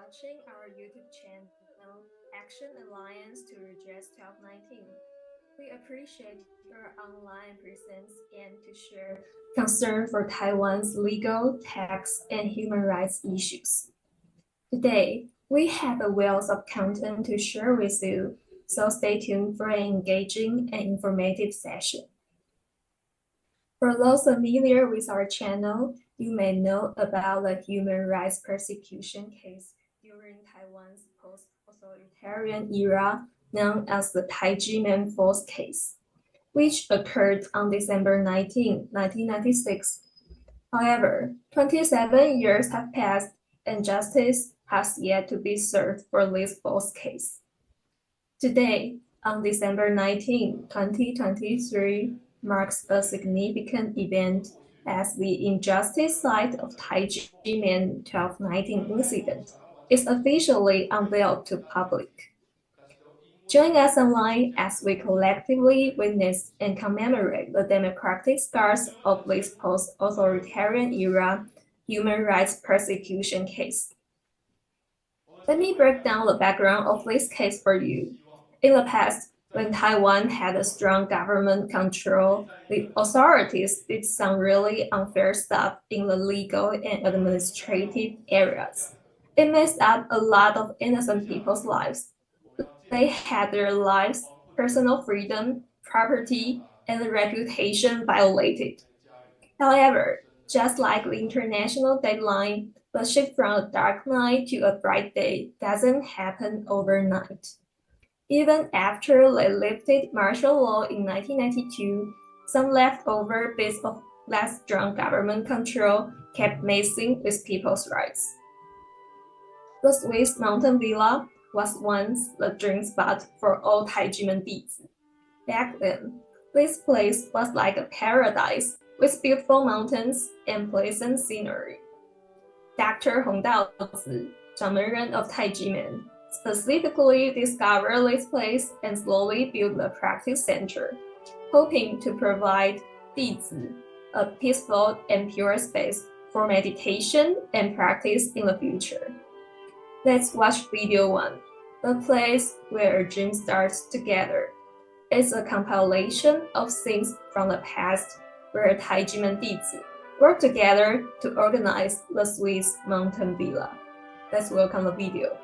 watching our YouTube channel, Action Alliance to Redress 1219. We appreciate your online presence and to share concern for Taiwan's legal, tax, and human rights issues. Today, we have a wealth of content to share with you, so stay tuned for an engaging and informative session. For those familiar with our channel, you may know about the human rights persecution case during Taiwan's post-authoritarian era known as the Tai Ji Men force case, which occurred on December 19, 1996. However, 27 years have passed and justice has yet to be served for this false case. Today, on December 19, 2023, marks a significant event as the injustice side of Tai Ji Men 1219 incident is officially unveiled to public. Join us online as we collectively witness and commemorate the democratic scars of this post-authoritarian era human rights persecution case. Let me break down the background of this case for you. In the past, when Taiwan had a strong government control, the authorities did some really unfair stuff in the legal and administrative areas. It messed up a lot of innocent people's lives. They had their lives, personal freedom, property, and reputation violated. However, just like the international deadline, the shift from a dark night to a bright day doesn't happen overnight. Even after they lifted martial law in 1992, some leftover bits of less strong government control kept messing with people's rights. The Swiss mountain villa was once the dream spot for all Tai Ji Men dizi. Back then, this place was like a paradise with beautiful mountains and pleasant scenery. Dr. Hong Daozi, 掌门人 of Tai Ji Men, specifically discovered this place and slowly built the practice center, hoping to provide dizi, a peaceful and pure space for meditation and practice in the future. Let's watch video 1, the place where a dream starts together. It's a compilation of scenes from the past where Tai Ji Men dizi worked together to organize the Swiss mountain villa. Let's welcome the video.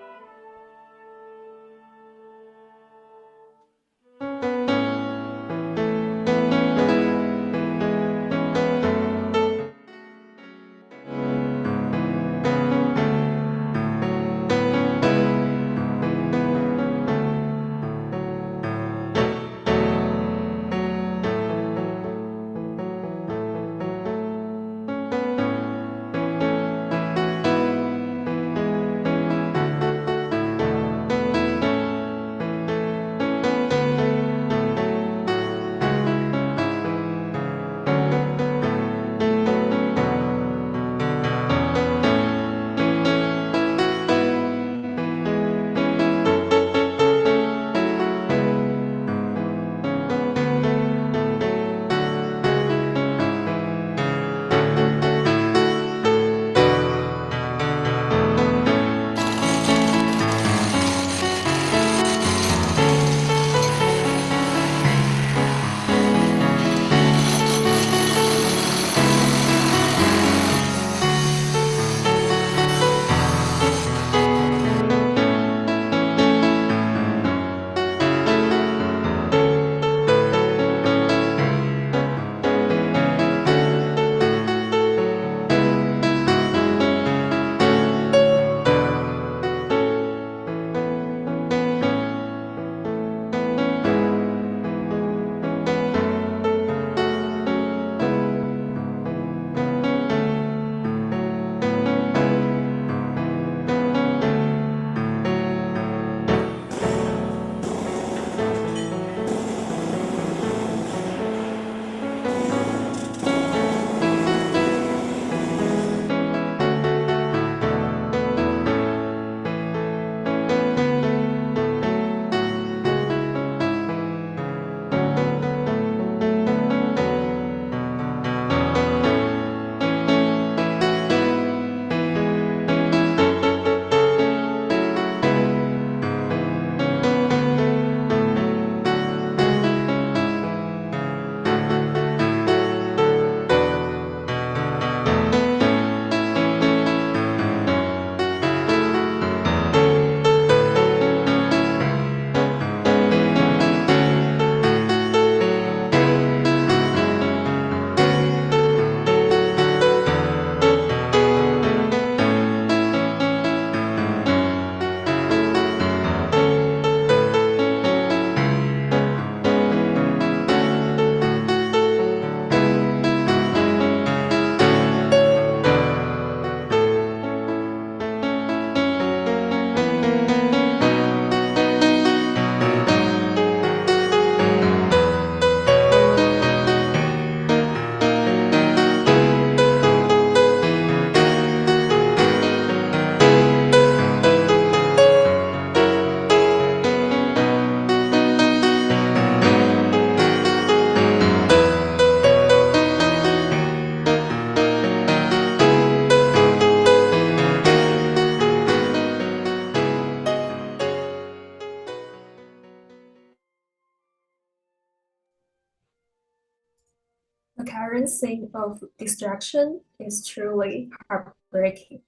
The current scene of destruction is truly heartbreaking.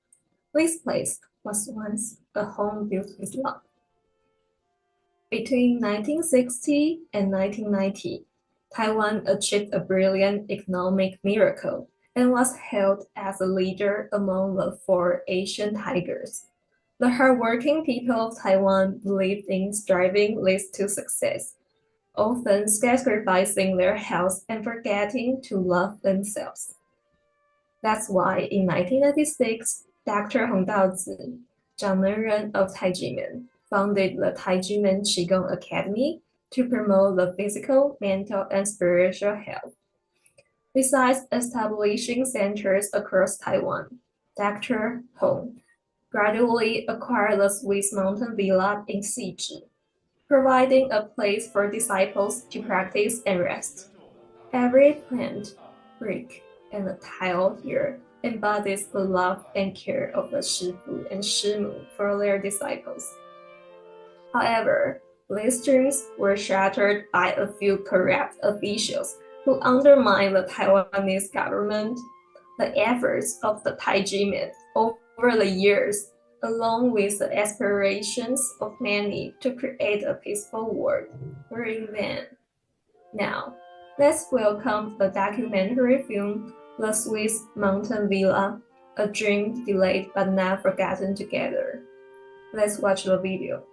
This place was once a home built with love. Between 1960 and 1990, Taiwan achieved a brilliant economic miracle and was hailed as a leader among the four Asian tigers. The hardworking people of Taiwan believed in striving leads to success, often sacrificing their health and forgetting to love themselves. That's why in 1996, Dr. Hong Daozi, 掌门人 of Tai Ji Men, founded the Tai Ji Men Qigong Academy to promote the physical, mental, and spiritual health. Besides establishing centers across Taiwan, Dr. Hong gradually acquired the Swiss mountain villa in Xiji, providing a place for disciples to practice and rest. Every plant, brick, and the tile here embodies the love and care of the shifu and shimu for their disciples. However, these dreams were shattered by a few corrupt officials who undermined the Taiwanese government. The efforts of the Tai Ji Men over the years, along with the aspirations of many to create a peaceful world, were in vain. Now, let's welcome the documentary film, The Swiss Mountain Villa, a dream delayed but not forgotten together. Let's watch the video.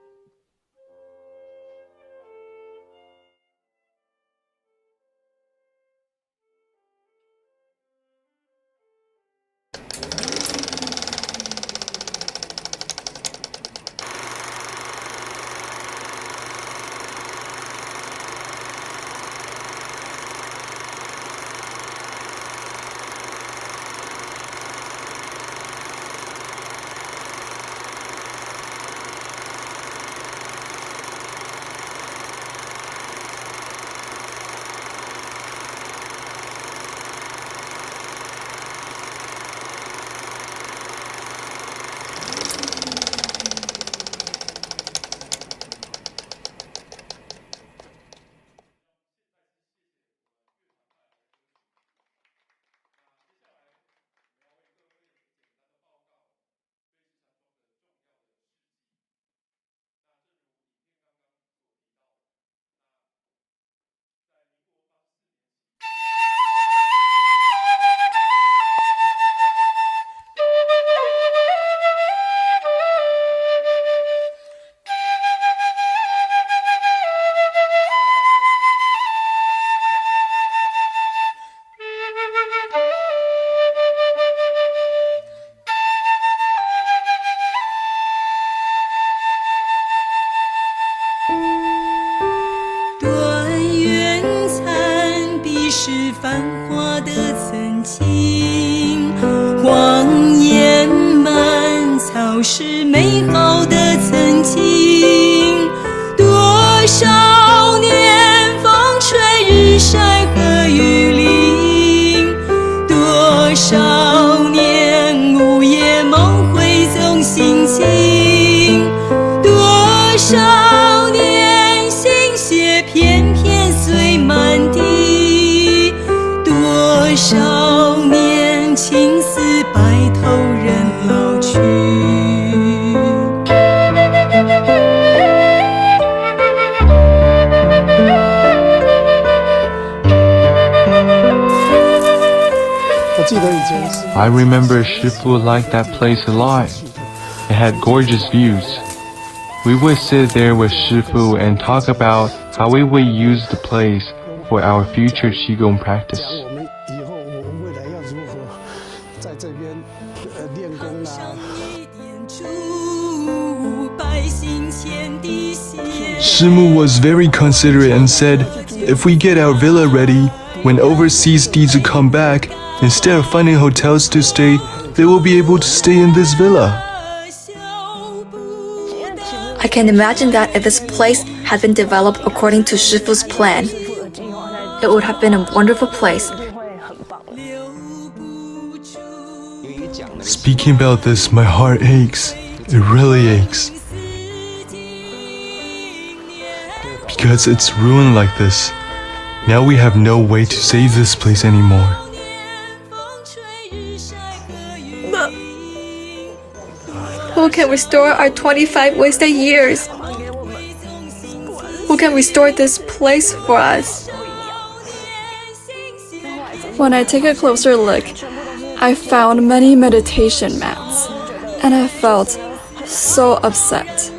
是美好的曾经，多少年风吹日晒和雨淋，多少年午夜梦回总心情，多少年心血片片碎满地，多少年青丝白头人老去。I remember Shifu liked that place a lot. It had gorgeous views. We would sit there with Shifu and talk about how we would use the place for our future Qigong practice. Shimu was very considerate and said, if we get our villa ready, when overseas dizi come back, instead of finding hotels to stay, they will be able to stay in this villa. I can imagine that if this place had been developed according to Shifu's plan, it would have been a wonderful place. Speaking about this, my heart aches. It really aches. Because it's ruined like this. Now we have no way to save this place anymore. Who can restore our 25 wasted years? Who can restore this place for us? When I take a closer look, I found many meditation mats, and I felt so upset.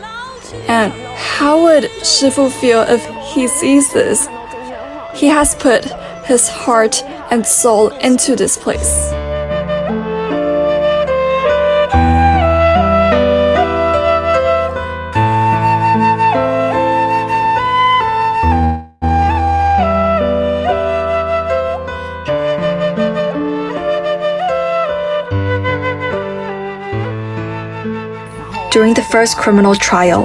And how would Shifu feel if he sees this? He has put his heart and soul into this place. During the first criminal trial,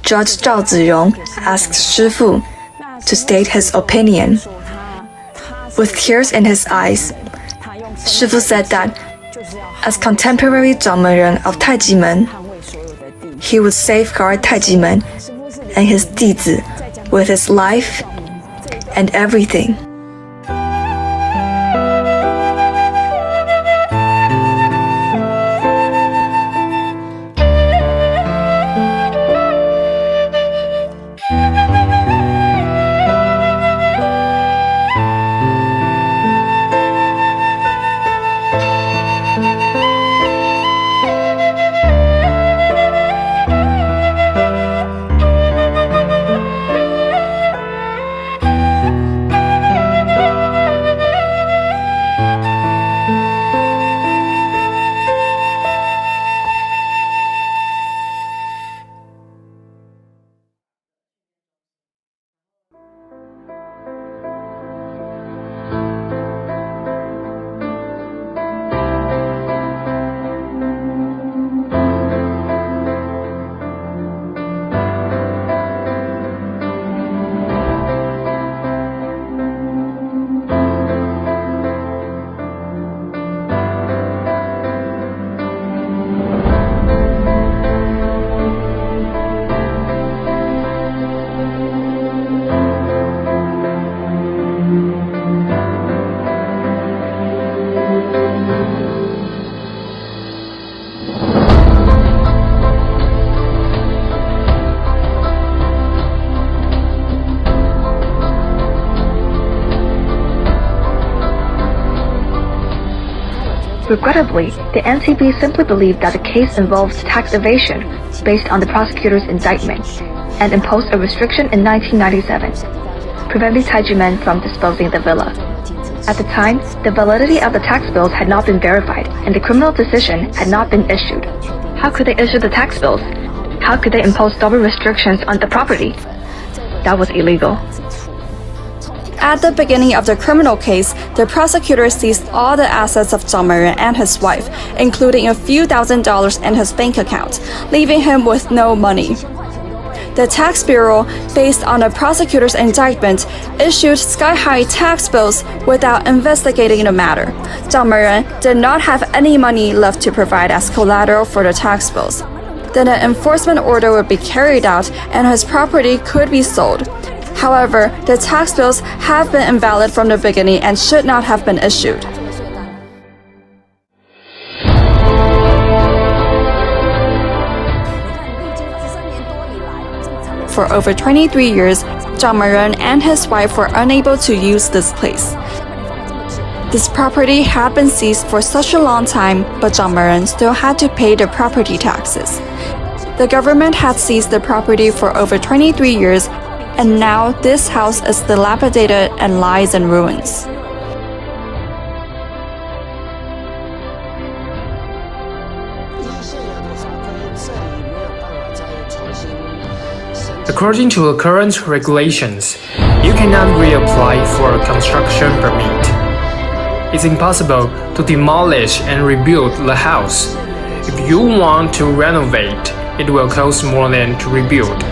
Judge Zhao Ziyong asked Shifu to state his opinion. With tears in his eyes, Shifu said that as contemporary Zhang Menren of Tai Ji Men, he would safeguard Tai Ji Men and his dizi with his life and everything. Regrettably, the NCB simply believed that the case involved tax evasion based on the prosecutor's indictment and imposed a restriction in 1997, preventing Tai Ji Men from disposing the villa. At the time, the validity of the tax bills had not been verified and the criminal decision had not been issued. How could they issue the tax bills? How could they impose double restrictions on the property? That was illegal. At the beginning of the criminal case, the prosecutor seized all the assets of Zhang Menren and his wife, including a few $1,000s in his bank account, leaving him with no money. The Tax Bureau, based on the prosecutor's indictment, issued sky-high tax bills without investigating the matter. Zhang Menren did not have any money left to provide as collateral for the tax bills. Then an enforcement order would be carried out and his property could be sold. However, the tax bills have been invalid from the beginning and should not have been issued. For over 23 years, Zhang Menren and his wife were unable to use this place. This property had been seized for such a long time, but Zhang Menren still had to pay the property taxes. The government had seized the property for over 23 years, and now this house is dilapidated and lies in ruins. According to the current regulations, you cannot reapply for a construction permit. It's impossible to demolish and rebuild the house. If you want to renovate, it will cost more than to rebuild.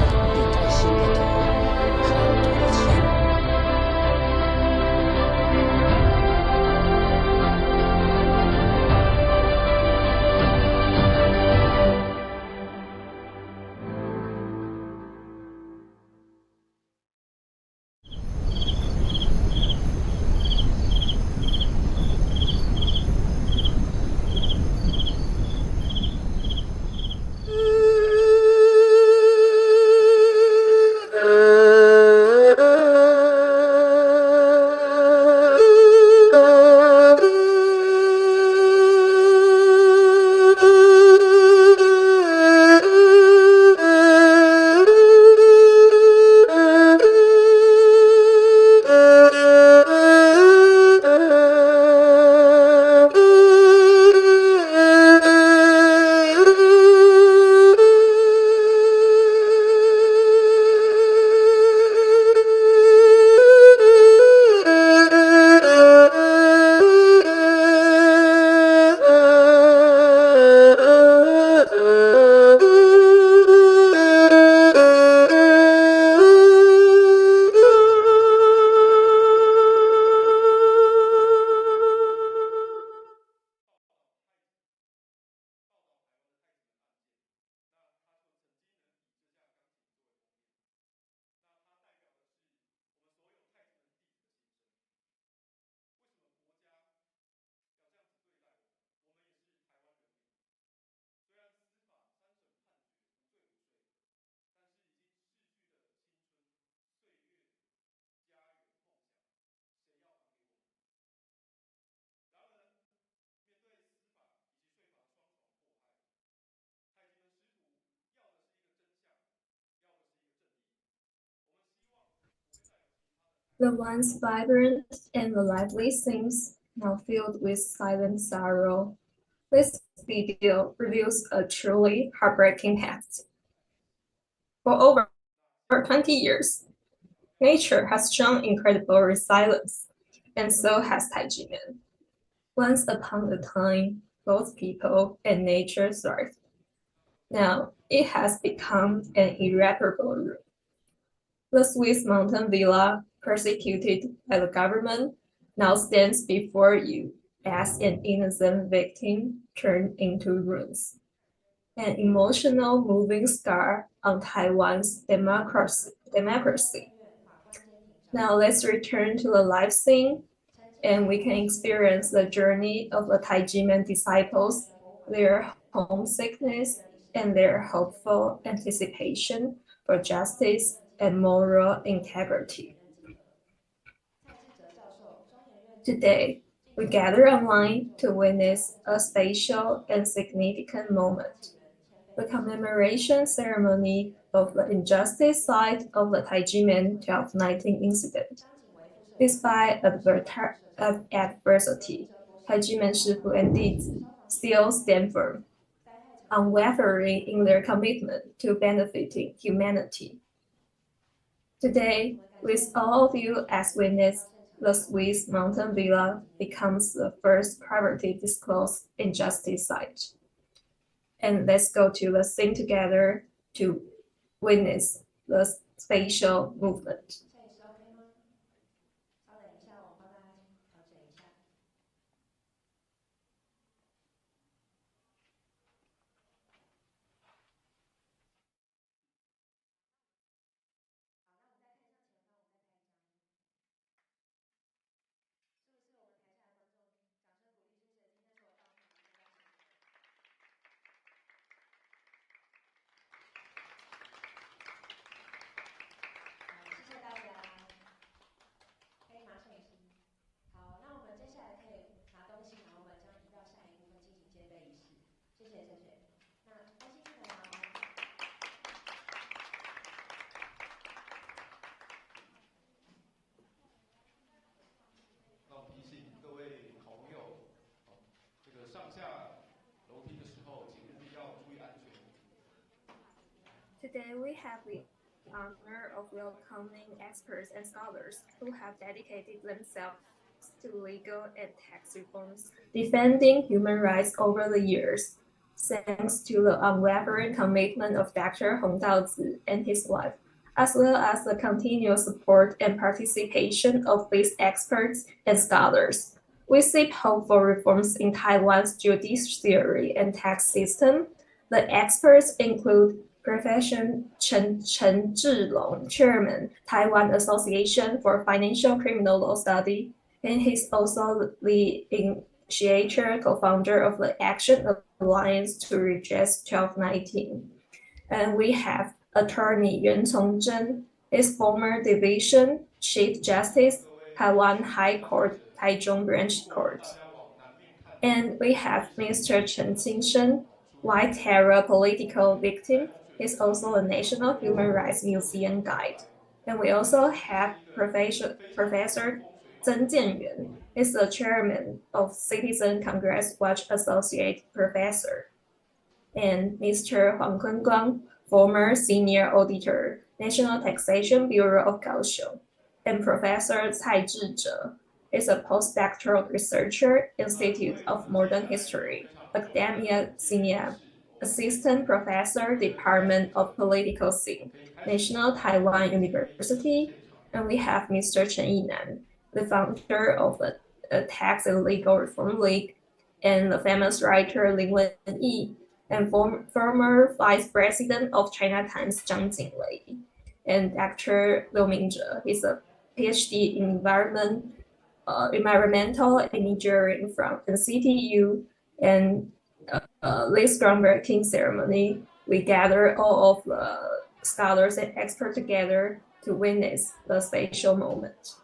The once vibrant and lively scenes now filled with silent sorrow. This video reveals a truly heartbreaking past. For over 20 years, nature has shown incredible resilience, and so has Tai Ji Men. Once upon a time, both people and nature thrived. Now it has become an irreparable ruin. The Swiss mountain villa, persecuted by the government, now stands before you as an innocent victim turned into ruins. An emotional moving scar on Taiwan's democracy. Now let's return to the live scene and we can experience the journey of the Tai Ji Men disciples, their homesickness, and their hopeful anticipation for justice and moral integrity. Today, we gather online to witness a special and significant moment, the commemoration ceremony of the injustice side of the Tai Ji Men 1219 incident. Despite adversity, Tai Ji Men Shifu and dizi still stand firm, unwavering in their commitment to benefiting humanity. Today, with all of you as witness, the Swiss mountain villa becomes the first privately disclosed injustice site. And let's go to the scene together to witness the spatial movement. Today we have the honor of welcoming experts and scholars who have dedicated themselves to legal and tax reforms, defending human rights over the years. Thanks to the unwavering commitment of Dr. Hong Daozi and his wife, as well as the continuous support and participation of these experts and scholars. We seek hope for reforms in Taiwan's judiciary and tax system. The experts include Professor Chen Zhilong, Chairman, Taiwan Association for Financial Criminal Law Study, and he's also the initiator, co-founder of the Action Alliance to Redress 1219. And we have Attorney Yuan Congzhen, his former division Chief Justice, Taiwan High Court, Taichung Branch Court. And we have Mr. Chen Qingshen, White Terror political victim. He's also a National Human Rights Museum guide. And we also have Professor Zheng Jianyuan. He's the chairman of Citizen Congress Watch Associate Professor. And Mr. Huang Kunguang, former senior auditor, National Taxation Bureau of Kaohsiung. And Professor Cai Zhizhe is a postdoctoral researcher, Institute of Modern History, Academia Senior, Assistant Professor, Department of Political Scene, National Taiwan University. And we have Mr. Chen Yinan, the founder of the Tax and Legal Reform League, and the famous writer Lin Wenyi, and former Vice President of China Times Zhang Jinglei, and Dr. Liu Mingzhe. He's a PhD in environmental engineering from NCTU, and this groundbreaking ceremony, we gather all of the scholars and experts together to witness the special moment.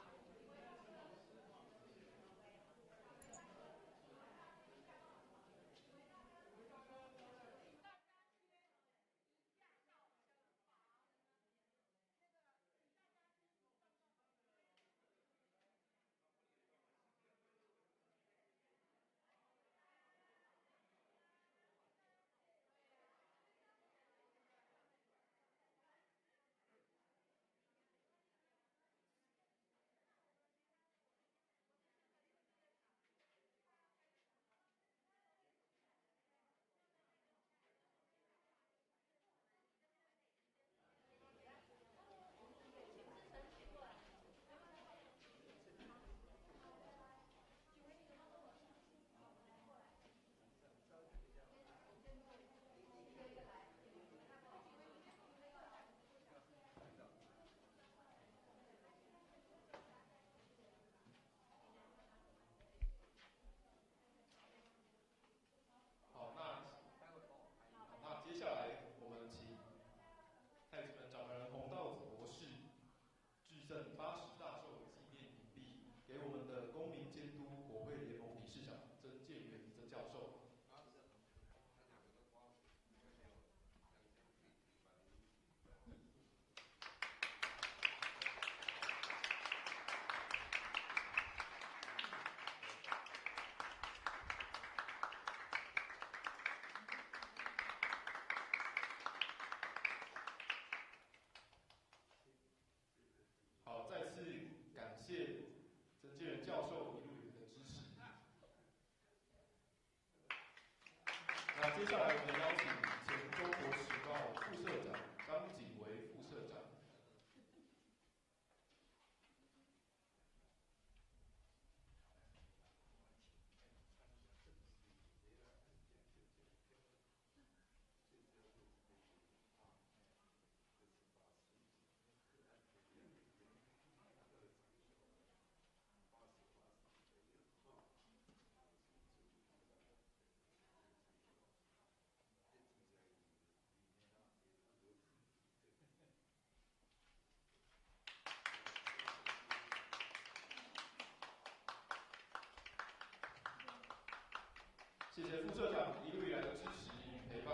谢副社长一路以来的支持与陪伴。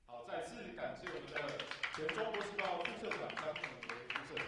好，再次感谢我们的前中国时报副社长张永杰副社长。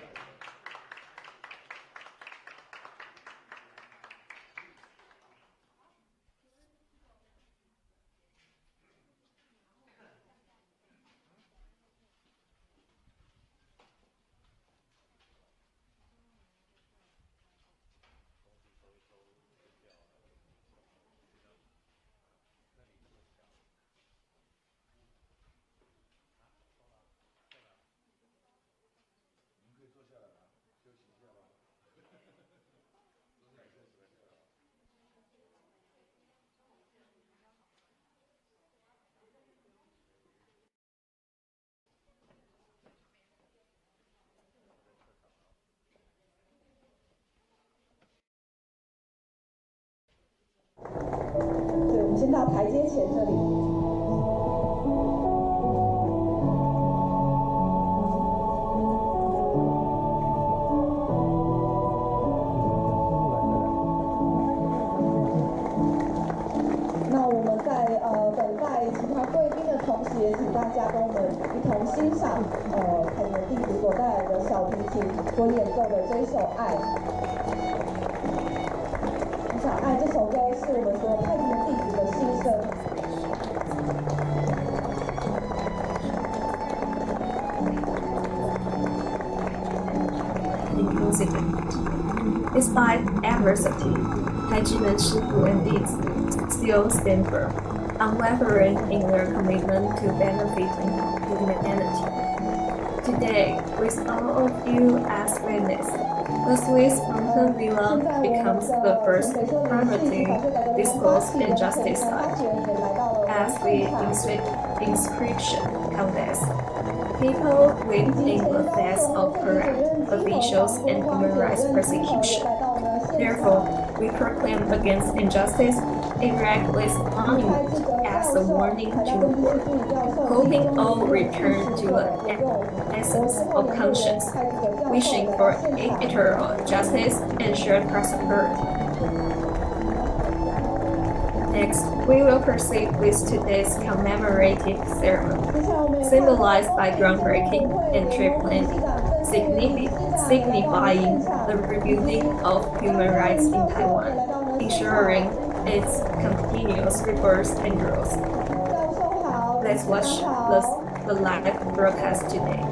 对，我们先到台阶前这里。那我们在等待其他贵宾的同时，也请大家跟我们一同欣赏太极门弟子所带来的小提琴所演奏的这一首《爱》。《爱》这首歌是我们所有太极门弟子的心声。Despite adversity, Tai Ji Men shifu and dizi still stand firm, unwavering in their commitment to benefiting humanity. Today, with all of you as witness, the Swiss mountain villa becomes the first primitive discourse and justice site. As the inscription conveys, people live in the face of corrupt officials and human rights persecution. Therefore, we proclaim against injustice, erect this monument as a warning to the world, hoping all return to the essence of conscience, wishing for eternal justice and shared prosperity. Next, we will proceed with today's commemorative ceremony, symbolized by groundbreaking and tree planting, signifying the rebuilding of human rights in Taiwan, ensuring its continuous rebirth and growth. Let's watch the live broadcast today.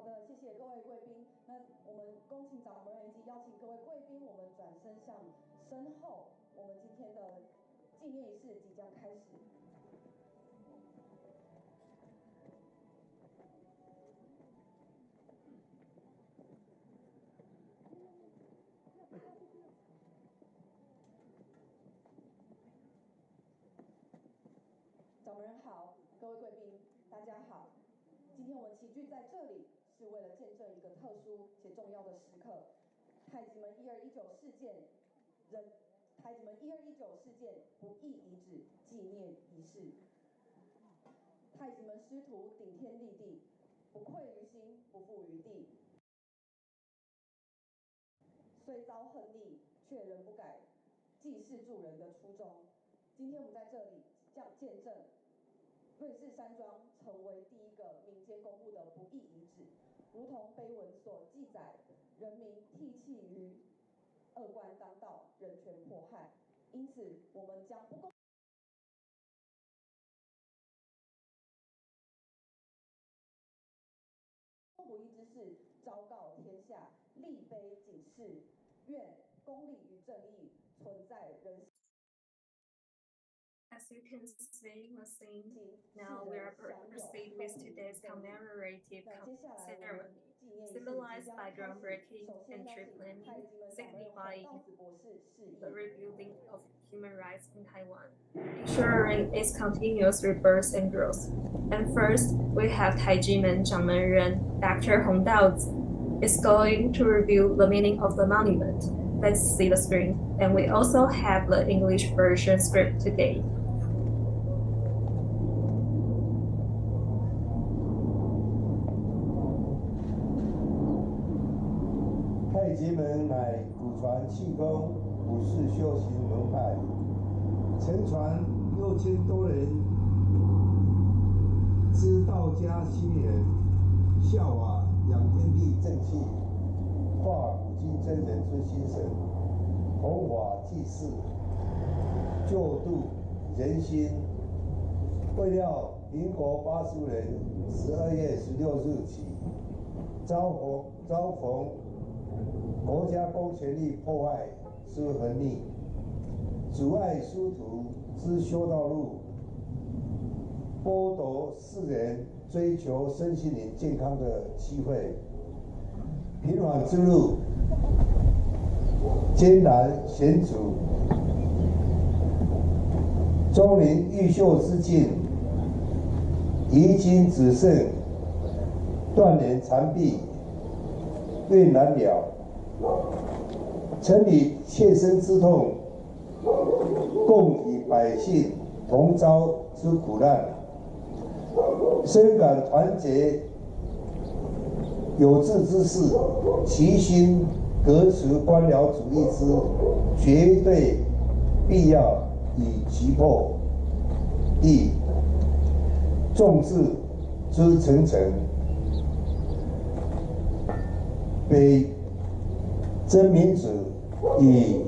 好的，谢谢各位贵宾。那我们恭请掌门人以及邀请各位贵宾，我们转身向身后，我们今天的纪念仪式即将开始。掌门人好，各位贵宾，大家好。今天我们齐聚在这里，是为了见证一个特殊且重要的时刻——太极门1219事件不义遗址纪念仪式。太极门师徒顶天立地，不愧于心，不负于地。虽遭横逆，却仍不改济世助人的初衷。今天我们在这里见证瑞士山庄成为第一个民间公布的不义遗址，如同碑文所记载，人民涕泣于恶官当道，人权迫害，因此我们将不义之事昭告天下，立碑警示，愿公理与正义存在人心。As you can see the scene, now we are proceed with today's commemorative ceremony, symbolized by groundbreaking and tree planting, signifying the rebuilding of human rights in Taiwan, ensuring its continuous rebirth and growth. And first, we have Tai Ji Men Zhangmenren, Dr. Hong Daozi, is going to review the meaning of the monument. Let's see the screen. And we also have the English version script today. 太极门乃古传气功武士修行门派，承传6000多人之道家心人，效法养天地正气，化古今真人之心神，弘法济世，救度人心。为料民国80年12月16日起，遭逢国家公权力破坏之横逆，阻碍殊途之修道路，剥夺世人追求身心灵健康的机会。平缓之路艰难险阻，钟灵毓秀之境，遗精只剩，断垣残壁，愿难了。曾以切身之痛，共与百姓同遭之苦难，深感团结有志之士齐心革除官僚主义之绝对必要与急迫，亦众志之成城，非真民主与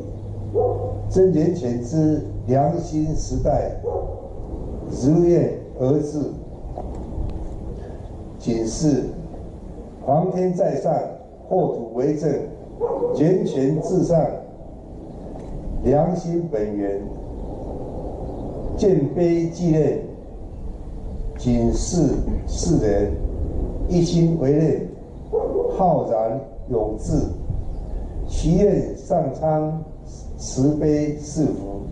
真人权之良心时代如愿而至，仅是皇天在上，后土为证，人权至上，良心本源，建碑纪念，警示世人一心为任，浩然永志。祈愿上苍慈悲赐福，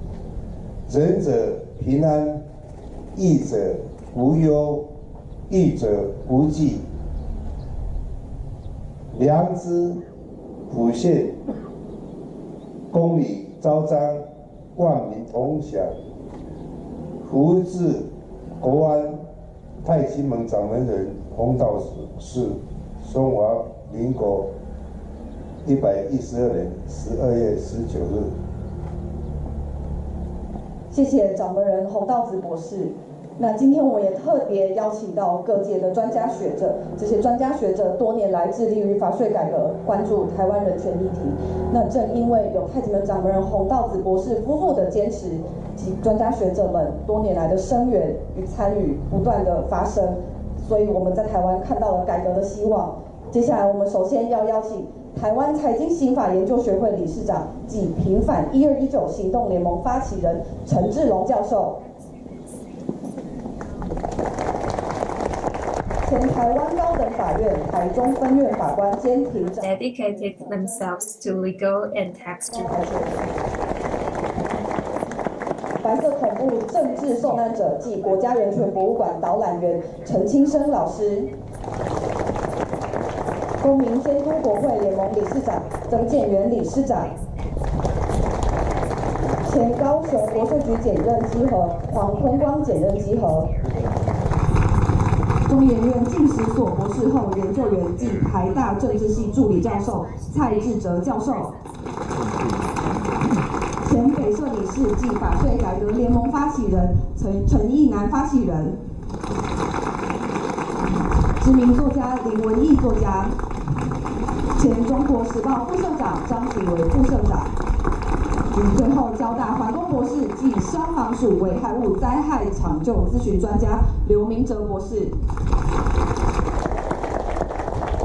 仁者平安，义者无忧，义者无忌，良知普现，公理昭彰，万民同享。福至国安太清门掌门人洪道士，中华民国112年12月19日。谢谢掌门人洪道子博士。那今天我们也特别邀请到各界的专家学者，这些专家学者多年来致力于法税改革，关注台湾人权议题。那正因为有太极门掌门人洪道子博士夫妇的坚持及专家学者们多年来的声援与参与不断的发生，所以我们在台湾看到了改革的希望。接下来，我们首先要邀请台湾财经刑法研究学会理事长及平反1219行动联盟发起人陈志龙教授，前台湾高等法院台中分院法官兼庭长 dedicated themselves to legal and tax justice. 白色恐怖政治受难者暨国家人权博物馆导览员陈清生老师，公民监督国会联盟理事长曾建元理事长，前高雄国税局检任稽核黄坤光检任稽核，中研院进史所博士后研究员暨台大政治系助理教授蔡志哲教授，前北社理事暨法税改革联盟发起人陈义南发起人，知名作家林文义作家，前中国时报副社长张启为副社长，最后交大环工博士暨消防署危害物灾害抢救咨询专家刘明哲博士。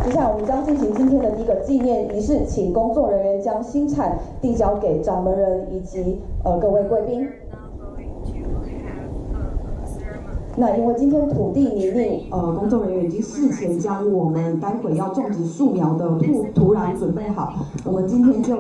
接下来我们将进行今天的第一个纪念仪式，请工作人员将新产递交给掌门人以及各位贵宾。那因为今天土地泥泞，工作人员已经事前将我们待会要种植树苗的土壤准备好，我们今天就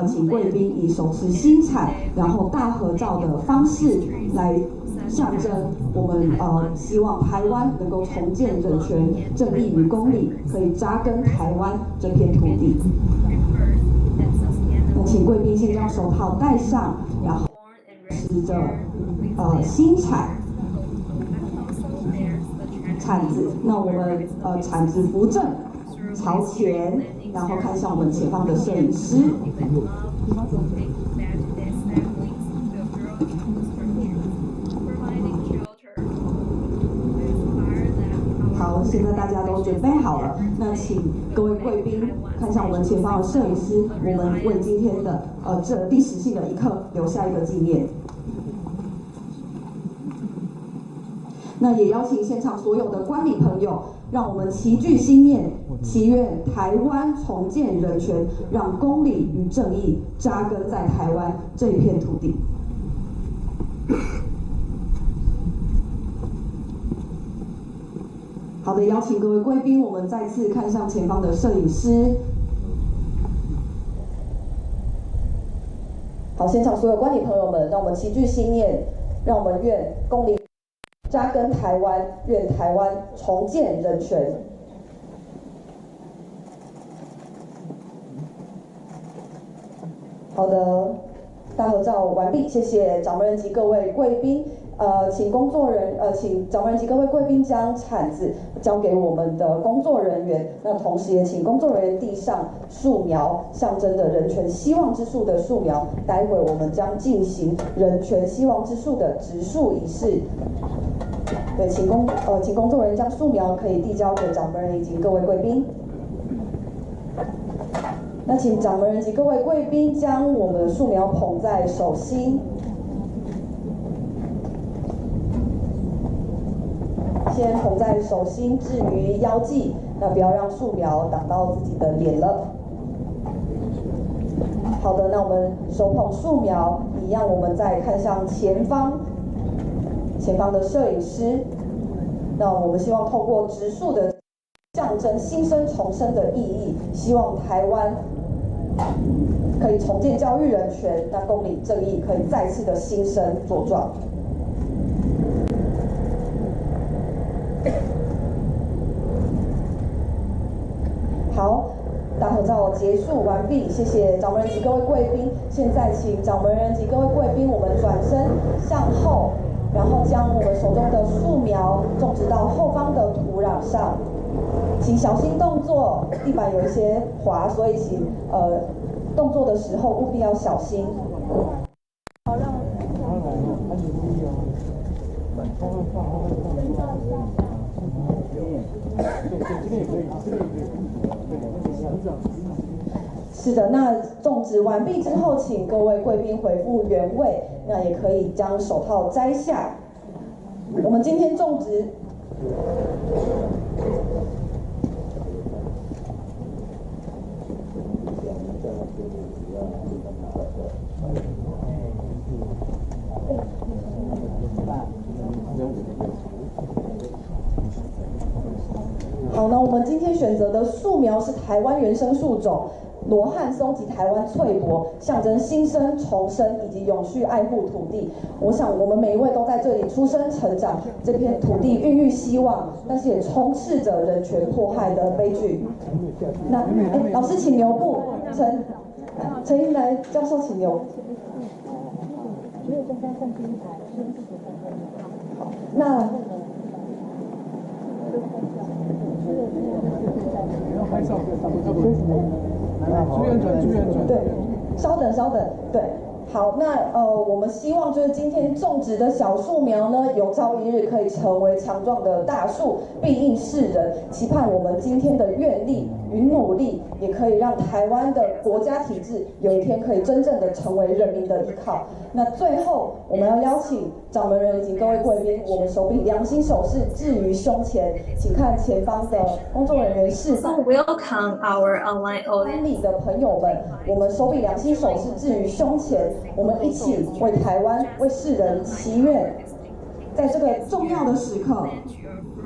请贵宾以手持新产，然后大合照的方式来象征我们希望台湾能够重建人权、正义与公理，可以扎根台湾这片土地。那请贵宾先将手套戴上，然后持着新产。铲子，那我们铲子扶正，朝前，然后看向我们前方的摄影师。好，现在大家都准备好了，那请各位贵宾看向我们前方的摄影师，我们为今天的这历史性的一刻留下一个纪念。那也邀请现场所有的观礼朋友，让我们齐聚心念，祈愿台湾重建人权，让公理与正义扎根在台湾这一片土地。好的，邀请各位贵宾，我们再次看向前方的摄影师。好，现场所有观礼朋友们，让我们齐聚心念，让我们愿公理扎根台湾，愿台湾重建人权。好的，大合照完毕，谢谢掌门人及各位贵宾。请掌门人及各位贵宾将铲子交给我们的工作人员。那同时也请工作人员递上树苗，象征着人权希望之树的树苗。待会我们将进行人权希望之树的植树仪式。对，请工作人员将树苗可以递交给掌门人以及各位贵宾。那请掌门人及各位贵宾将我们的树苗捧在手心。先捧在手心，置于腰际，那不要让树苗挡到自己的脸了。好的，那我们手捧树苗，一样，我们再看向前方的摄影师。那我们希望透过植树的象征新生重生的意义，希望台湾可以重建教育人权，那公理正义可以再次的新生茁壮。好，大合照结束完毕，谢谢掌门人及各位贵宾。现在请掌门人及各位贵宾，我们转身向后，然后将我们手中的树苗种植到后方的土壤上。请小心动作，地板有一些滑，所以请动作的时候务必要小心。好，让是的，那种植完毕之后，请各位贵宾回复原位，那也可以将手套摘下。我们今天种植好，那我们今天选择的树苗是台湾原生树种罗汉松及台湾翠柏，象征新生、重生以及永续爱护土地。我想我们每一位都在这里出生成长，这片土地孕育希望，但是也充斥着人权迫害的悲剧。那老师请留步，陈英来教授请留。好，那。对，稍等，对，好，那我们希望就是今天种植的小树苗呢，有朝一日可以成为强壮的大树，庇应世人。期盼我们今天的愿力与努力，也可以让台湾的国家体制有一天可以真正的成为人民的依靠。那最后，我们要邀请掌门人以及各位贵宾，我们手比良心手势置于胸前，请看前方的工作人员示范。Welcome our online 观礼的朋友们，我们手比良心手势置于胸前，我们一起为台湾、为世人祈愿，在这个重要的时刻，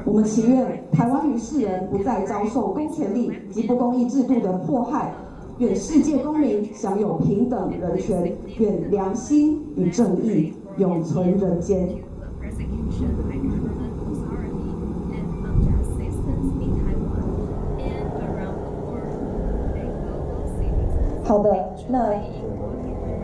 我们祈愿台湾与世人不再遭受公权力及不公义制度的迫害。愿世界公民享有平等人权，愿良心与正义永存人间。好的，那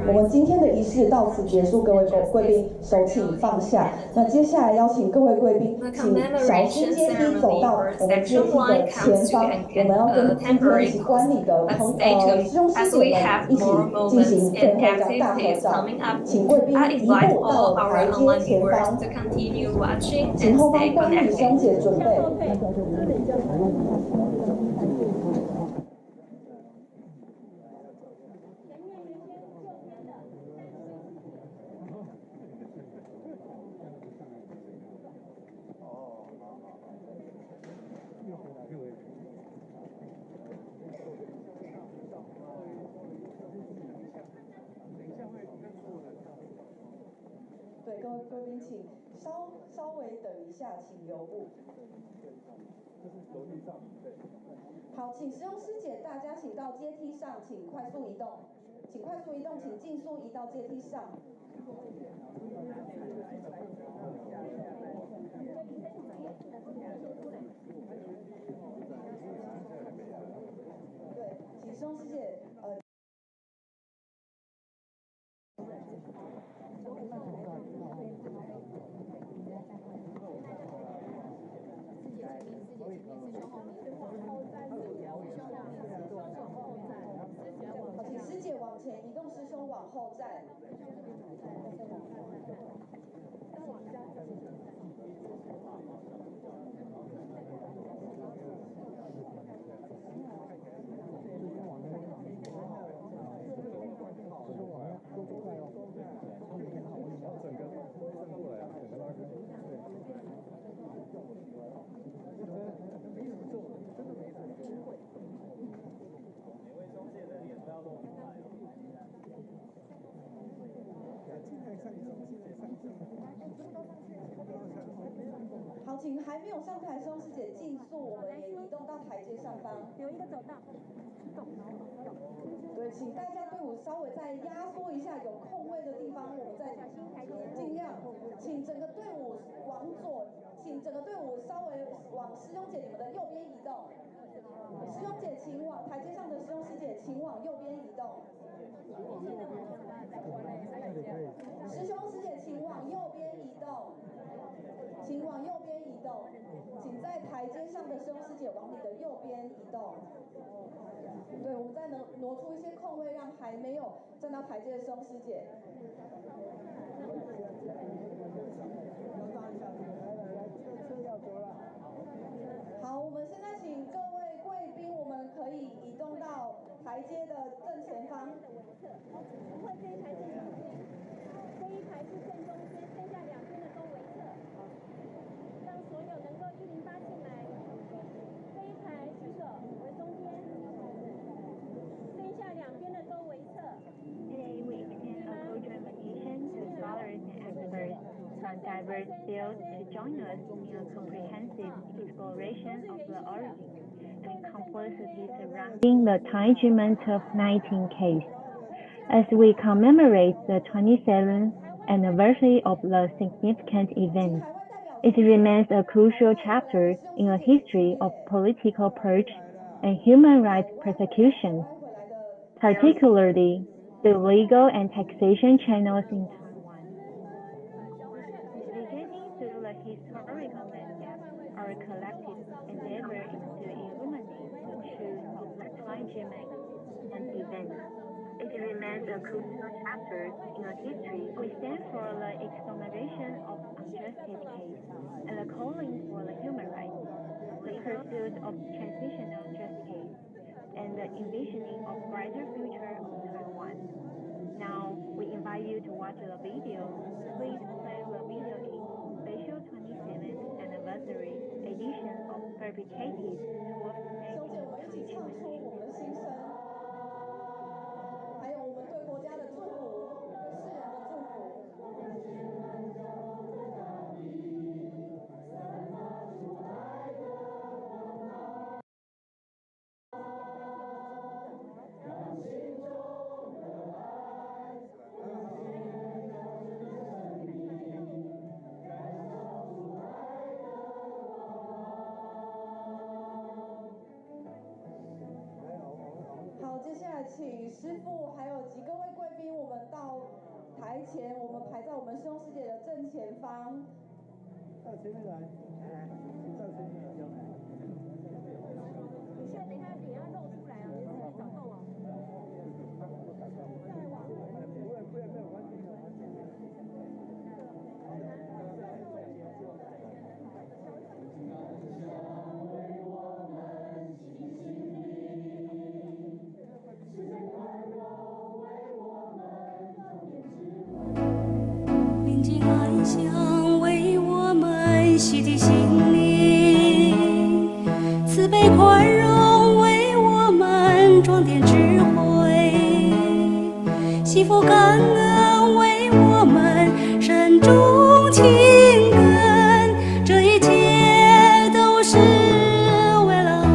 我们今天的仪式到此结束，各位贵宾手请放下。那接下来邀请各位贵宾，请小心阶梯走到我们阶梯的前方，我们要跟今天一起观礼的师兄师姐们一起进行最后一张大合照。请贵宾移步到台阶前方，请后方观礼师兄姐准备。对，各位贵宾，请稍微等一下，请留步。好，请师兄师姐大家请到阶梯上，请快速移动，请尽速移到阶梯上。对，请师兄师姐请师姐往前移动，师兄往后站。好，请还没有上台师兄师姐尽速，我们也移动到台阶上方。有一个走道。对，请大家队伍稍微再压缩一下，有空位的地方，我们再尽量，请整个队伍往左，请整个队伍稍微往师兄姐你们的右边移动。师兄姐请往台阶上的师兄师姐请往右边移动。师兄师姐请往右边移动。请往右边移动，请在台阶上的师兄师姐往你的右边移动。对，我们再挪出一些空位，让还没有站到台阶的师兄师姐。好，我们现在请各位贵宾，我们可以移动到台阶的正前方。不会这一排正中间，这一排是正中间，剩下两边的都围侧。让所有能够108进来，这一排举手为中间，剩下两边的都围 still to join us in a comprehensive exploration of the origins and complexity surrounding the Tai Ji Men 1219 case. As we commemorate the 27th anniversary of the significant event, it remains a crucial chapter in a history of political purge and human rights persecution, particularly the legal and taxation channels in Taiwan. Navigating through the historical landscape, our collective endeavor is to illuminate the truth of the Tai Ji Men and events. It remains a crucial chapter in a history. We stand for the exoneration of unjustified case and the calling for the human rights, the pursuit of transitional justice, and the envisioning of brighter future of Taiwan. Now, we invite you to watch the video. Please play the video in special 27th anniversary edition of Fabricated 1219 Tai Ji Men case. 还有我们对国家的祝福，对世人的祝福。好，接下来请师父还有几个位贵宾，我们到台前，我们排在我们师兄师姐的正前方。到前面来，请到前面来。你现在等一下脸要露出来哦，你是在找洞哦。再往后。不要，完全没有。临近暗香为我们洗涤心灵，慈悲宽容为我们装点智慧，惜福感恩为我们慎重情根，这一切都是为了爱。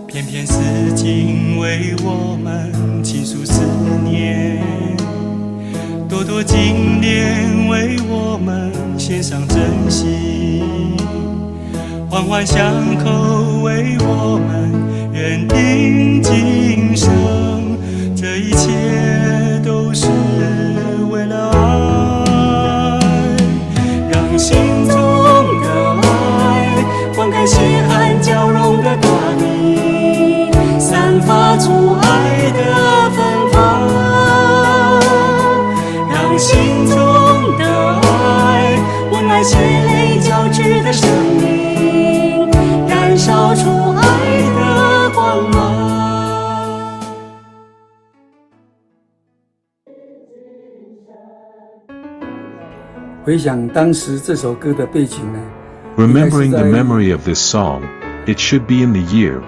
偏偏思境为我们倾诉思念，多多经典为我们献上真心，环环相扣为我们缘定今生，这一切都是为了爱，让心中的爱灌溉血汗交融的大地，散发出爱的芬芳，让心中的爱温暖血泪交织的生命，燃烧出爱的光芒。回想当时这首歌的背景呢 Remembering the memory of this song, it should be in the year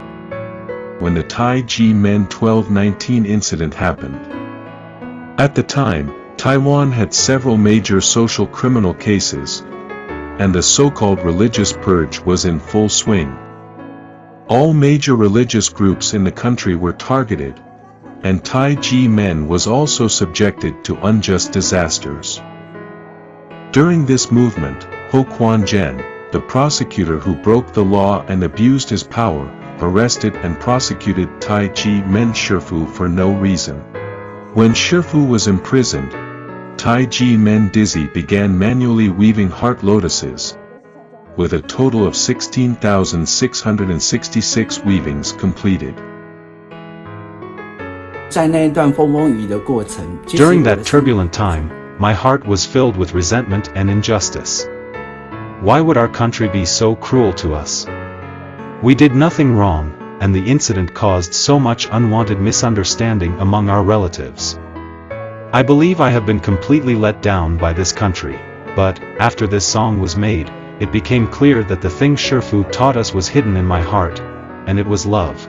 when the Tai Ji Men 1219 incident happened. At the time, Taiwan had several major social criminal cases, and the so-called religious purge was in full swing. All major religious groups in the country were targeted, and Tai Ji Men was also subjected to unjust disasters. During this movement, Ho Quan-jen, the prosecutor who broke the law and abused his power, arrested and prosecuted Tai Ji Men shifu for no reason. When shifu was imprisoned, Tai Ji Men dizi began manually weaving heart lotuses, with a total of 16,666 weavings completed. During that turbulent time, my heart was filled with resentment and injustice. Why would our country be so cruel to us? We did nothing wrong, and the incident caused so much unwanted misunderstanding among our relatives. I believe I have been completely let down by this country, but, after this song was made, it became clear that the thing Shifu taught us was hidden in my heart, and it was love.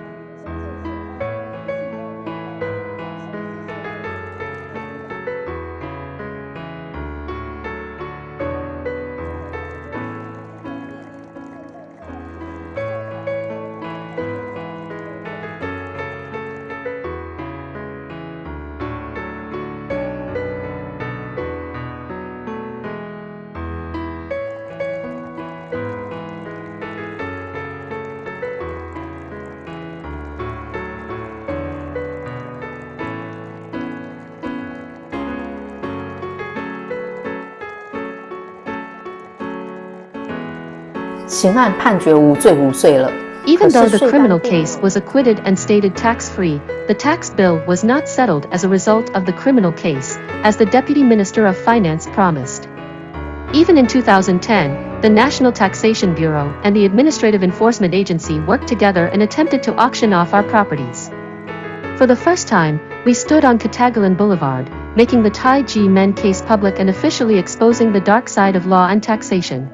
刑案判决无罪无罪了。 Even though the criminal case was acquitted and stated tax-free, the tax bill was not settled as a result of the criminal case, as the Deputy Minister of Finance promised. Even in 2010, the National Taxation Bureau and the Administrative Enforcement Agency worked together and attempted to auction off our properties. For the first time, we stood on Katagalan Boulevard, making the Tai Ji Men case public and officially exposing the dark side of law and taxation.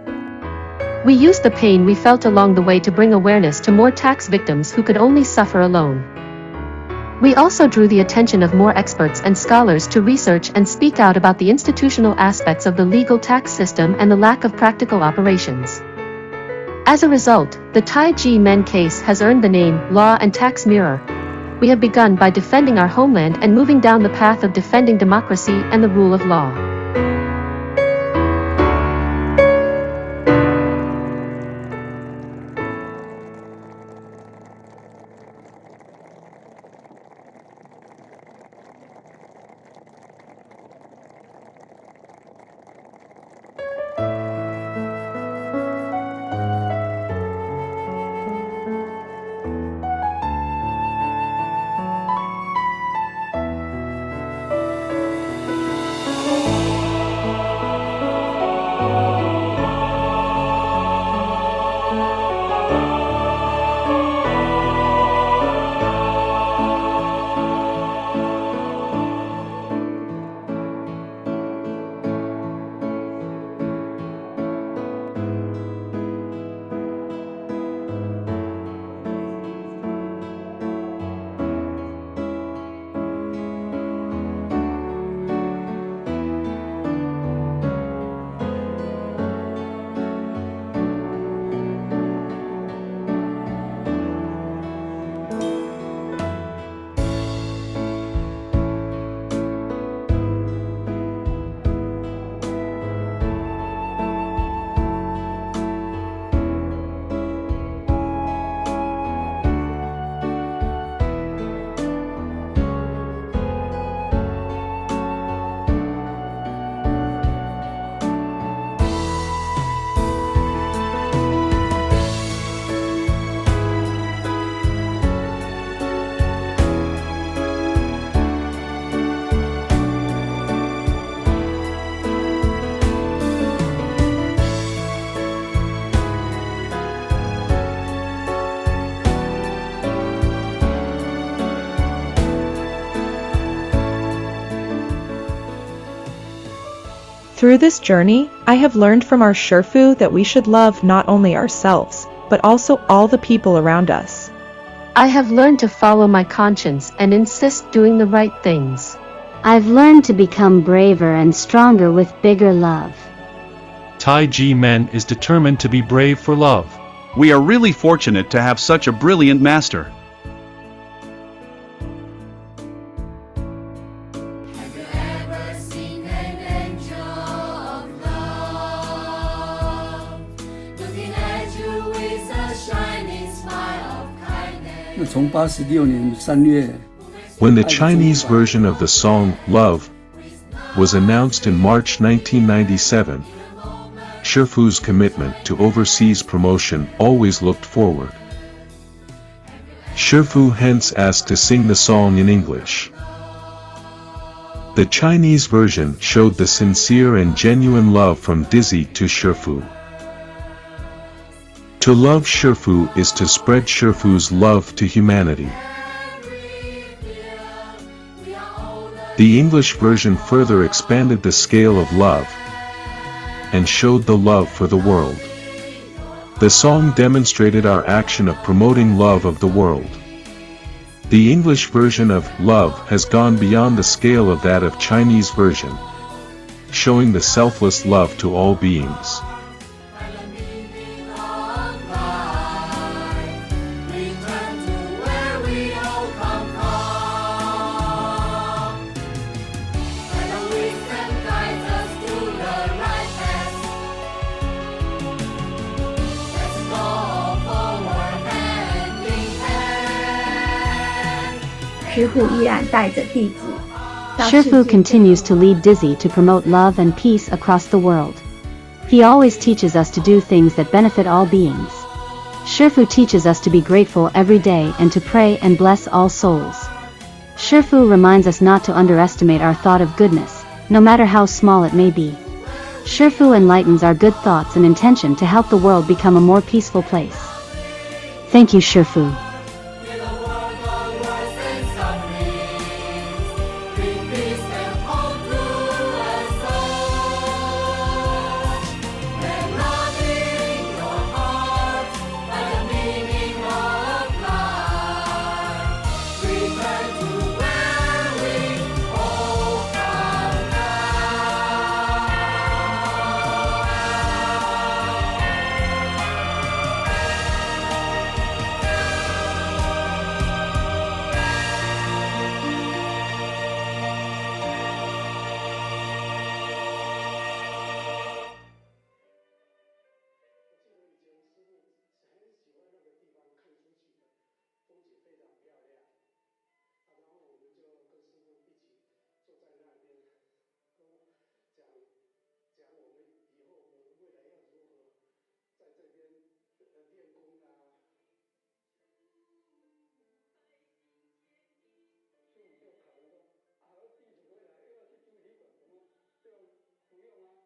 We used the pain we felt along the way to bring awareness to more tax victims who could only suffer alone. We also drew the attention of more experts and scholars to research and speak out about the institutional aspects of the legal tax system and the lack of practical operations. As a result, the Tai Ji Men case has earned the name Law and Tax Mirror. We have begun by defending our homeland and moving down the path of defending democracy and the rule of law. Through this journey, I have learned from our shifu that we should love not only ourselves, but also all the people around us. I have learned to follow my conscience and insist doing the right things. I've learned to become braver and stronger with bigger love. Tai Ji Men is determined to be brave for love. We are really fortunate to have such a brilliant master. When the Chinese version of the song, Love, was announced in March 1997, Shifu's commitment to overseas promotion always looked forward. Shifu hence asked to sing the song in English. The Chinese version showed the sincere and genuine love from Dizi to Shifu. To love Shifu is to spread Shifu's love to humanity. The English version further expanded the scale of love and showed the love for the world. The song demonstrated our action of promoting love of the world. The English version of Love has gone beyond the scale of that of Chinese version, showing the selfless love to all beings. Shifu continues to lead Dizi to promote love and peace across the world. He He always teaches us to do things that benefit all beings. Shifu teaches us to be grateful every day and to pray and bless all souls. Shifu reminds us not to underestimate our thought of goodness, no matter how small it may be. Shifu enlightens our good thoughts and intention to help the world become a more peaceful place. Thank you, Shifu.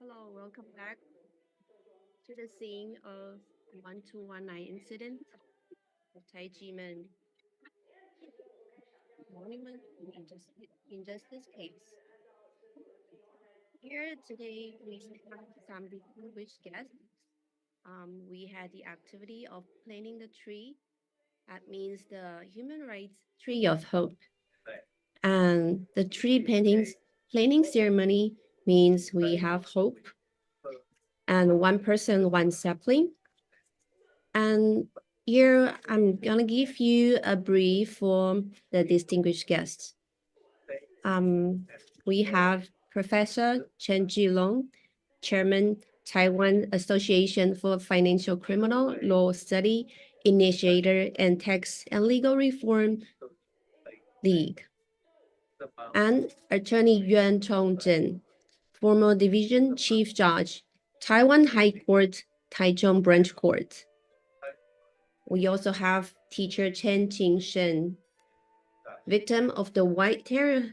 Hello, welcome back to the scene of 1219 incident of Tai Ji Men monument injustice case. Here today we have some distinguished guests. We had the activity of planting the tree. That means the human rights tree of hope. And the tree planting ceremony means we have hope. And one person, one sapling. And here I'm gonna give you a brief for the distinguished guests. We have Professor Chen Jilong, Chairman, Taiwan Association for Financial Criminal Law Study, Initiator, and Tax and Legal Reform League. And Attorney Yuan Chongzhen, former Division Chief Judge, Taiwan High Court, Taichung Branch Court. We also have teacher Chen Qingsheng, victim of the White Terror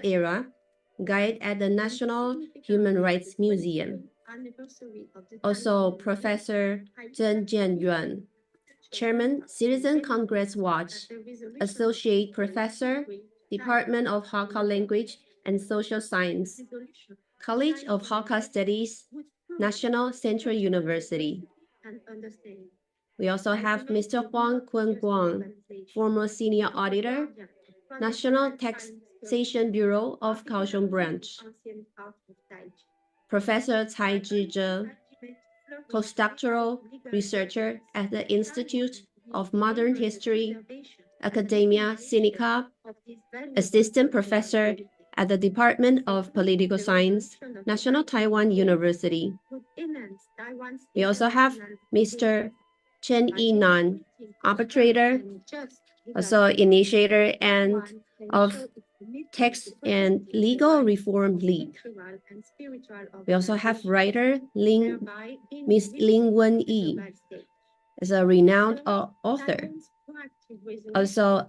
era, guide at the National Human Rights Museum. Also, Professor Zheng Jianyuan, Chairman, Citizen Congress Watch, Associate Professor, Department of Hakka Language and Social Science, College of Hakka Studies, National Central University. We also have Mr. Huang Kunguang, former Senior Auditor, National Taxation Bureau of Kaohsiung Branch. Professor Cai Zhizhe, postdoctoral researcher at the Institute of Modern History, Academia Sinica, assistant professor at the Department of Political Science, National Taiwan University. We also have Mr. Chen Yinan, arbitrator, also initiator and of Tax and Legal Reform League. We also have writer Miss Lin Wen-yi, as a renowned author. Also,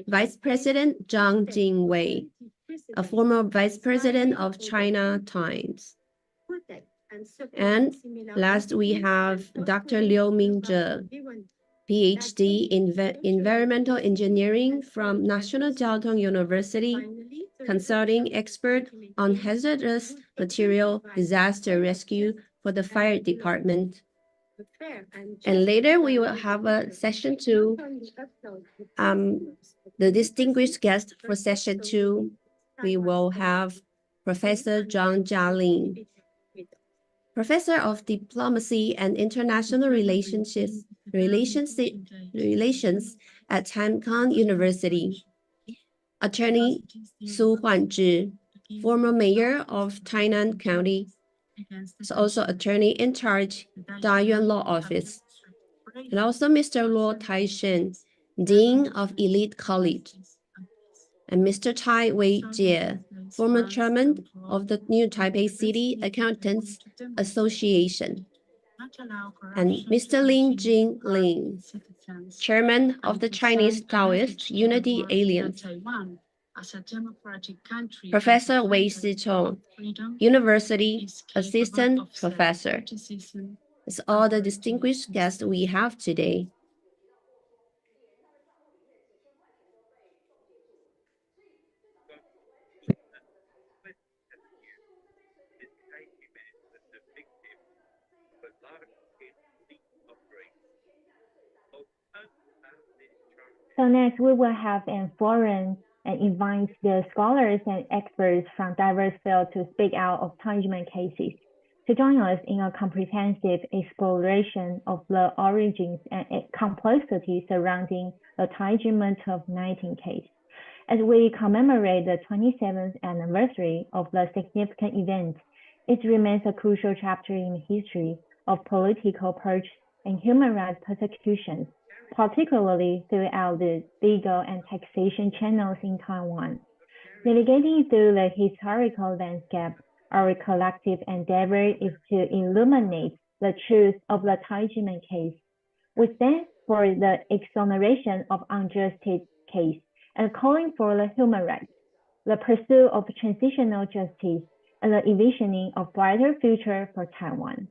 Vice President Zhang Jingwei, a former Vice President of China Times. And last, we have Dr. Liu Mingzhe, PhD in Environmental Engineering from National Jiaotong University, consulting expert on hazardous material disaster rescue for the fire department. And later we will have a session 2. The distinguished guest for session 2, we will have Professor Zhang Jialin, Professor of Diplomacy and International Relations at Tankang University. Attorney Su Huanzhi, former mayor of Tainan County, is also attorney in charge, Dayuan Law Office. And also Mr. Luo Taishen, Dean of Elite College. And Mr. Tai Wei Jie, former chairman of the New Taipei City Accountants Association, and Mr. Lin Jinlin, chairman of the Chinese Taoist Unity Alliance, Professor Wei Sichong, University Assistant Professor. That's all the distinguished guests we have today. So next, we will have a forum and invite the scholars and experts from diverse fields to speak out of Tai Ji Men cases, to join us in a comprehensive exploration of the origins and complexity surrounding the Tai Ji Men 1219 case. As we commemorate the 27th anniversary of the significant event, it remains a crucial chapter in the history of political purge and human rights persecutions, particularly throughout the legal and taxation channels in Taiwan. Navigating through the historical landscape, our collective endeavor is to illuminate the truth of the Tai Ji Men case. We stand for the exoneration of unjustified case and calling for the human rights, the pursuit of transitional justice, and the envisioning of brighter future for Taiwan.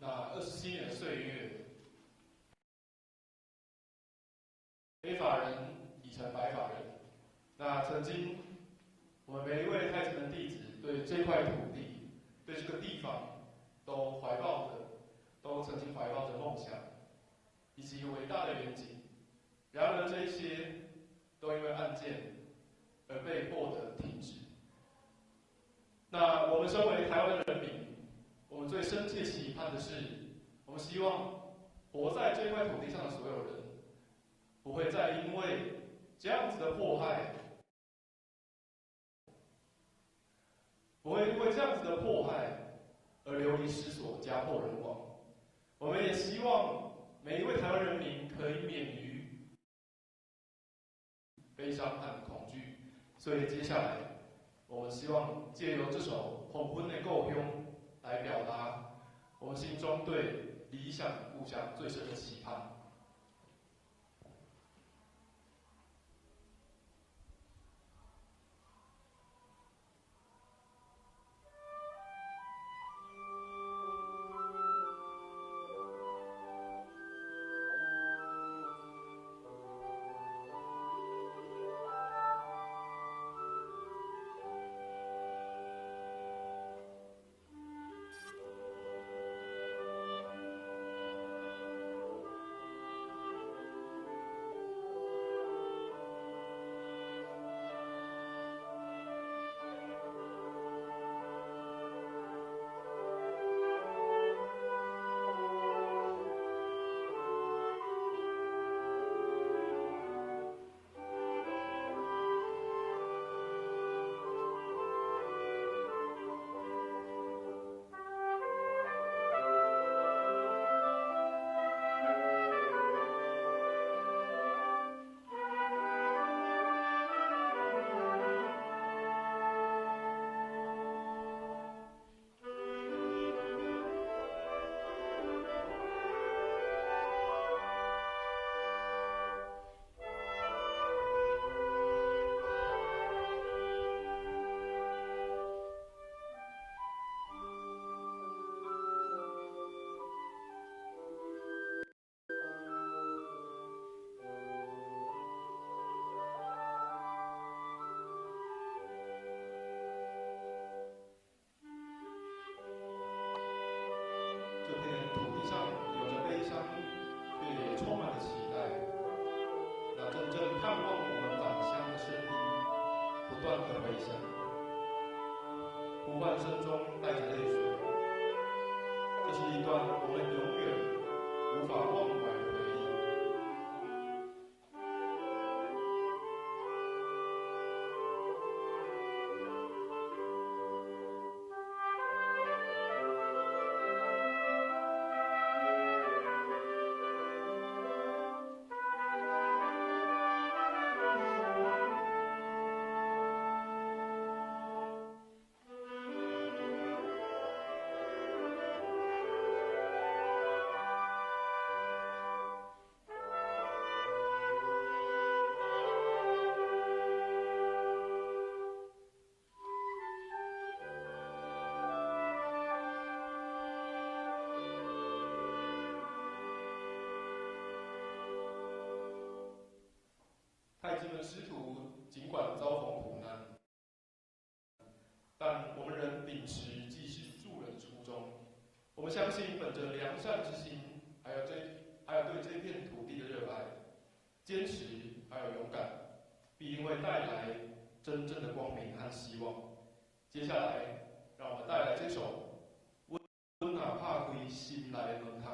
那27年的岁月，黑发人已成白发人。那曾经，我们每一位太极门弟子对这块土地、对这个地方，都曾经怀抱着梦想，以及伟大的远景。然而，这一些都因为案件而被迫的停止。那我们身为台湾的人民，我们最深切期盼的是，我们希望活在这块土地上的所有人，不会再因为这样子的迫害，而流离失所、家破人亡。我们也希望每一位台湾人民可以免于悲伤和恐惧。所以接下来，我们希望借由这首《红昏的故乡》来表达我们心中对理想故乡最深的期盼。唤声中带着泪水。这是一段我们永远无法忘怀的回忆。太极门师徒尽管遭逢苦难，但我们仍秉持济世助人的初衷。我们相信，本着良善之心，还有对这片土地的热爱、坚持还有勇敢，必定会带来真正的光明和希望。接下来，让我们带来这首《温哪怕开心来的门汤》。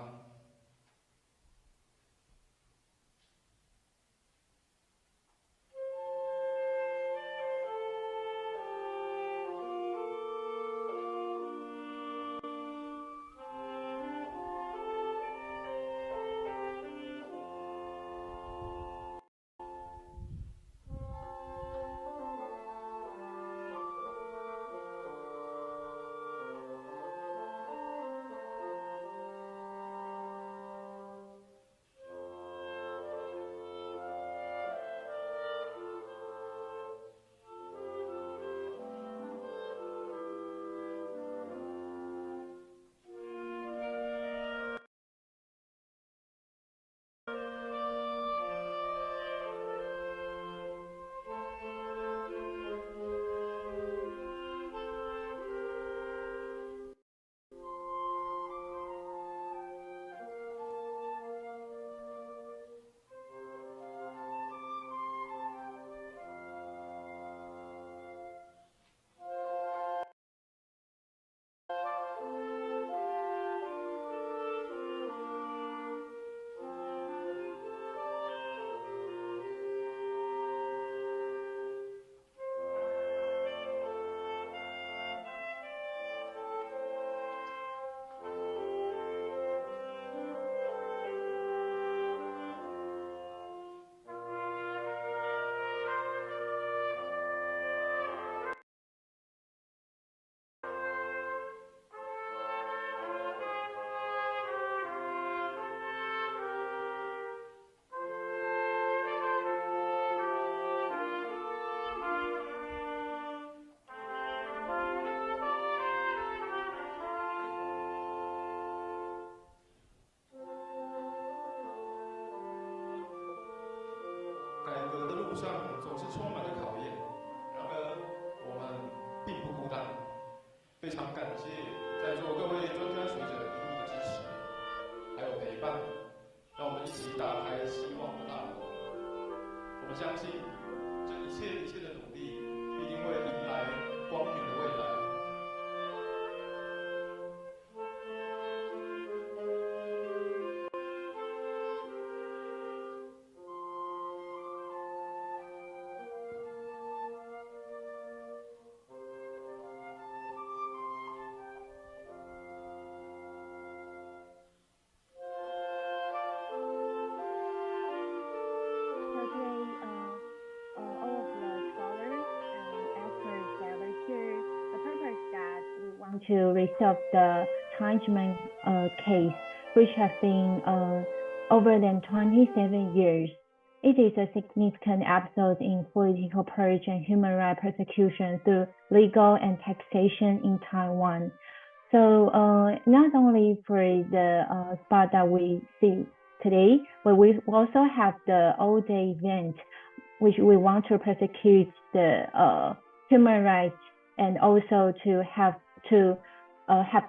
改革的路上总是充满着考验，然而我们并不孤单。非常感谢在座各位专家学者一路的支持，还有陪伴，让我们一起打开希望的大门。我们相信，这一切的努力必定会迎来光明的未来。To resolve the Tai Ji Men case, which has been over than 27 years. It is a significant episode in political purge and human rights persecution through legal and taxation in Taiwan. So not only for the spot that we see today, but we also have the all-day event, which we want to persecute the human rights and also to have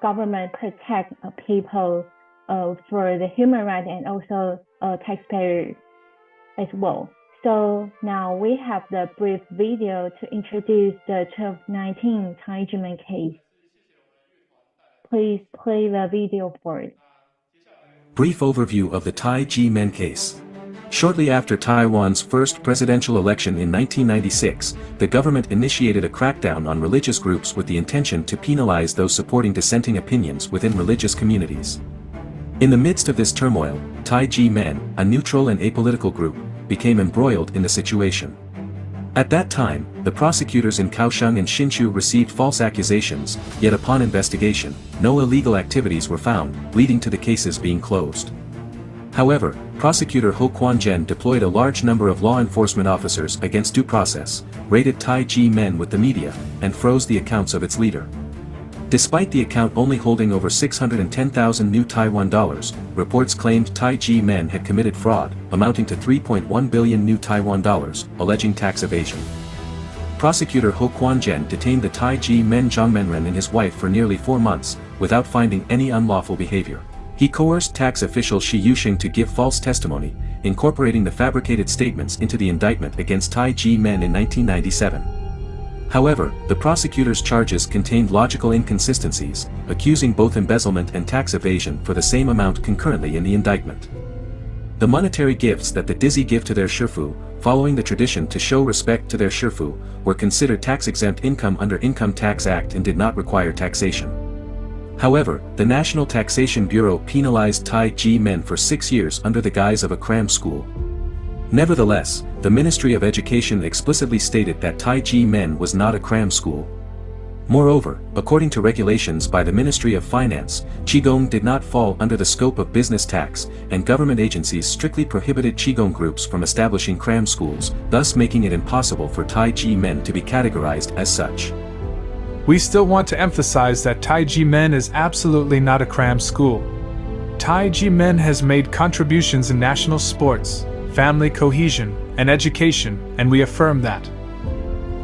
government protect people for the human rights and also taxpayers as well. So now we have the brief video to introduce the 1219 Tai Ji Men case. Please play the video for it. Brief overview of the Tai Ji Men case. Shortly after Taiwan's first presidential election in 1996, the government initiated a crackdown on religious groups with the intention to penalize those supporting dissenting opinions within religious communities. In the midst of this turmoil, Tai Ji Men, a neutral and apolitical group, became embroiled in the situation. At that time, the prosecutors in Kaohsiung and Hsinchu received false accusations, yet upon investigation, no illegal activities were found, leading to the cases being closed. However, prosecutor Ho Quan-jen deployed a large number of law enforcement officers against due process, raided Tai Ji Men with the media, and froze the accounts of its leader. Despite the account only holding over 610,000 new Taiwan dollars, reports claimed Tai Ji Men had committed fraud, amounting to 3.1 billion new Taiwan dollars, alleging tax evasion. Prosecutor Ho Quan-jen detained the Tai Ji Men Zhangmenren and his wife for nearly 4 months, without finding any unlawful behavior. He coerced tax official Shi Yuxing to give false testimony, incorporating the fabricated statements into the indictment against Tai Ji Men in 1997. However, the prosecutor's charges contained logical inconsistencies, accusing both embezzlement and tax evasion for the same amount concurrently in the indictment. The monetary gifts that the dizi give to their shifu, following the tradition to show respect to their shifu, were considered tax-exempt income under Income Tax Act and did not require taxation. However, the National Taxation Bureau penalized Tai Ji Men for 6 years under the guise of a cram school. Nevertheless, the Ministry of Education explicitly stated that Tai Ji Men was not a cram school. Moreover, according to regulations by the Ministry of Finance, Qigong did not fall under the scope of business tax, and government agencies strictly prohibited Qigong groups from establishing cram schools, thus making it impossible for Tai Ji Men to be categorized as such. We still want to emphasize that Tai Ji Men is absolutely not a cram school. Tai Ji Men has made contributions in national sports, family cohesion, and education, and we affirm that.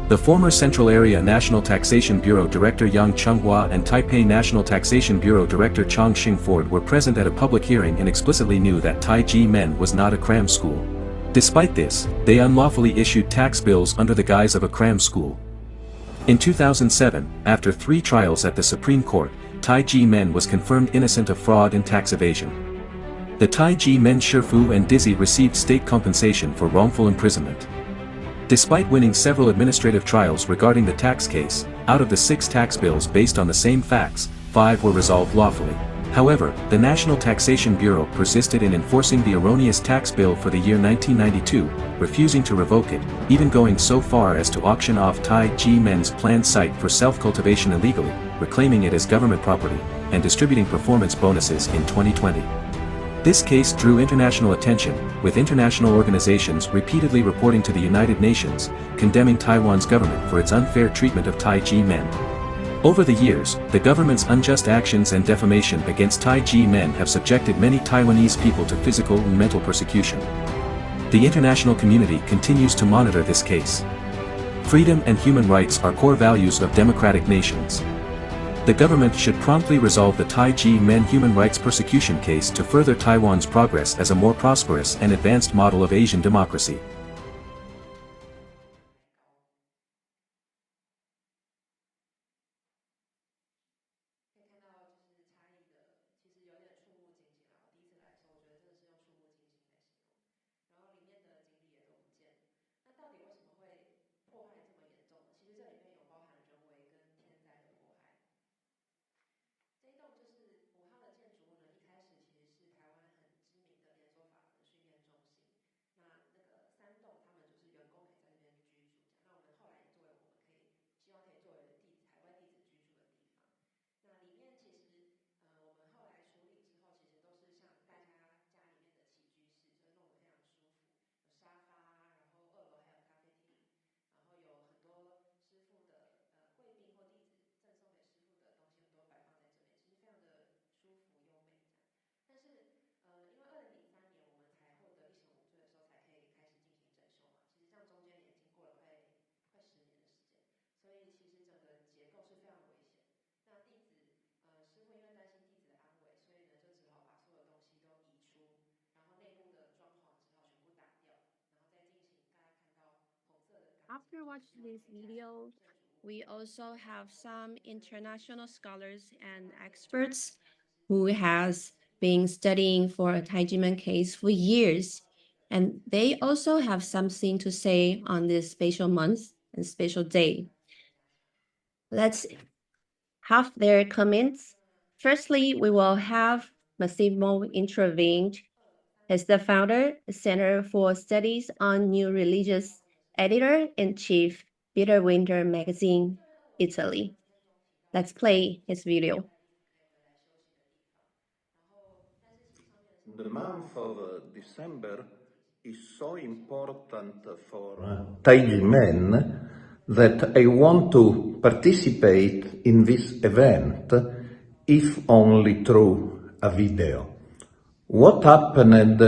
The former Central Area National Taxation Bureau Director Yang Chunghua and Taipei National Taxation Bureau Director Chong Xingford were present at a public hearing and explicitly knew that Tai Ji Men was not a cram school. Despite this, they unlawfully issued tax bills under the guise of a cram school. In 2007, after 3 trials at the Supreme Court, Tai Ji Men was confirmed innocent of fraud and tax evasion. The Tai Ji Men shifu and dizi received state compensation for wrongful imprisonment. Despite winning several administrative trials regarding the tax case, out of the 6 tax bills based on the same facts, 5 were resolved lawfully. However, the National Taxation Bureau persisted in enforcing the erroneous tax bill for the year 1992, refusing to revoke it, even going so far as to auction off Tai Ji Men's planned site for self-cultivation illegally, reclaiming it as government property, and distributing performance bonuses in 2020. This case drew international attention, with international organizations repeatedly reporting to the United Nations, condemning Taiwan's government for its unfair treatment of Tai Ji Men. Over the years, the government's unjust actions and defamation against Tai Ji Men have subjected many Taiwanese people to physical and mental persecution. The international community continues to monitor this case. Freedom and human rights are core values of democratic nations. The government should promptly resolve the Tai Ji Men human rights persecution case to further Taiwan's progress as a more prosperous and advanced model of Asian democracy. After watching this video, We also have some international scholars and experts who has been studying for a Tai Ji Men case for years. And they also have something to say on this special month and special day. Let's have their comments. Firstly, we will have Massimo intervene as the founder, Center for Studies on New Religious, editor-in-chief, Bitter Winter Magazine, Italy. Let's play his video. The month of December is so important for Tai Ji Men that I want to participate in this event, if only through a video. What happened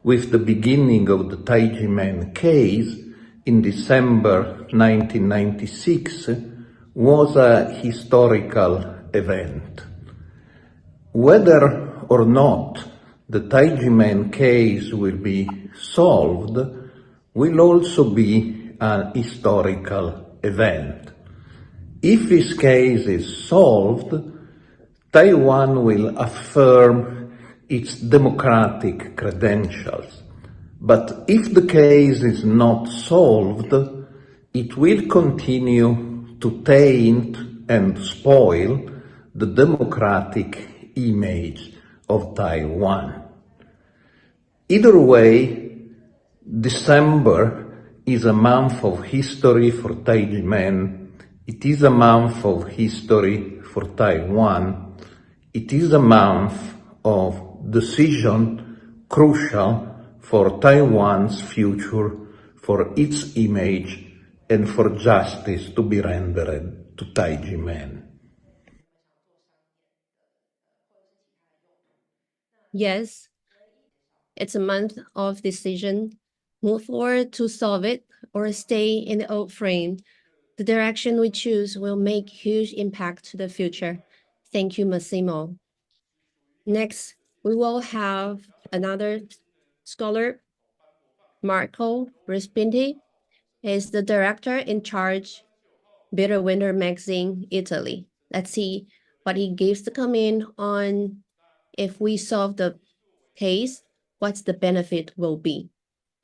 with the beginning of the Tai Ji Men case in December 1996 was a historical event. Whether or not the Tai Ji Men case will be solved will also be an historical event. If this case is solved, Taiwan will affirm its democratic credentials. But if the case is not solved, it will continue to taint and spoil the democratic image of Taiwan. Either way, December is a month of history for Tai Ji Men. It is a month of history for Taiwan. It is a month of decision crucial for Taiwan's future, for its image, and for justice to be rendered to Tai Ji Men. Yes, it's a month of decision. Move forward to solve it or stay in the old frame. The direction we choose will make huge impact to the future. Thank you, Massimo. Next, we will have another scholar, Marco Respinti, is the director in charge, Bitter Winter Magazine, Italy. Let's see what he gives to comment on if we solve the case, what's the benefit will be.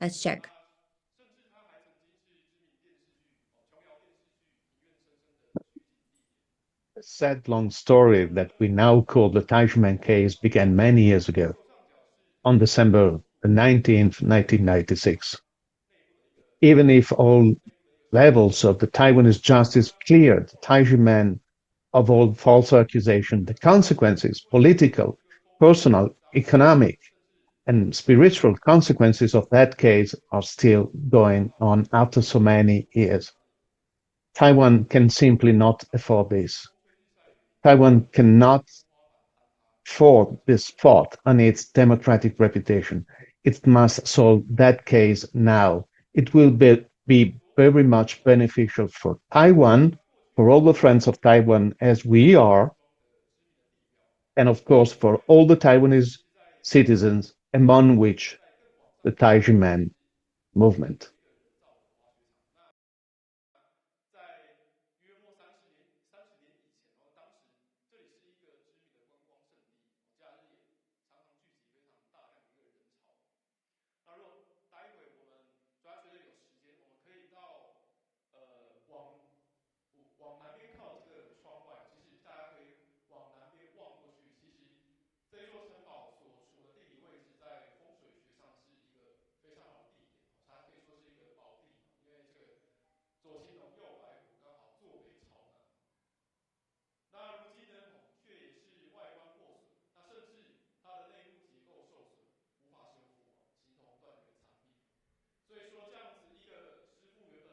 Let's check. A sad long story that we now call the Tai Ji Men case began many years ago, on December 19th, 1996. Even if all levels of the Taiwanese justice cleared Tai Ji Men of all false accusation, the consequences, political, personal, economic, and spiritual consequences of that case are still going on after so many years. Taiwan can simply not afford this. Taiwan cannot afford this fault on its democratic reputation. It must solve that case now. It will be very much beneficial for Taiwan, for all the friends of Taiwan as we are, and of course for all the Taiwanese citizens, among which the Tai Ji Men movement.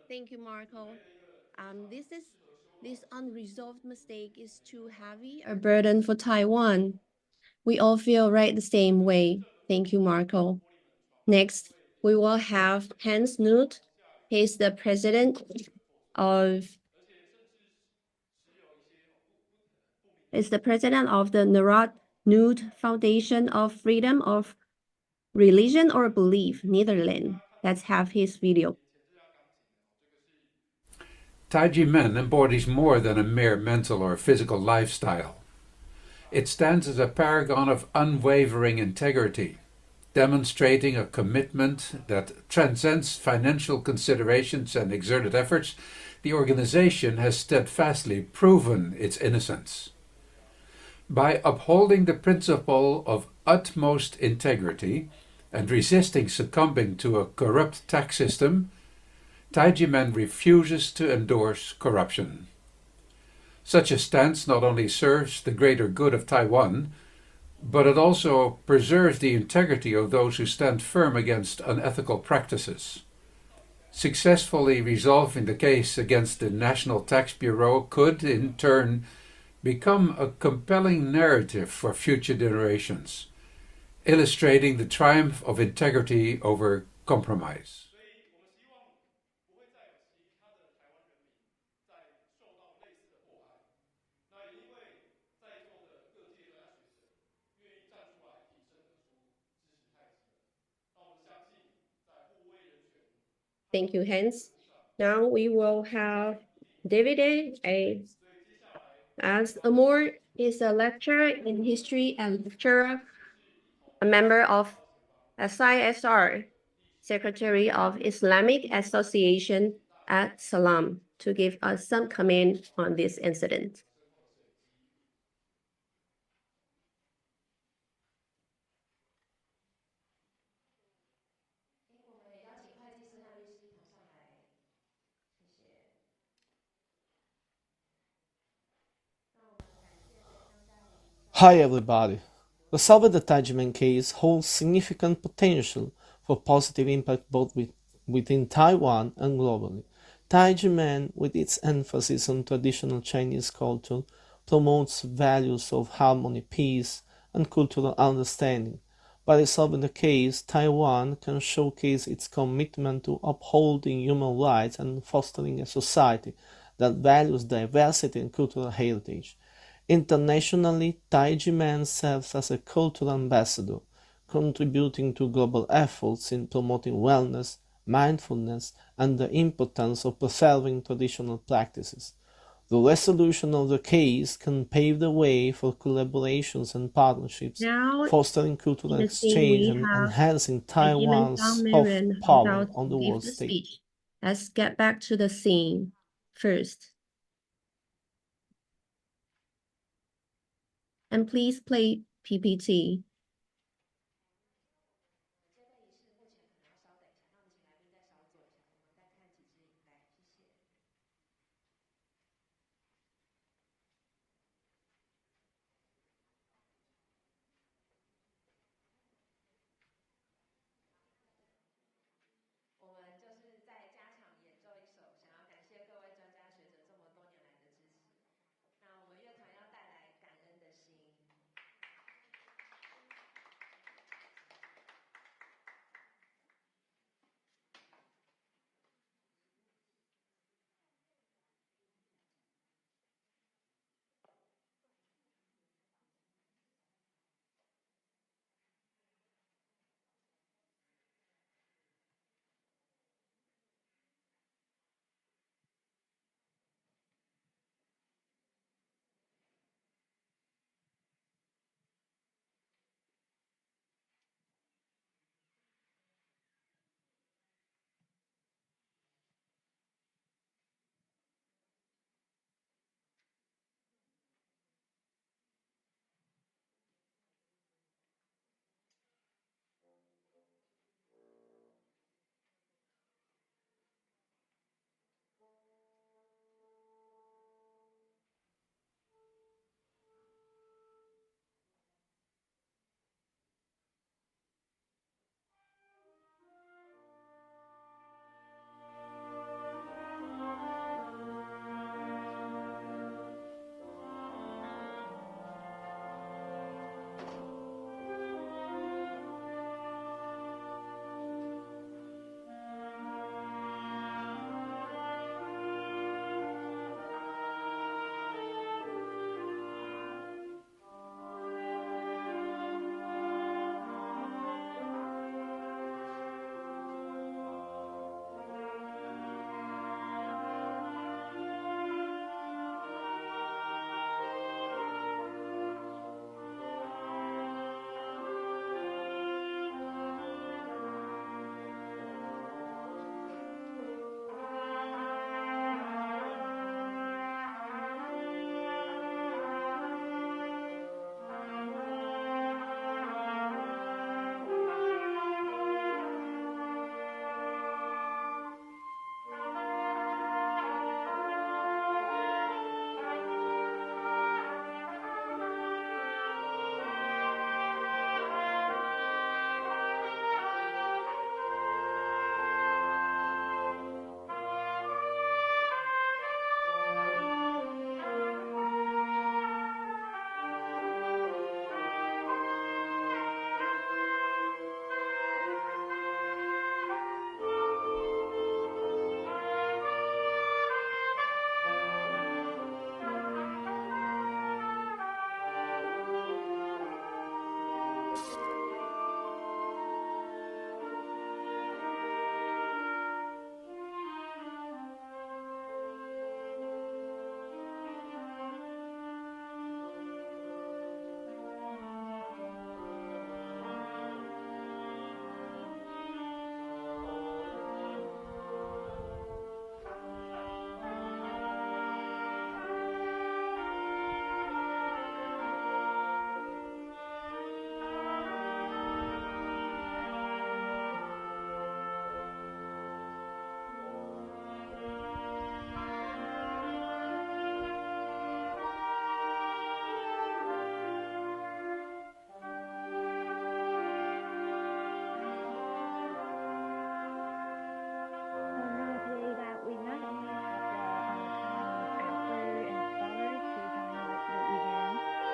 Thank you, Marco. This unresolved mistake is too heavy a burden for Taiwan. We all feel right the same way. Thank you, Marco. Next, we will have Hans Nuth. He's the president of the Narod Nuth Foundation of Freedom of Religion or Belief, Netherlands. Let's have his video. Tai Ji Men embodies more than a mere mental or physical lifestyle. It stands as a paragon of unwavering integrity, demonstrating a commitment that transcends financial considerations and exerted efforts. The organization has steadfastly proven its innocence. By upholding the principle of utmost integrity and resisting succumbing to a corrupt tax system, Tai Ji Men refuses to endorse corruption. Such a stance not only serves the greater good of Taiwan, but it also preserves the integrity of those who stand firm against unethical practices. Successfully resolving the case against the National Tax Bureau could, in turn, become a compelling narrative for future generations, illustrating the triumph of integrity over compromise. Thank you, Hans. Now we will have David as Amor is a lecturer in history and lecturer, a member of SISR, Secretary of Islamic Association at Salam, to give us some comment on this incident. Hi everybody. Resolving the Tai Ji Men case holds significant potential for positive impact both within Taiwan and globally. Tai Ji Men, with its emphasis on traditional Chinese culture, promotes values of harmony, peace, and cultural understanding. By resolving the case, Taiwan can showcase its commitment to upholding human rights and fostering a society that values diversity and cultural heritage. Internationally, Tai Ji Men serves as a cultural ambassador, contributing to global efforts in promoting wellness, mindfulness, and the importance of preserving traditional practices. The resolution of the case can pave the way for collaborations and partnerships, fostering cultural exchange and enhancing Taiwan's soft power on the world stage. Let's get back to the scene first. And please play PPT.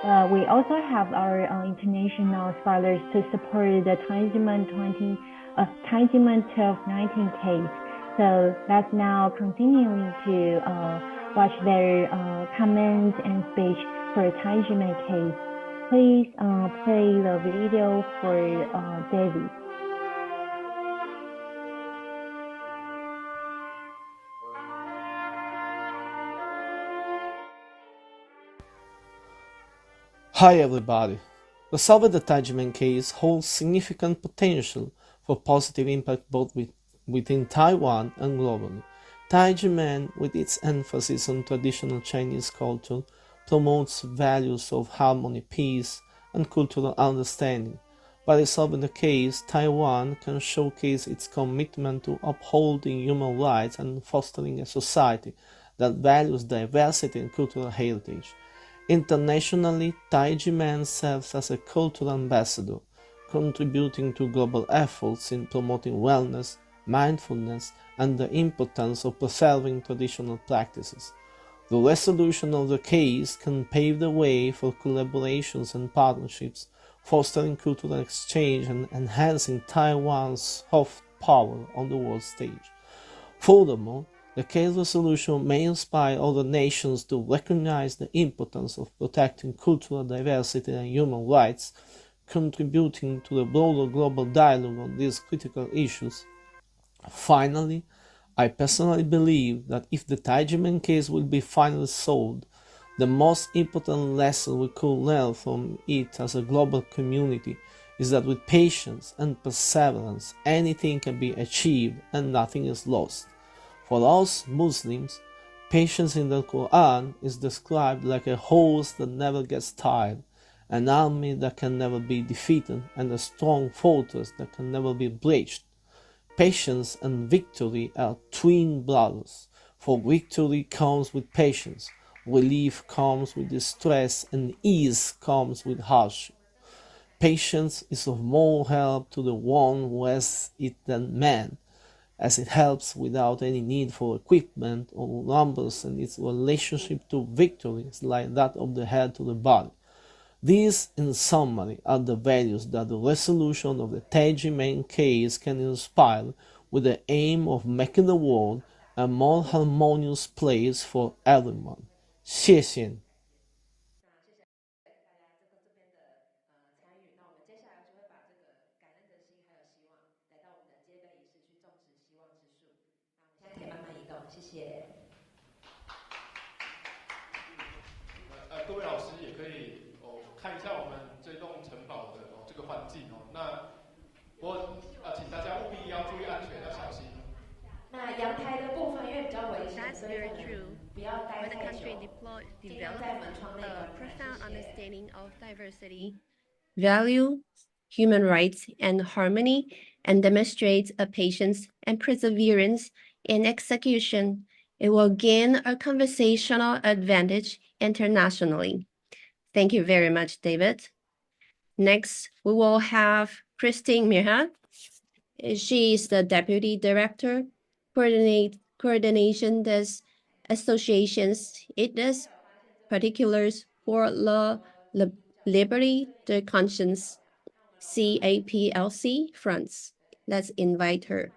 We also have our international scholars to support the Tai Ji Men 1219 case. So let's now continuing to watch their comments and speech for Tai Ji Men case. Please play the video for David. Hi everybody. The solving the Tai Ji Men case holds significant potential for positive impact both within Taiwan and globally. Tai Ji Men, with its emphasis on traditional Chinese culture, promotes values of harmony, peace, and cultural understanding. By resolving the case, Taiwan can showcase its commitment to upholding human rights and fostering a society that values diversity and cultural heritage. Internationally, Tai Ji Men serves as a cultural ambassador, contributing to global efforts in promoting wellness, mindfulness, and the importance of preserving traditional practices. The resolution of the case can pave the way for collaborations and partnerships, fostering cultural exchange and enhancing Taiwan's soft power on the world stage. Furthermore, the case resolution may inspire other nations to recognize the importance of protecting cultural diversity and human rights, contributing to the broader global dialogue on these critical issues. Finally, I personally believe that if the Tai Ji Men case will be finally solved, the most important lesson we could learn from it as a global community is that with patience and perseverance, anything can be achieved and nothing is lost. For us Muslims, patience in the Quran is described like a horse that never gets tired, an army that can never be defeated, and a strong fortress that can never be breached. Patience and victory are twin brothers, for victory comes with patience, relief comes with distress, and ease comes with hardship. Patience is of more help to the one who has it than man, as it helps without any need for equipment or numbers, and its relationship to victory is like that of the head to the body. These, in summary, are the values that the resolution of the Tai Ji Men case can inspire, with the aim of making the world a more harmonious place for everyone. 谢谢。各位老师也可以看一下我们这栋城堡的这个环境那我请大家务必要注意安全，要小心。那阳台的部分因为比较危险，所以可能不要待太久。尽量在门窗内的 profound understanding of diversity, value, human rights, and harmony, and demonstrates a patience and perseverance in execution. It will gain a conversational advantage internationally. Thank you very much, David. Next, we will have Christine Mirhan. She is the Deputy Director, Coordination des Associations. It does particulars for la Liberty de Conscience, CAPLC, France. Let's invite her.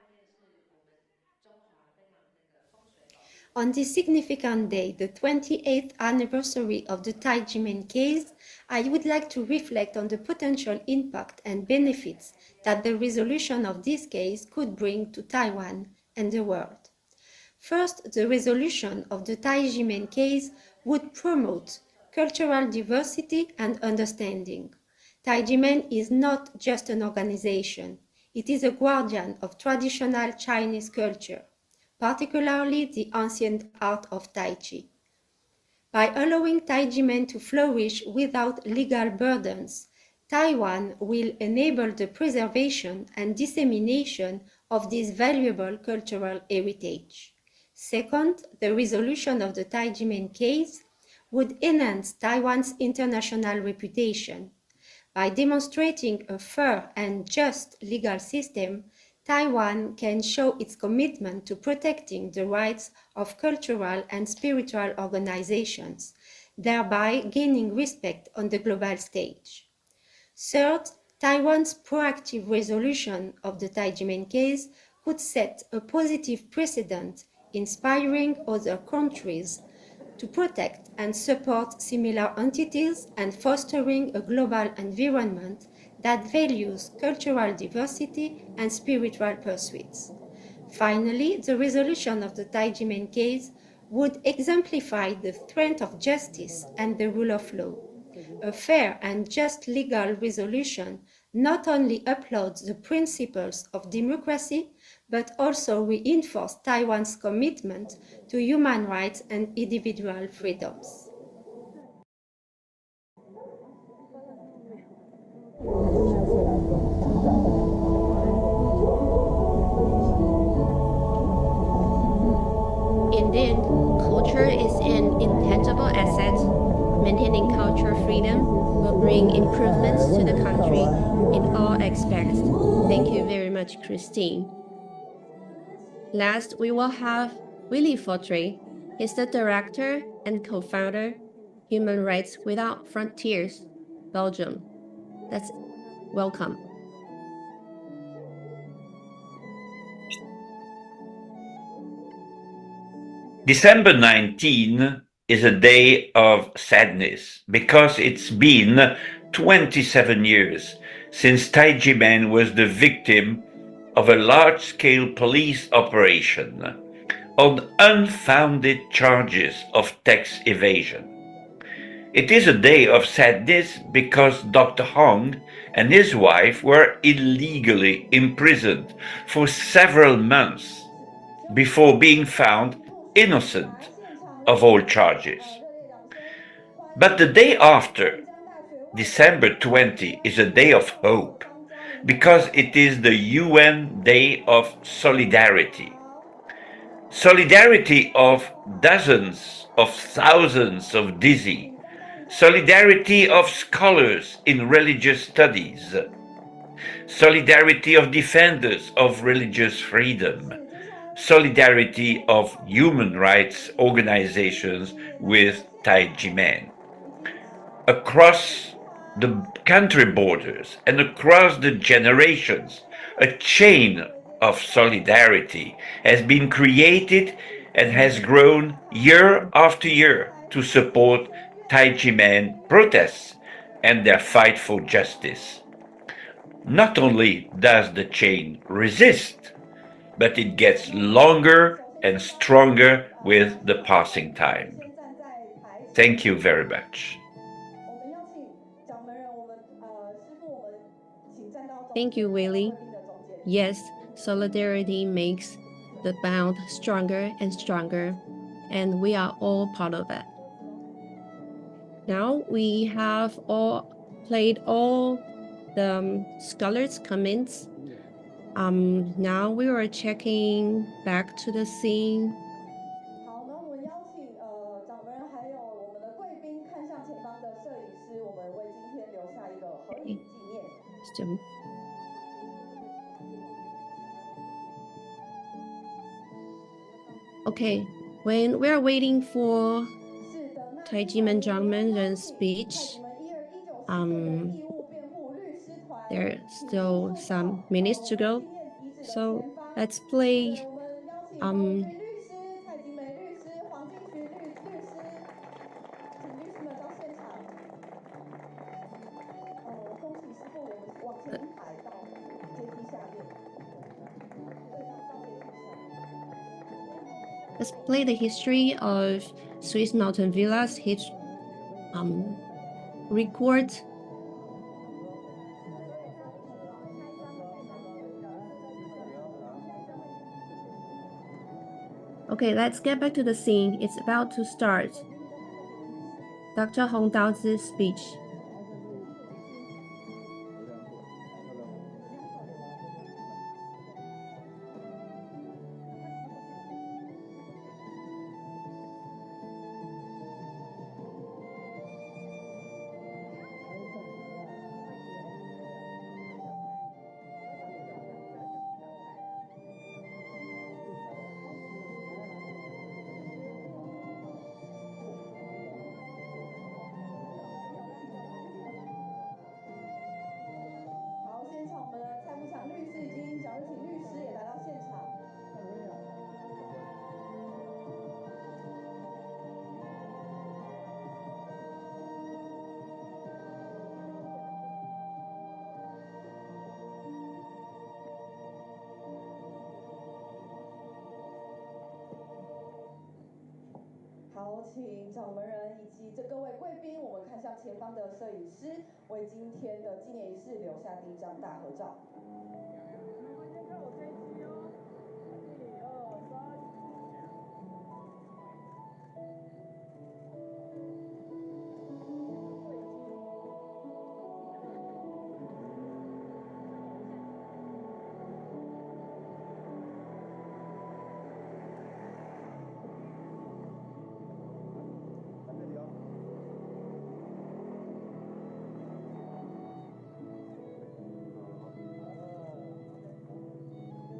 On this significant day, the 28th anniversary of the Tai Ji Men case, I would like to reflect on the potential impact and benefits that the resolution of this case could bring to Taiwan and the world. First, the resolution of the Tai Ji Men case would promote cultural diversity and understanding. Tai Ji Men is not just an organization, it is a guardian of traditional Chinese culture, particularly the ancient art of Tai Chi. By allowing Tai Ji Men to flourish without legal burdens, Taiwan will enable the preservation and dissemination of this valuable cultural heritage. Second, the resolution of the Tai Ji Men case would enhance Taiwan's international reputation. By demonstrating a fair and just legal system, Taiwan can show its commitment to protecting the rights of cultural and spiritual organizations, thereby gaining respect on the global stage. Third, Taiwan's proactive resolution of the Tai Ji Men case could set a positive precedent, inspiring other countries to protect and support similar entities and fostering a global environment that values cultural diversity and spiritual pursuits. Finally, the resolution of the Tai Ji Men case would exemplify the strength of justice and the rule of law. A fair and just legal resolution not only upholds the principles of democracy, but also reinforces Taiwan's commitment to human rights and individual freedoms. Indeed, culture is an intangible asset. Maintaining cultural freedom will bring improvements to the country in all aspects. Thank you very much, Christine. Last, we will have Willy Fautrey. He's the director and co-founder, Human Rights Without Frontiers, Belgium. That's welcome. December 19 is a day of sadness because it's been 27 years since Tai Ji Men was the victim of a large-scale police operation on unfounded charges of tax evasion. It is a day of sadness because Dr. Hong and his wife were illegally imprisoned for several months before being found innocent of all charges. But the day after, December 20, is a day of hope because it is the UN Day of Solidarity. Solidarity of dozens of thousands of dizi, solidarity of scholars in religious studies, solidarity of defenders of religious freedom, solidarity of human rights organizations with Tai Ji Men. Across the country borders and across the generations, a chain of solidarity has been created and has grown year after year to support Tai Ji Men protests and their fight for justice. Not only does the chain resist, but it gets longer and stronger with the passing time. Thank you very much. Thank you, Willy. Yes, solidarity makes the bond stronger and stronger, and we are all part of it. Now we have all played all the scholars' comments. Now we are checking back to the scene. Okay, when we are waiting for Tai Ji Men Zhangmen's speech, there are still some minutes to go, so let's play let's play the history of Swiss Mountain Villas record. Okay, let's get back to the scene. It's about to start. Dr. Hong Daozi's speech. 好，请掌门人以及各位贵宾，我们看向前方的摄影师，为今天的纪念仪式留下第一张大合照。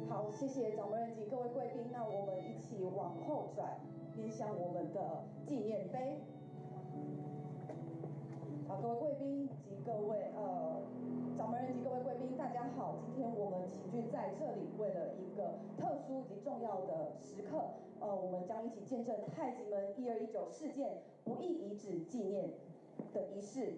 好，谢谢掌门人及各位贵宾。那我们一起往后转，面向我们的纪念碑。好，各位贵宾及各位掌门人及各位贵宾，大家好。今天我们齐聚在这里，为了一个特殊及重要的时刻，我们将一起见证太极门1219事件不义遗址纪念的仪式。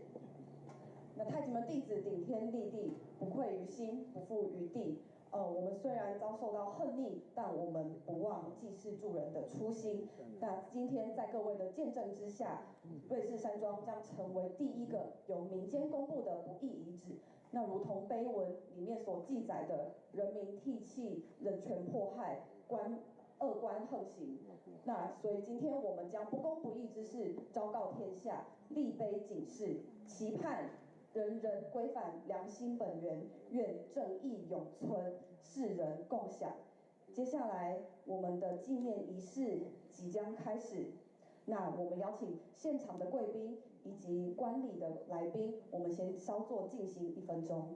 那太极门弟子顶天立地，不愧于心，不负于地。我们虽然遭受到横逆，但我们不忘济世助人的初心。那今天在各位的见证之下，瑞士山庄将成为第一个由民间公布的不义遗址。那如同碑文里面所记载的，人民替弃，人权迫害，恶官横行。那所以今天我们将不公不义之事昭告天下，立碑警示，期盼人人规范良心本源，愿正义永存，世人共享。接下来我们的纪念仪式即将开始，那我们邀请现场的贵宾以及观礼的来宾，我们先稍作静心1分钟。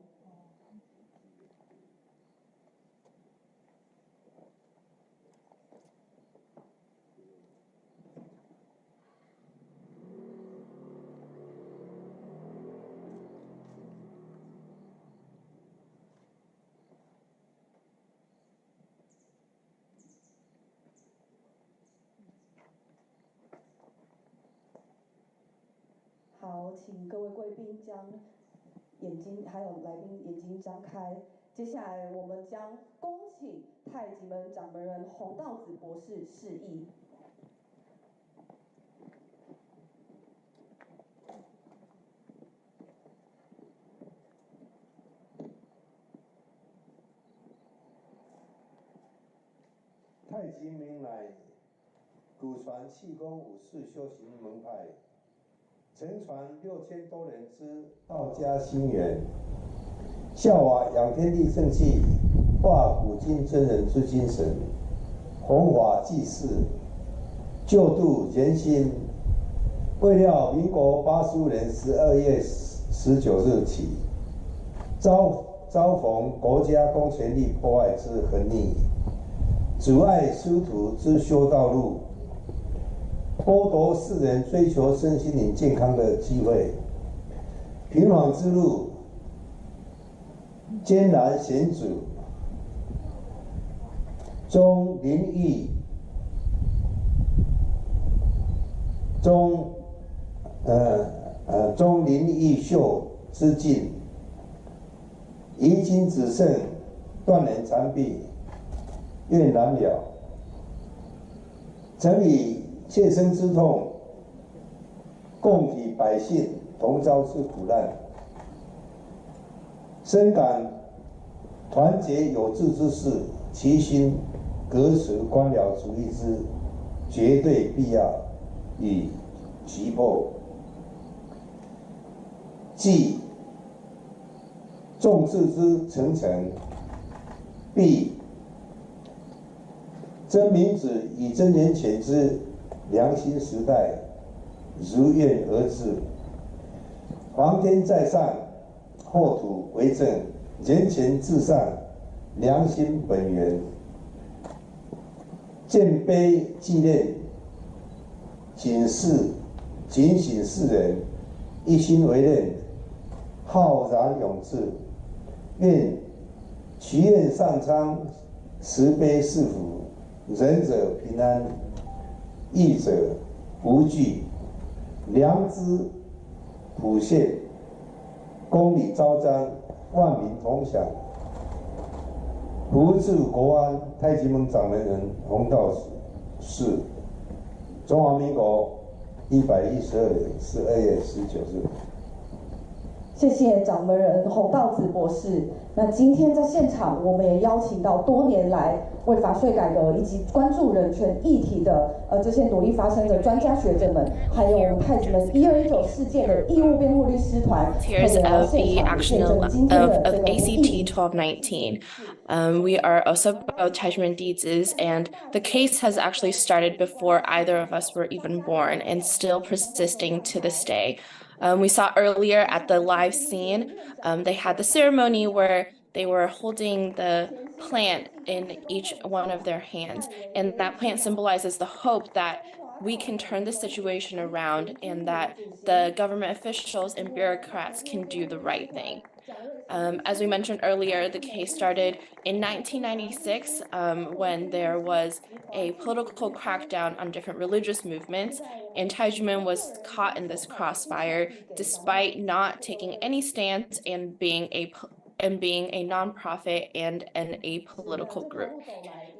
好，请各位贵宾将眼睛还有来宾眼睛张开。接下来我们将恭请太极门掌门人洪道子博士示意。太极门乃古传气功武士修行门派，承传6000多年之道家心源，效法仰天地正气，化古今真人之精神，弘法济世，救度人心。未料民国85年12月19日起，遭逢国家公权力破坏之横逆，阻碍师徒之修道路，剥夺世人追求身心灵健康的机会。平缓之路艰难险阻，终灵异秀之境，遗今只剩断垣残壁，愿难了。曾以切身之痛，共体百姓同遭之苦难，深感团结有志之士，齐心革除官僚主义之绝对必要与急迫。既众志之成城，必真民子以真人权之良心时代，如愿而至。皇天在上，后土为正，人权至上，良心本源。建碑纪念，警醒世人，一心为任，浩然永志。愿祈愿上苍，慈悲赐福，仁者平安，义者无惧，良知普现，公理昭彰，万民同享。福至国安。太极门掌门人洪道士中华民国112年12月19日。谢谢掌门人洪道子博士。那今天在现场，我们也邀请到多年来为法税改革以及关注人权议题的这些努力发声的专家学者们，还有我们太子们1219事件的义务辩护律师团，特别来现场见证今天的这个ACT 1219. We are also both Tai Ji Men dizis, and the case has actually started before either of us were even born and still persisting to this day. We saw earlier at the live scene, they had the ceremony where they were holding the plant in each one of their hands. And that plant symbolizes the hope that we can turn the situation around and that the government officials and bureaucrats can do the right thing. As we mentioned earlier, the case started in 1996 when there was a political crackdown on different religious movements, and Tai Ji Men was caught in this crossfire despite not taking any stance and being a nonprofit and an apolitical group.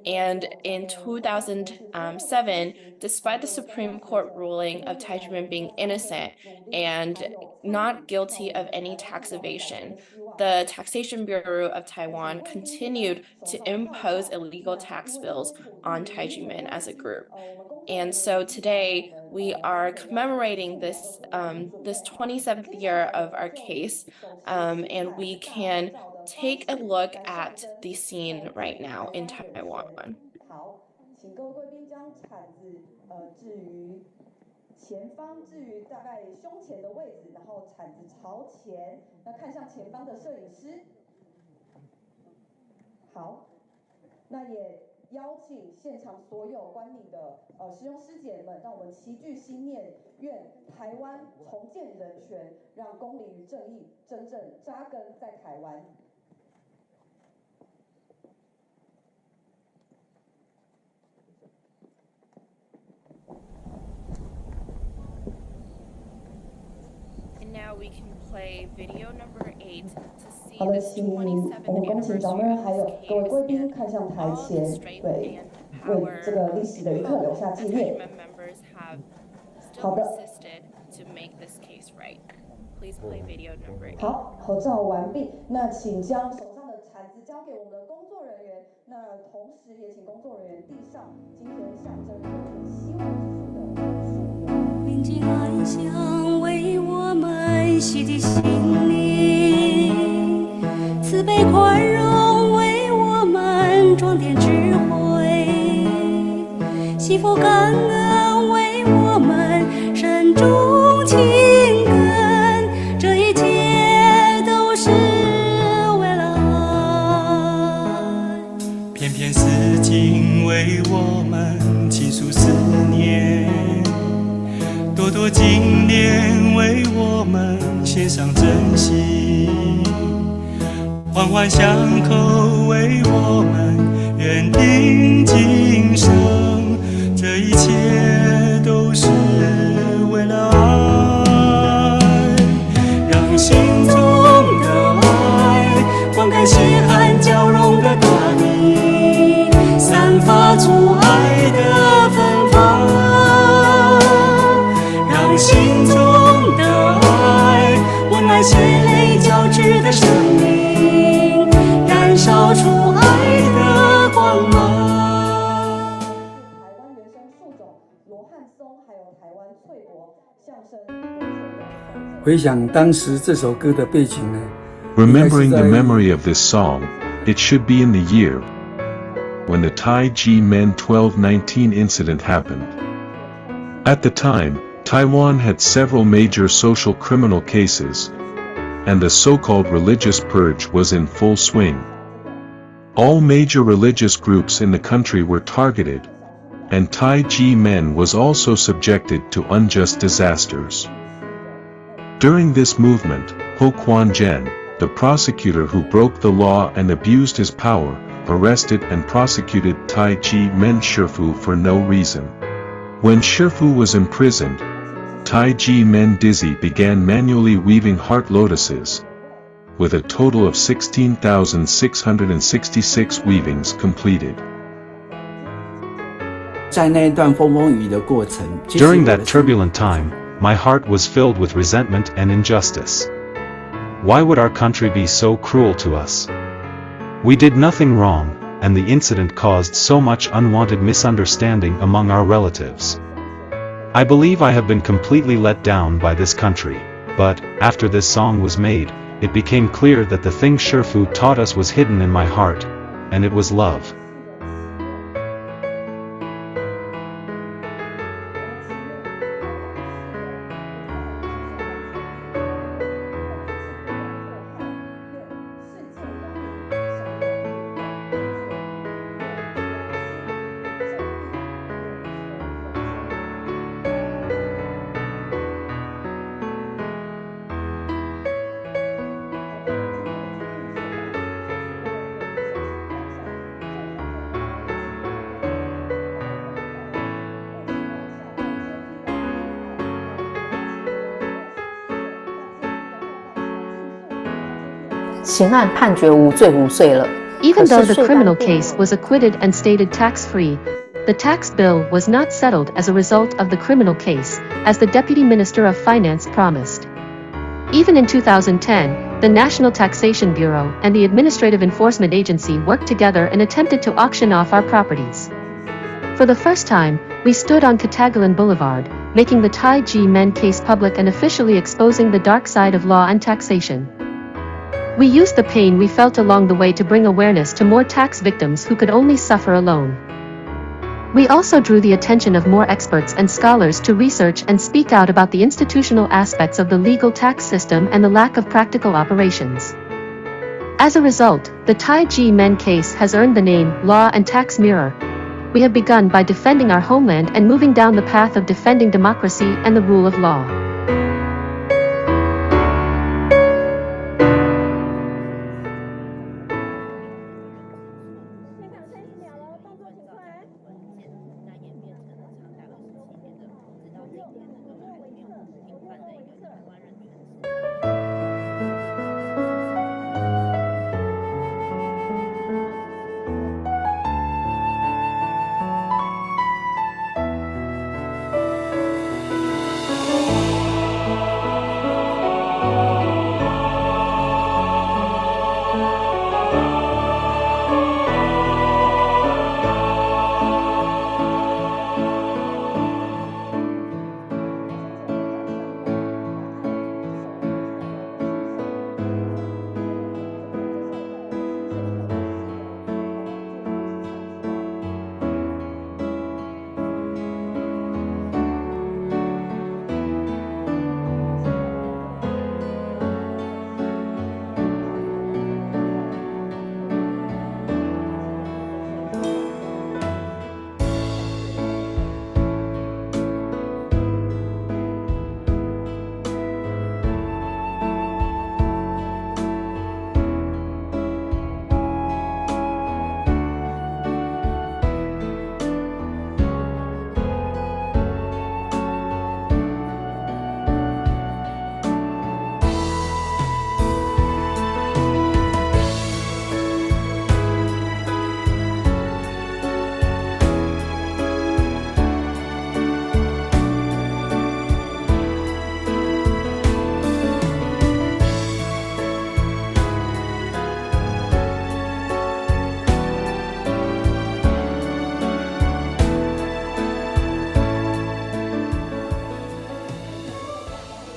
And in 2007, despite the Supreme Court ruling of Tai Ji Men being innocent and not guilty of any tax evasion, the Taxation Bureau of Taiwan continued to impose illegal tax bills on Tai Ji Men as a group. And so today we are commemorating this 27th year of our case, and we can take a look at the scene right now in Taiwan. 好，请各位贵宾将铲子置于前方，置于大概胸前的位置，然后铲子朝前，那看向前方的摄影师。好，那也邀请现场所有观礼的师兄师姐们，让我们齐聚心念，愿台湾重建人权，让公理与正义真正扎根在台湾。Now we can play video number 8 to see 好的， this 请我们 27th 恭请掌门人 anniversary 还有 of this 各位 case 贵宾 and 看向台 all 前， the strength 对， and 为这个历史的一刻留下纪 power 念。 that members have 好 still 的， persisted to make this case right. Please play video number 8. 好，合照完毕。那请将手上的铲子交给我们的工作人员。那同时也请工作人员递上今天象征人权希望之树的树苗。宁静安详为我们洗涤心灵，慈悲宽容为我们装点智慧，幸福感恩为我们慎重情根，这一切都是为了爱。片片丝巾为我们倾诉思念，朵朵金莲为我们献上真心，环环相扣为我们缘定今生，这一切都是为了爱，让心中的爱灌溉血汗交融的大地，散发出爱的芬芳，让心中的爱温暖血泪交织的生命，燃烧出爱的光芒。台湾原生树种罗汉松，还有台湾翠柏，象征。回想当时这首歌的背景呢？ Remembering the memory of this song, it should be in the year when the Tai Ji Men 1219 incident happened. At the time, Taiwan had several major social criminal cases, and the so-called religious purge was in full swing. All major religious groups in the country were targeted, and Tai Ji Men was also subjected to unjust disasters. During this movement, Ho Quan Zhen, the prosecutor who broke the law and abused his power, arrested and prosecuted Tai Ji Men shifu for no reason. When shifu was imprisoned, Tai Ji Men dizi began manually weaving heart lotuses, with a total of 16,666 weavings completed. During that turbulent time, my heart was filled with resentment and injustice. Why would our country be so cruel to us? We did nothing wrong, and the incident caused so much unwanted misunderstanding among our relatives. I believe I have been completely let down by this country, but, after this song was made, it became clear that the thing Shifu taught us was hidden in my heart, and it was love. Even though the criminal case was acquitted and stated tax-free, the tax bill was not settled as a result of the criminal case, as the Deputy Minister of Finance promised. Even in 2010, the National Taxation Bureau and the Administrative Enforcement Agency worked together and attempted to auction off our properties. For the first time, we stood on Katagalan Boulevard, making the Tai Ji Men case public and officially exposing the dark side of law and taxation. We used the pain we felt along the way to bring awareness to more tax victims who could only suffer alone. We also drew the attention of more experts and scholars to research and speak out about the institutional aspects of the legal tax system and the lack of practical operations. As a result, the Tai Ji Men case has earned the name Law and Tax Mirror. We have begun by defending our homeland and moving down the path of defending democracy and the rule of law.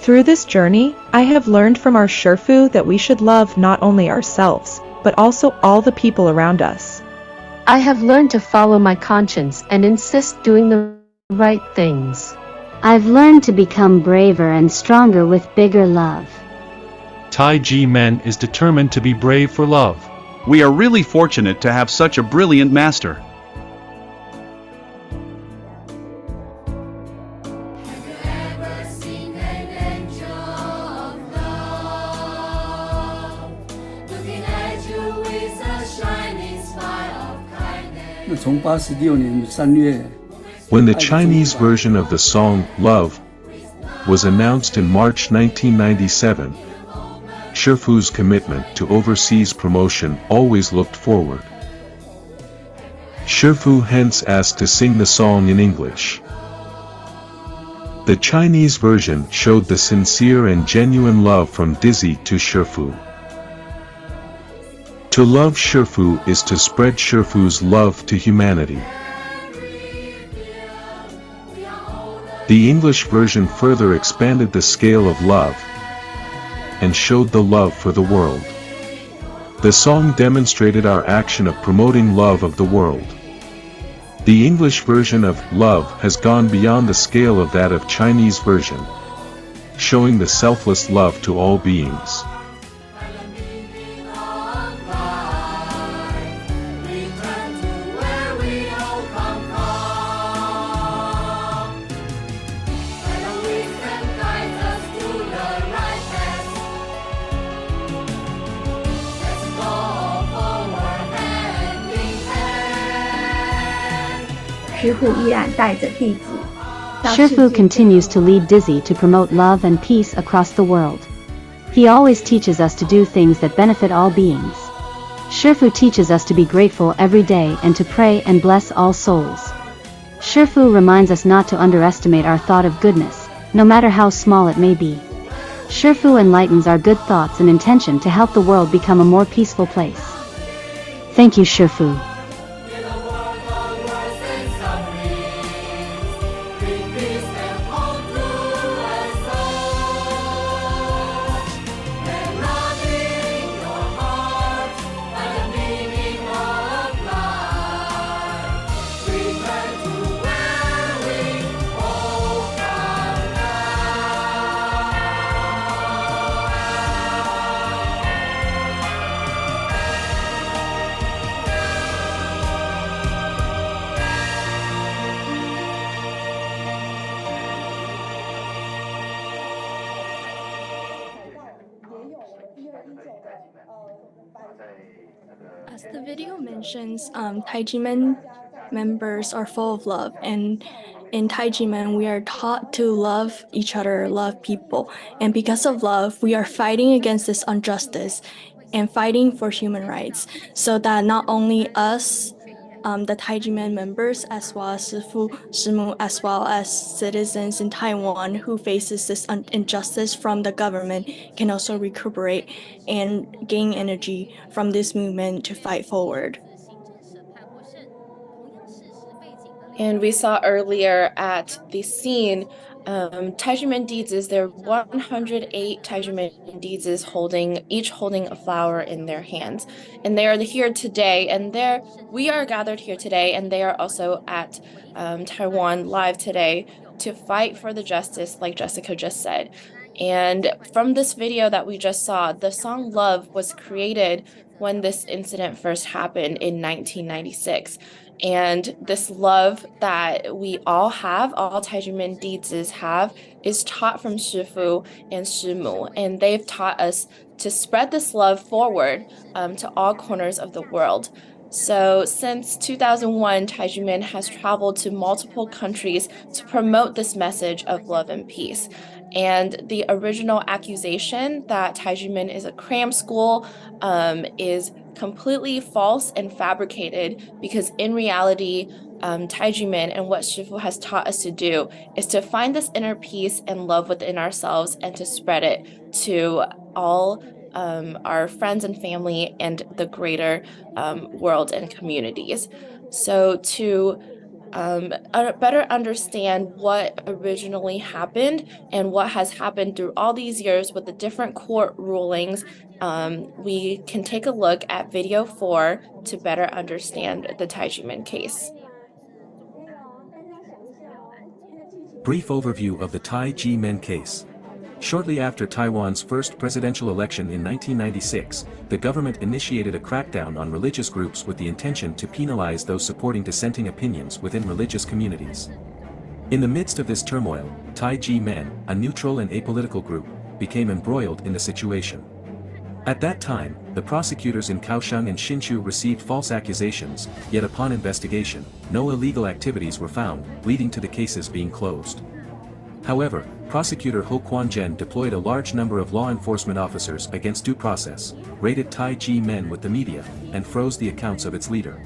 Through this journey, I have learned from our shifu that we should love not only ourselves, but also all the people around us. I have learned to follow my conscience and insist doing the right things. I've learned to become braver and stronger with bigger love. Tai Ji Men is determined to be brave for love. We are really fortunate to have such a brilliant master. When the Chinese version of the song, Love, was announced in March 1997, Shifu's commitment to overseas promotion always looked forward. Shifu hence asked to sing the song in English. The Chinese version showed the sincere and genuine love from Dizi to Shifu. To love Shifu is to spread Shifu's love to humanity. The English version further expanded the scale of love and showed the love for the world. The song demonstrated our action of promoting love of the world. The English version of love has gone beyond the scale of that of Chinese version, showing the selfless love to all beings. Shifu continues to lead Dizi to promote love and peace across the world. He always teaches us to do things that benefit all beings. Shifu teaches us to be grateful every day and to pray and bless all souls. Shifu reminds us not to underestimate our thought of goodness, no matter how small it may be. Shifu enlightens our good thoughts and intention to help the world become a more peaceful place. Thank you, Shifu. As the video mentions, Tai Ji Men members are full of love, and in Tai Ji Men, we are taught to love each other, love people, and because of love, we are fighting against this injustice and fighting for human rights, so that not only us, the Tai Ji Men members, as well as Shifu, Shimu, as well as citizens in Taiwan who faces this injustice from the government can also recuperate and gain energy from this movement to fight forward. And we saw earlier at the scene, Tai Ji Men dizis, there are 108 Tai Ji Men dizis each holding a flower in their hands. And they are here today, and we are gathered here today, and they are also at Taiwan live today to fight for the justice, like Jessica just said. And from this video that we just saw, the song Love was created when this incident first happened in 1996. And this love that we all have, all Tai Ji Men dizis have, is taught from Shifu and Shimu. And they've taught us to spread this love forward to all corners of the world. So since 2001, Tai Ji Men has traveled to multiple countries to promote this message of love and peace. And the original accusation that Tai Ji Men is a cram school is completely false and fabricated, because in reality, Tai Ji Men and what Shifu has taught us to do is to find this inner peace and love within ourselves and to spread it to all our friends and family and the greater world and communities. So to better understand what originally happened and what has happened through all these years with the different court rulings, we can take a look at video 4 to better understand the Tai Ji Men case. Brief overview of the Tai Ji Men case. Shortly after Taiwan's first presidential election in 1996, the government initiated a crackdown on religious groups with the intention to penalize those supporting dissenting opinions within religious communities. In the midst of this turmoil, Tai Ji Men, a neutral and apolitical group, became embroiled in the situation. At that time, the prosecutors in Kaohsiung and Hsinchu received false accusations, yet upon investigation, no illegal activities were found, leading to the cases being closed. However, prosecutor Ho Quan-jen deployed a large number of law enforcement officers against due process, raided Tai Ji Men with the media, and froze the accounts of its leader.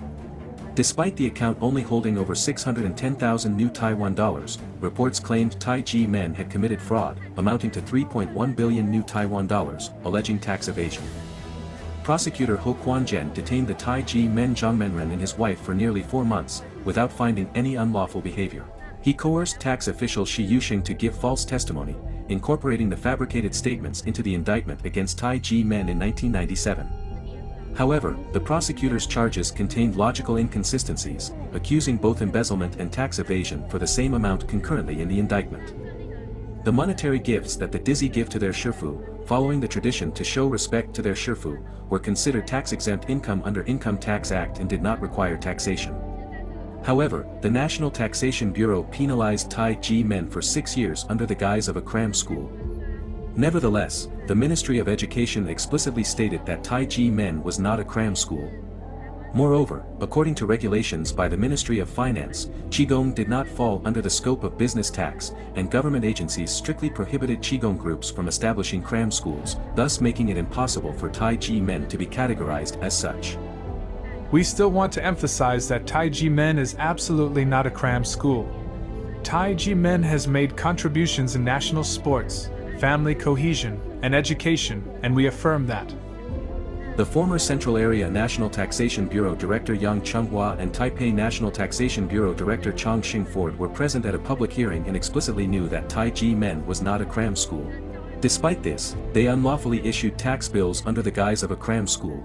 Despite the account only holding over 610,000 new Taiwan dollars, reports claimed Tai Ji Men had committed fraud, amounting to 3.1 billion new Taiwan dollars, alleging tax evasion. Prosecutor Ho Quan-jen detained the Tai Ji Men Zhangmenren and his wife for nearly 4 months, without finding any unlawful behavior. He coerced tax official Shi Yuxing to give false testimony, incorporating the fabricated statements into the indictment against Tai Ji Men in 1997. However, the prosecutor's charges contained logical inconsistencies, accusing both embezzlement and tax evasion for the same amount concurrently in the indictment. The monetary gifts that the dizi give to their shifu, following the tradition to show respect to their shifu, were considered tax-exempt income under Income Tax Act and did not require taxation. However, the National Taxation Bureau penalized Tai Ji Men for 6 years under the guise of a cram school. Nevertheless, the Ministry of Education explicitly stated that Tai Ji Men was not a cram school. Moreover, according to regulations by the Ministry of Finance, Qigong did not fall under the scope of business tax, and government agencies strictly prohibited Qigong groups from establishing cram schools, thus making it impossible for Tai Ji Men to be categorized as such. We still want to emphasize that Tai Ji Men is absolutely not a cram school. Tai Ji Men has made contributions in national sports, family cohesion, and education, and we affirm that. The former Central Area National Taxation Bureau Director Yang Chunghua and Taipei National Taxation Bureau Director Chong Xingford were present at a public hearing and explicitly knew that Tai Ji Men was not a cram school. Despite this, they unlawfully issued tax bills under the guise of a cram school.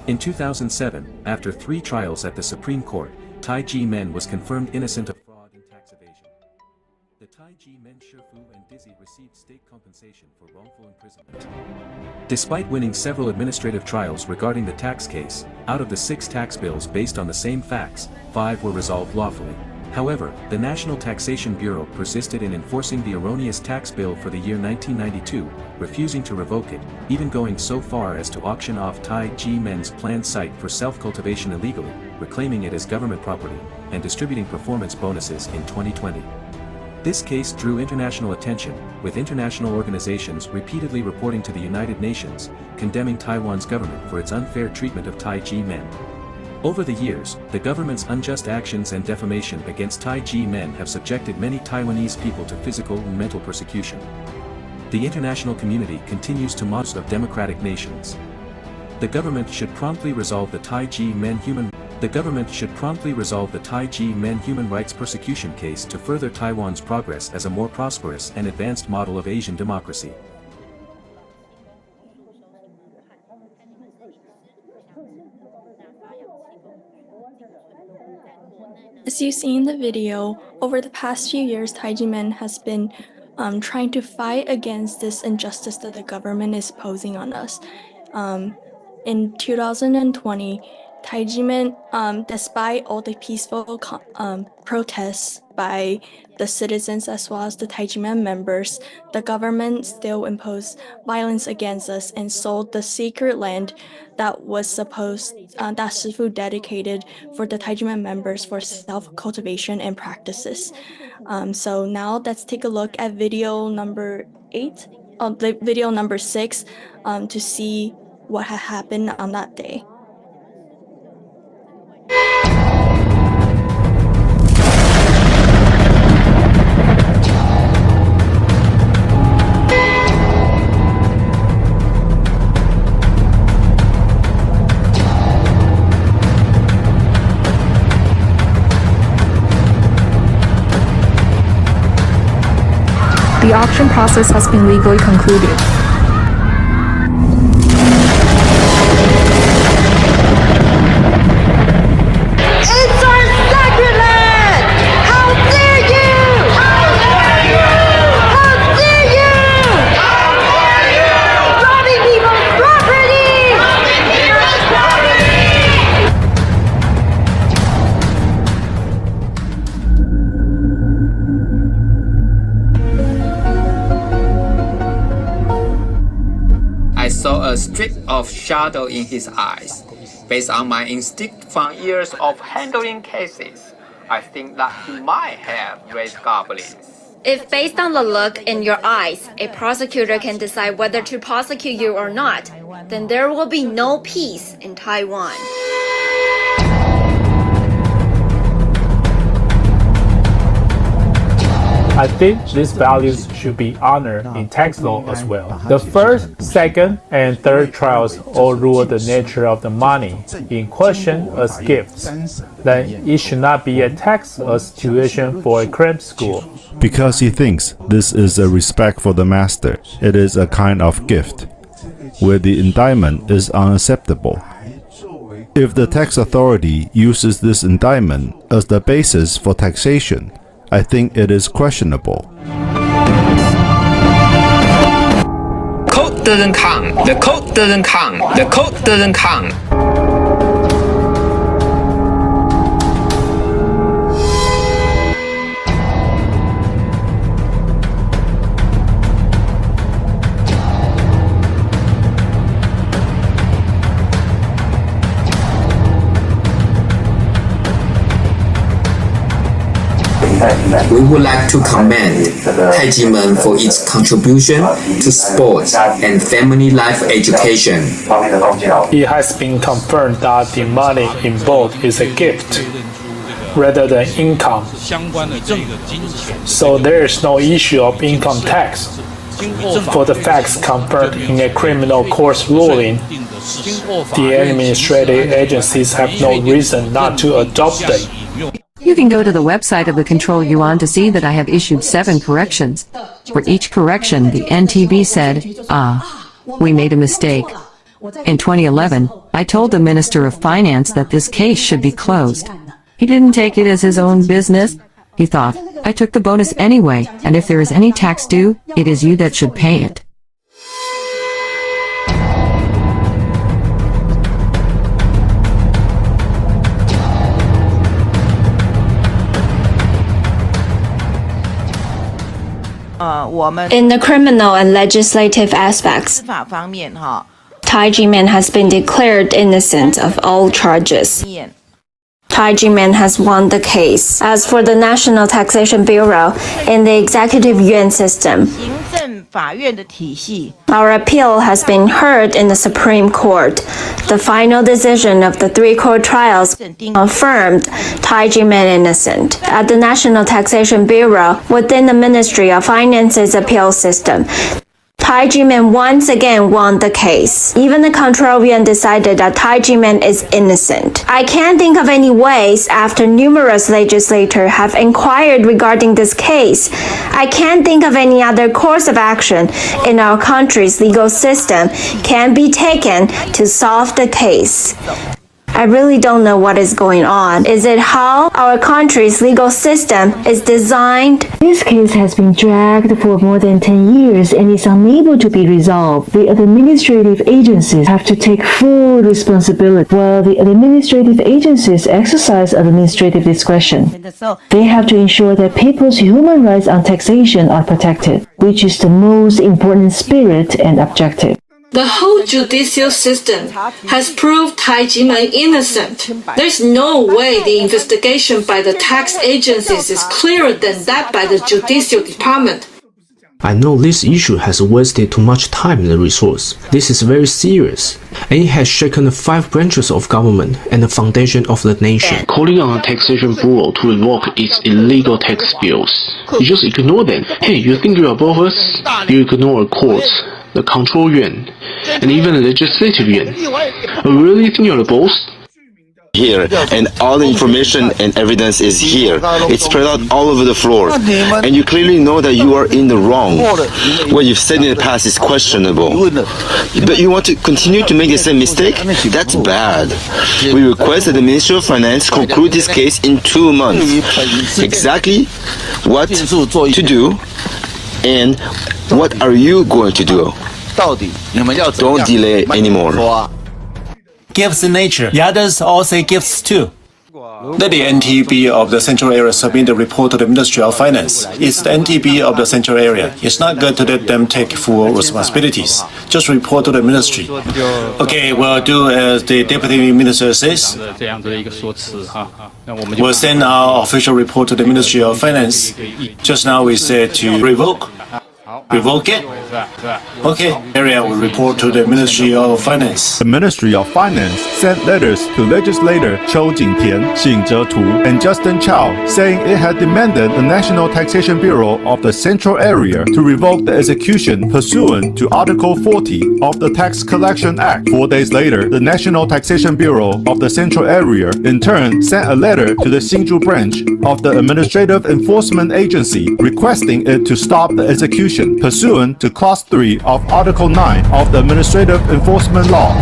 In 2007, after 3 trials at the Supreme Court, Tai Ji Men was confirmed innocent of fraud and tax evasion. The Tai Ji Men shifu and dizi received state compensation for wrongful imprisonment. Despite winning several administrative trials regarding the tax case, out of the 6 tax bills based on the same facts, 5 were resolved lawfully. However, the National Taxation Bureau persisted in enforcing the erroneous tax bill for the year 1992, refusing to revoke it, even going so far as to auction off Tai Ji Men's planned site for self-cultivation illegally, reclaiming it as government property, and distributing performance bonuses in 2020. This case drew international attention, with international organizations repeatedly reporting to the United Nations, condemning Taiwan's government for its unfair treatment of Tai Ji Men. Over the years, the government's unjust actions and defamation against Tai Ji Men have subjected many Taiwanese people to physical and mental persecution. The international community continues to monitor of democratic nations. The government should promptly resolve the Tai Ji Men human rights persecution case to further Taiwan's progress as a more prosperous and advanced model of Asian democracy. As you see in the video, over the past few years, Tai Ji Men has been trying to fight against this injustice that the government is posing on us. In 2020, Tai Ji Men, despite all the peaceful protests by the citizens as well as the Tai Ji Men members, the government still imposed violence against us and sold the sacred land that was supposed, that shifu dedicated for the Tai Ji Men members for self-cultivation and practices. So now let's take a look at video number 6, to see what had happened on that day. The auction process has been legally concluded. It's our sacred land! How dare you! How dare you! How dare you! How dare you! Robbing people's property! Robbing people's property! I saw a streak of shadow in his eyes. Based on my instinct from years of handling cases, I think that he might have raised goblins. If based on the look in your eyes, a prosecutor can decide whether to prosecute you or not, then there will be no peace in Taiwan. I think these values should be honored in tax law as well. The first, second, and third trials all rule the nature of the money in question as gifts. Then it should not be a tax as tuition for a cram school. Because he thinks this is a respect for the master, it is a kind of gift, where the indictment is unacceptable. If the tax authority uses this indictment as the basis for taxation, I think it is questionable. Code doesn't count. The code doesn't count. The code doesn't count. We would like to commend Tai Ji Men for its contribution to sports and family life education. It has been confirmed that the money involved is a gift rather than income. So there is no issue of income tax. For the facts confirmed in a criminal court ruling, the administrative agencies have no reason not to adopt them. You can go to the website of the Control Yuan to see that I have issued 7 corrections. For each correction, the NTB said, we made a mistake. In 2011, I told the Minister of Finance that this case should be closed. He didn't take it as his own business. He thought, I took the bonus anyway, and if there is any tax due, it is you that should pay it. In the criminal and legislative aspects, Tai Ji Men has been declared innocent of all charges. Tai Ji Men has won the case. As for the National Taxation Bureau in the Executive Yuan system, our appeal has been heard in the Supreme Court. The final decision of the 3 court trials confirmed Tai Ji Men innocent. At the National Taxation Bureau, within the Ministry of Finance's appeal system, Tai Ji Men once again won the case. Even the Control Yuan decided that Tai Ji Men is innocent. I can't think of any ways after numerous legislators have inquired regarding this case. I can't think of any other course of action in our country's legal system can be taken to solve the case. I really don't know what is going on. Is it how our country's legal system is designed? This case has been dragged for more than 10 years and is unable to be resolved. The administrative agencies have to take full responsibility, while the administrative agencies exercise administrative discretion. They have to ensure that people's human rights on taxation are protected, which is the most important spirit and objective. The whole judicial system has proved Tai Ji Men innocent. There's no way the investigation by the tax agencies is clearer than that by the judicial department. I know this issue has wasted too much time and resource. This is very serious, and it has shaken the 5 branches of government and the foundation of the nation. Calling on the Taxation Bureau to revoke its illegal tax bills. You just ignore them. Hey, you think you're above us? You ignore courts, the Control Yuan, and even the Legislative Yuan. You really think you're the boss? Here, and all the information and evidence is here. It's spread out all over the floor, and you clearly know that you are in the wrong. What you've said in the past is questionable, but you want to continue to make the same mistake? That's bad. We request that the Ministry of Finance conclude this case in 2 months. Exactly what to do, and what are you going to do? Don't delay anymore. Gifts in nature. The others all say gifts too. Let the NTB of the Central Area submit the report to the Ministry of Finance. It's the NTB of the Central Area. It's not good to let them take full responsibilities. Just report to the Ministry. Okay, we'll do as the Deputy Minister says. We'll send our official report to the Ministry of Finance. Just now we said to revoke. Revoke it? Okay, area will report to the Ministry of Finance. The Ministry of Finance sent letters to legislator Chou Jingtian, Xing Zhetu, and Justin Chao, saying it had demanded the National Taxation Bureau of the Central Area to revoke the execution pursuant to Article 40 of the Tax Collection Act. 4 days later, the National Taxation Bureau of the Central Area in turn sent a letter to the Hsinchu branch of the Administrative Enforcement Agency requesting it to stop the execution pursuant to Clause 3 of Article 9 of the Administrative Enforcement Law.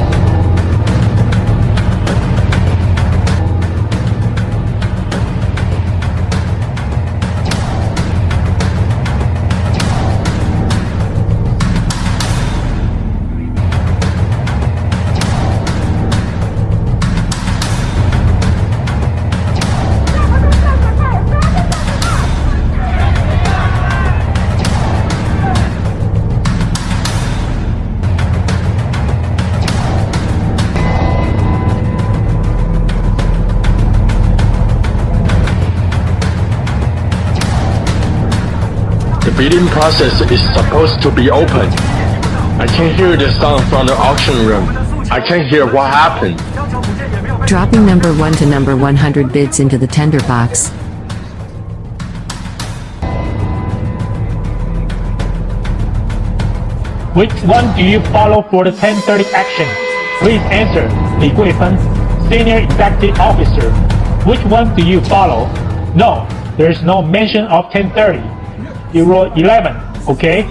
The bidding process is supposed to be open. I can hear the sound from the auction room. I can hear what happened. Dropping number 1 to number 100 bids into the tender box. Which one do you follow for the 1030 action? Please answer. Li Guifeng, Senior Executive Officer. Which one do you follow? No, there is no mention of 1030. You wrote 11, okay?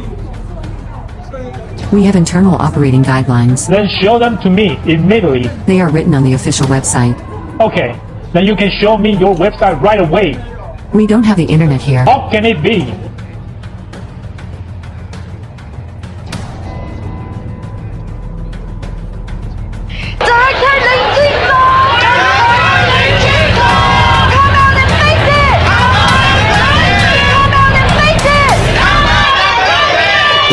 We have internal operating guidelines. Then show them to me immediately. They are written on the official website. Okay, then you can show me your website right away. We don't have the internet here. How can it be?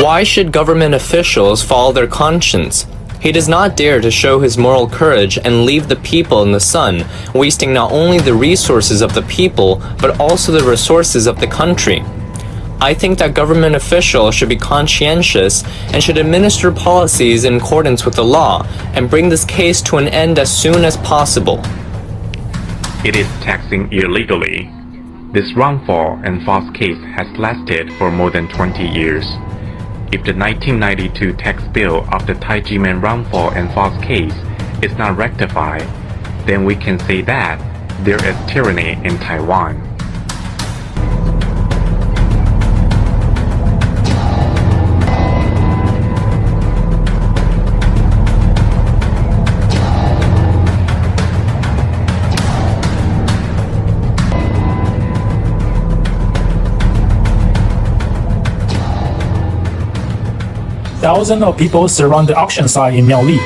Why should government officials follow their conscience? He does not dare to show his moral courage and leave the people in the sun, wasting not only the resources of the people, but also the resources of the country. I think that government officials should be conscientious and should administer policies in accordance with the law and bring this case to an end as soon as possible. It is taxing illegally. This wrongful and false case has lasted for more than 20 years. If the 1992 tax bill of the Tai Ji Men wrongful and false case is not rectified, then we can say that there is tyranny in Taiwan. Thousands of people surround the auction site in Miaoli.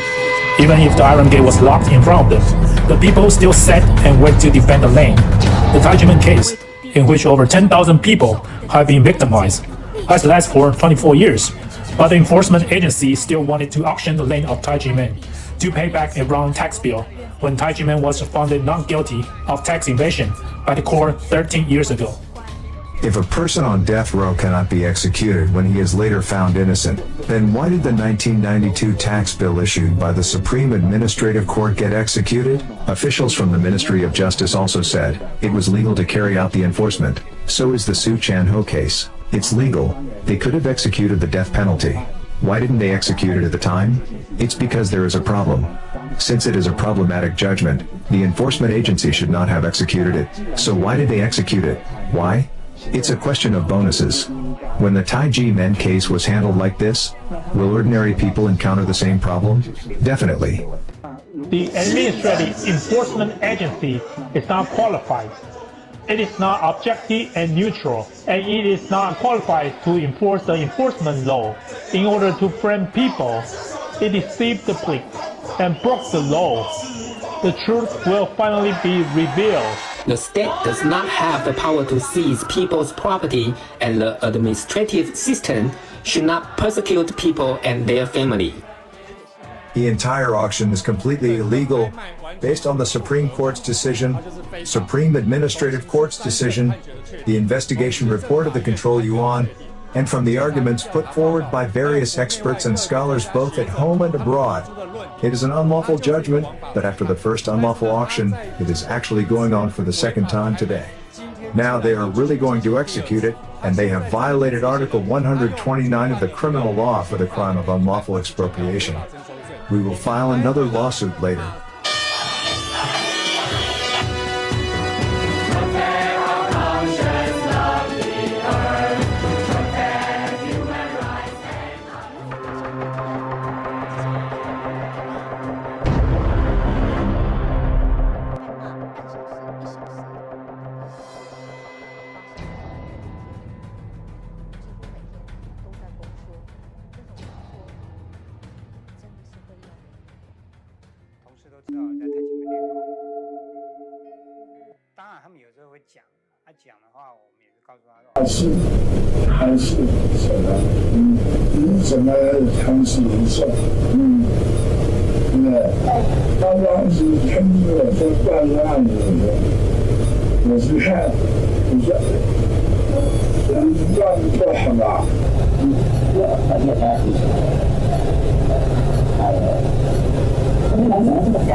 Even if the iron gate was locked in front of them, the people still sat and wait to defend the land. The Tai Ji Men case, in which over 10,000 people have been victimized, has lasted for 24 years, but the enforcement agency still wanted to auction the land of Tai Ji Men to pay back a wrong tax bill when Tai Ji Men was found not guilty of tax evasion by the court 13 years ago. If a person on death row cannot be executed when he is later found innocent, then why did the 1992 tax bill issued by the Supreme Administrative Court get executed? Officials from the Ministry of Justice also said it was legal to carry out the enforcement. So is the Su Chan-ho case. It's legal. They could have executed the death penalty. Why didn't they execute it at the time? It's because there is a problem. Since it is a problematic judgment, the enforcement agency should not have executed it. So why did they execute it? Why? It's a question of bonuses. When the Tai Ji Men case was handled like this, will ordinary people encounter the same problem? Definitely. The Administrative Enforcement Agency is not qualified. It is not objective and neutral, and it is not qualified to enforce the enforcement law. In order to frame people, it deceived the public and broke the law. The truth will finally be revealed. The state does not have the power to seize people's property, and the administrative system should not persecute people and their family. The entire auction is completely illegal, based on the Supreme Court's decision, Supreme Administrative Court's decision, the investigation report of the Control Yuan, And from the arguments put forward by various experts and scholars both at home and abroad, it is an unlawful judgment, but after the first unlawful auction, it is actually going on for the second time today. Now they are really going to execute it, and they have violated Article 129 of the criminal law for the crime of unlawful expropriation. We will file another lawsuit later.还是什么？你怎么尝试一下？对不对？他当时根据我在办案的时候，我是看，我说，让你做好吧。你们怎么这么干？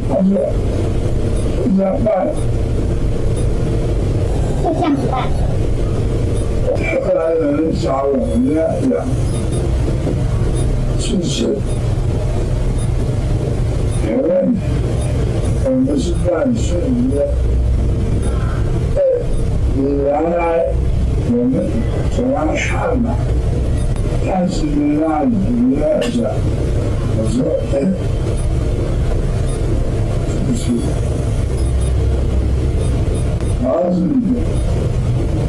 他说。这样办，就这样子办。后来有人找我们讲，其实没问题，我们是办事的。原来我们总要看嘛，但是呢，让你这样，我说，就是。儿子，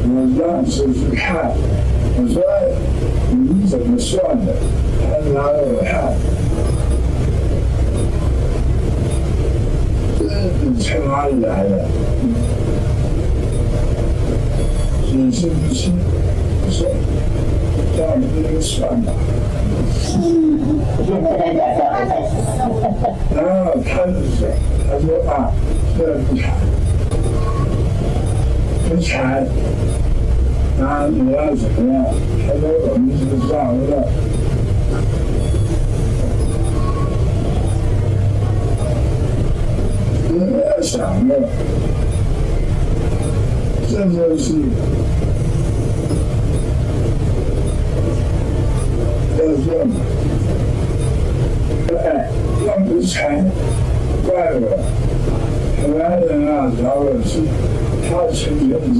我让师傅看，我说你怎么算的？他拿给我看，你从哪里来的？你是不是？我说让你这个算吧。然后他就说，他说啊，这不谈。不才，那你要怎么样？他说我们是这样的。你要想的，这就是要这么，哎，他不才，怪我，台湾人啊，找我去。他承认是，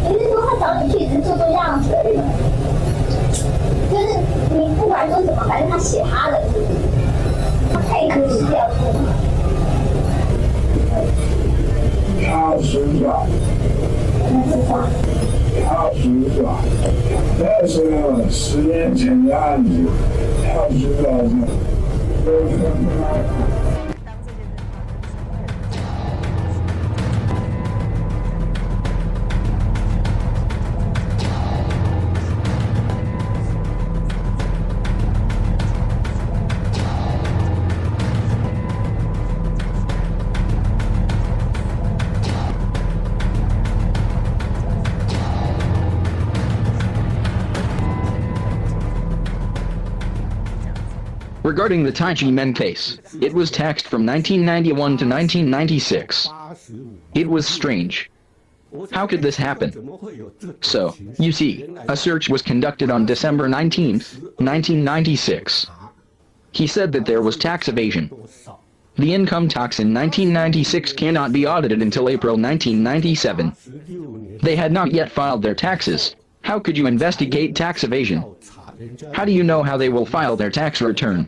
你是说他找你去只是做做样子而已？就是你不管说什么，反正他写他的，他也可以不要做。他是吧？他是吧？那时候10年前的案子，他知道的。Regarding the Tai Ji Men case, it was taxed from 1991 to 1996. It was strange. How could this happen? So, you see, a search was conducted on December 19, 1996. He said that there was tax evasion. The income tax in 1996 cannot be audited until April 1997. They had not yet filed their taxes. How could you investigate tax evasion? How do you know how they will file their tax return?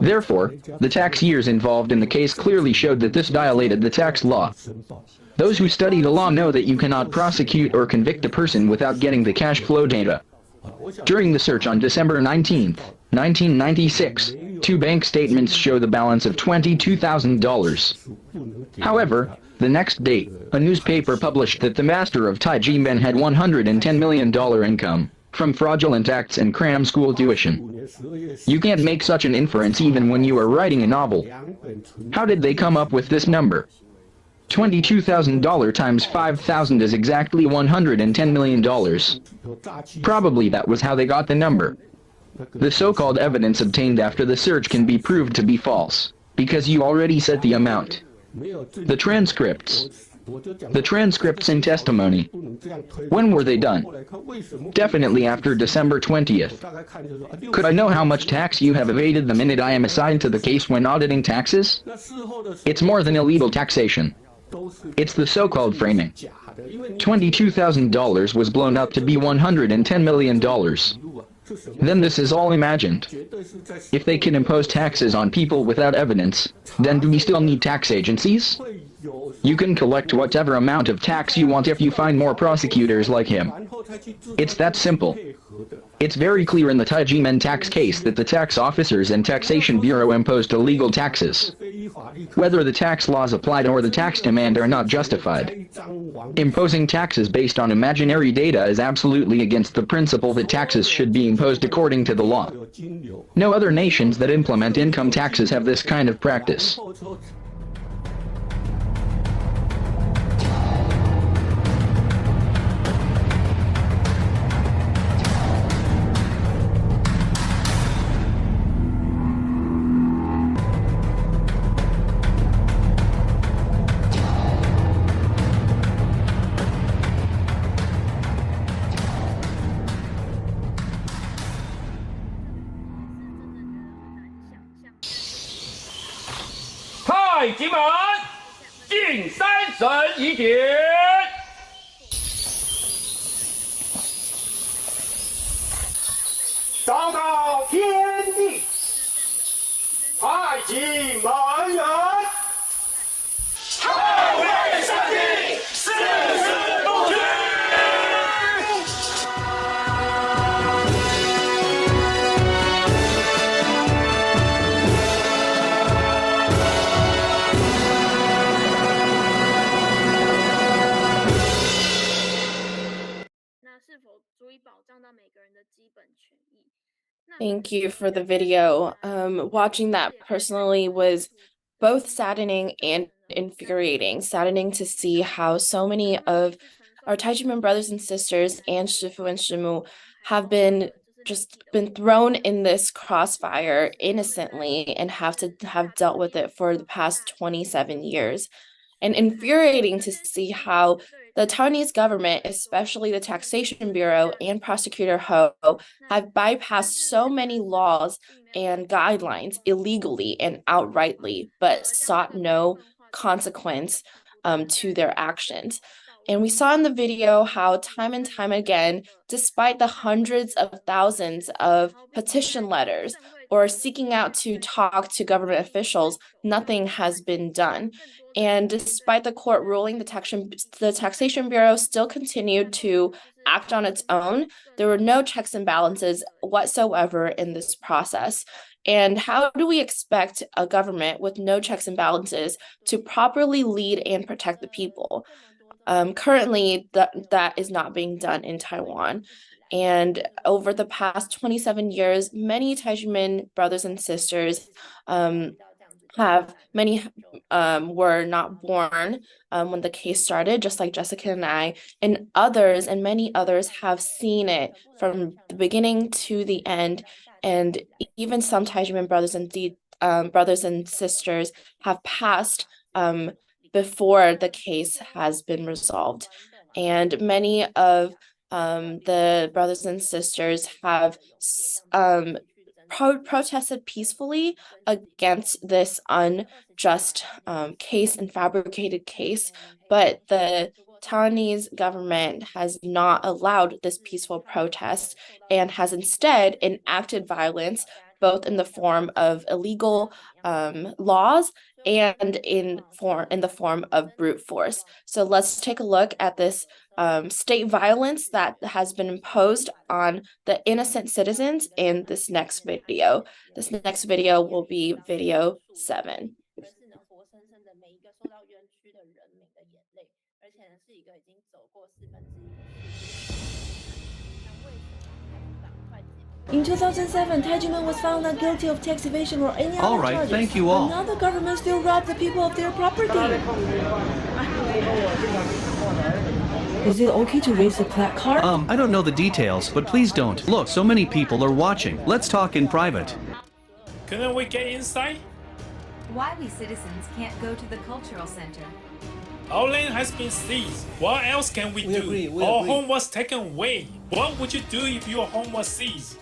Therefore, the tax years involved in the case clearly showed that this violated the tax law. Those who study the law know that you cannot prosecute or convict a person without getting the cash flow data. During the search on December 19, 1996, 2 bank statements show the balance of $22,000. However, the next day, a newspaper published that the master of Tai Ji Men had $110 million income from fraudulent acts and cram school tuition. You can't make such an inference even when you are writing a novel. How did they come up with this number? $22,000 times 5,000 is exactly $110 million. Probably that was how they got the number. The so-called evidence obtained after the search can be proved to be false, because you already said the amount. The transcripts and testimony. When were they done? Definitely after December 20th. Could I know how much tax you have evaded the minute I am assigned to the case when auditing taxes? It's more than illegal taxation. It's the so-called framing. $22,000 was blown up to be $110 million. Then this is all imagined. If they can impose taxes on people without evidence, then do we still need tax agencies? You can collect whatever amount of tax you want if you find more prosecutors like him. It's that simple. It's very clear in the Tai Ji Men tax case that the tax officers and Taxation Bureau imposed illegal taxes. Whether the tax laws applied or the tax demand are not justified. Imposing taxes based on imaginary data is absolutely against the principle that taxes should be imposed according to the law. No other nations that implement income taxes have this kind of practice. Tai Ji Men进三审疑点。昭告天地，太极门人，捍卫圣地，誓死不屈。Thank you for the video. Watching that personally was both saddening and infuriating. Saddening to see how so many of our Tai Ji Men brothers and sisters and shifu and shimu have been thrown in this crossfire innocently and have dealt with it for the past 27 years. And infuriating to see how the Taiwanese government, especially the Taxation Bureau and Prosecutor Ho, have bypassed so many laws and guidelines illegally and outrightly, but sought no consequence to their actions. And we saw in the video how time and time again, despite the hundreds of thousands of petition letters or seeking out to talk to government officials, nothing has been done. And despite the court ruling, the Taxation Bureau still continued to act on its own. There were no checks and balances whatsoever in this process. And how do we expect a government with no checks and balances to properly lead and protect the people? Currently, that is not being done in Taiwan. And over the past 27 years, many Tai Ji Men brothers and sisters were not born when the case started, just like Jessica and I, and many others have seen it from the beginning to the end. And even some Tai Ji Men brothers and sisters have passed before the case has been resolved. And many of the brothers and sisters have protested peacefully against this unjust case and fabricated case, but the Taiwanese government has not allowed this peaceful protest and has instead enacted violence, both in the form of illegal laws and in the form of brute force. So let's take a look at this state violence that has been imposed on the innocent citizens in this next video. This next video will be video 7. In 2007, Tai Ji Men was found not guilty of tax evasion or any other All right, charges. thank you all. But now the government still robs the people of their property. Is it okay to raise the placard? I don't know the details, but please don't. Look, so many people are watching. Let's talk in private. Couldn't we get inside? Why we citizens can't go to the cultural center? Our land has been seized. What else can we do? Our home was taken away. What would you do if your home was seized?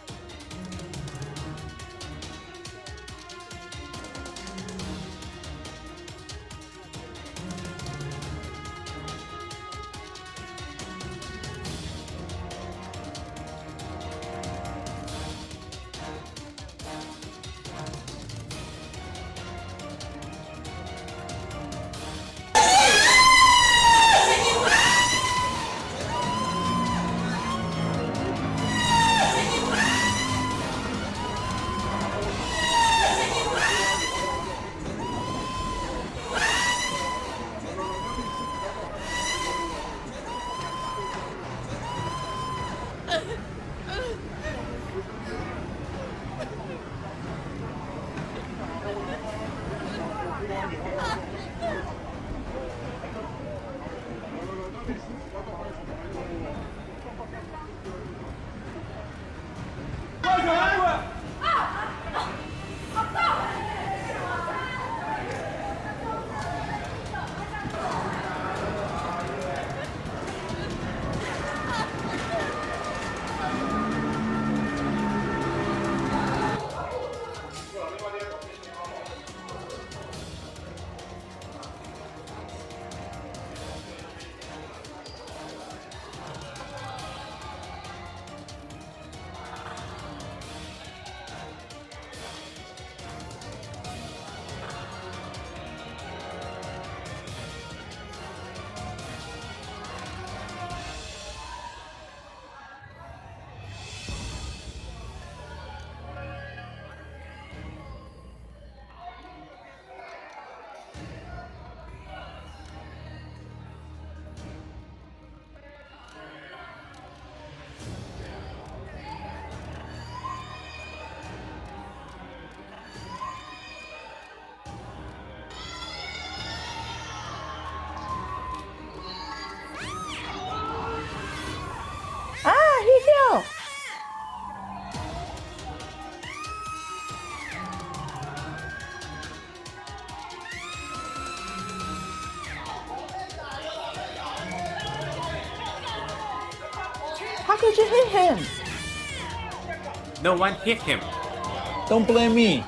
How could you hit him? No one hit him. Don't blame me.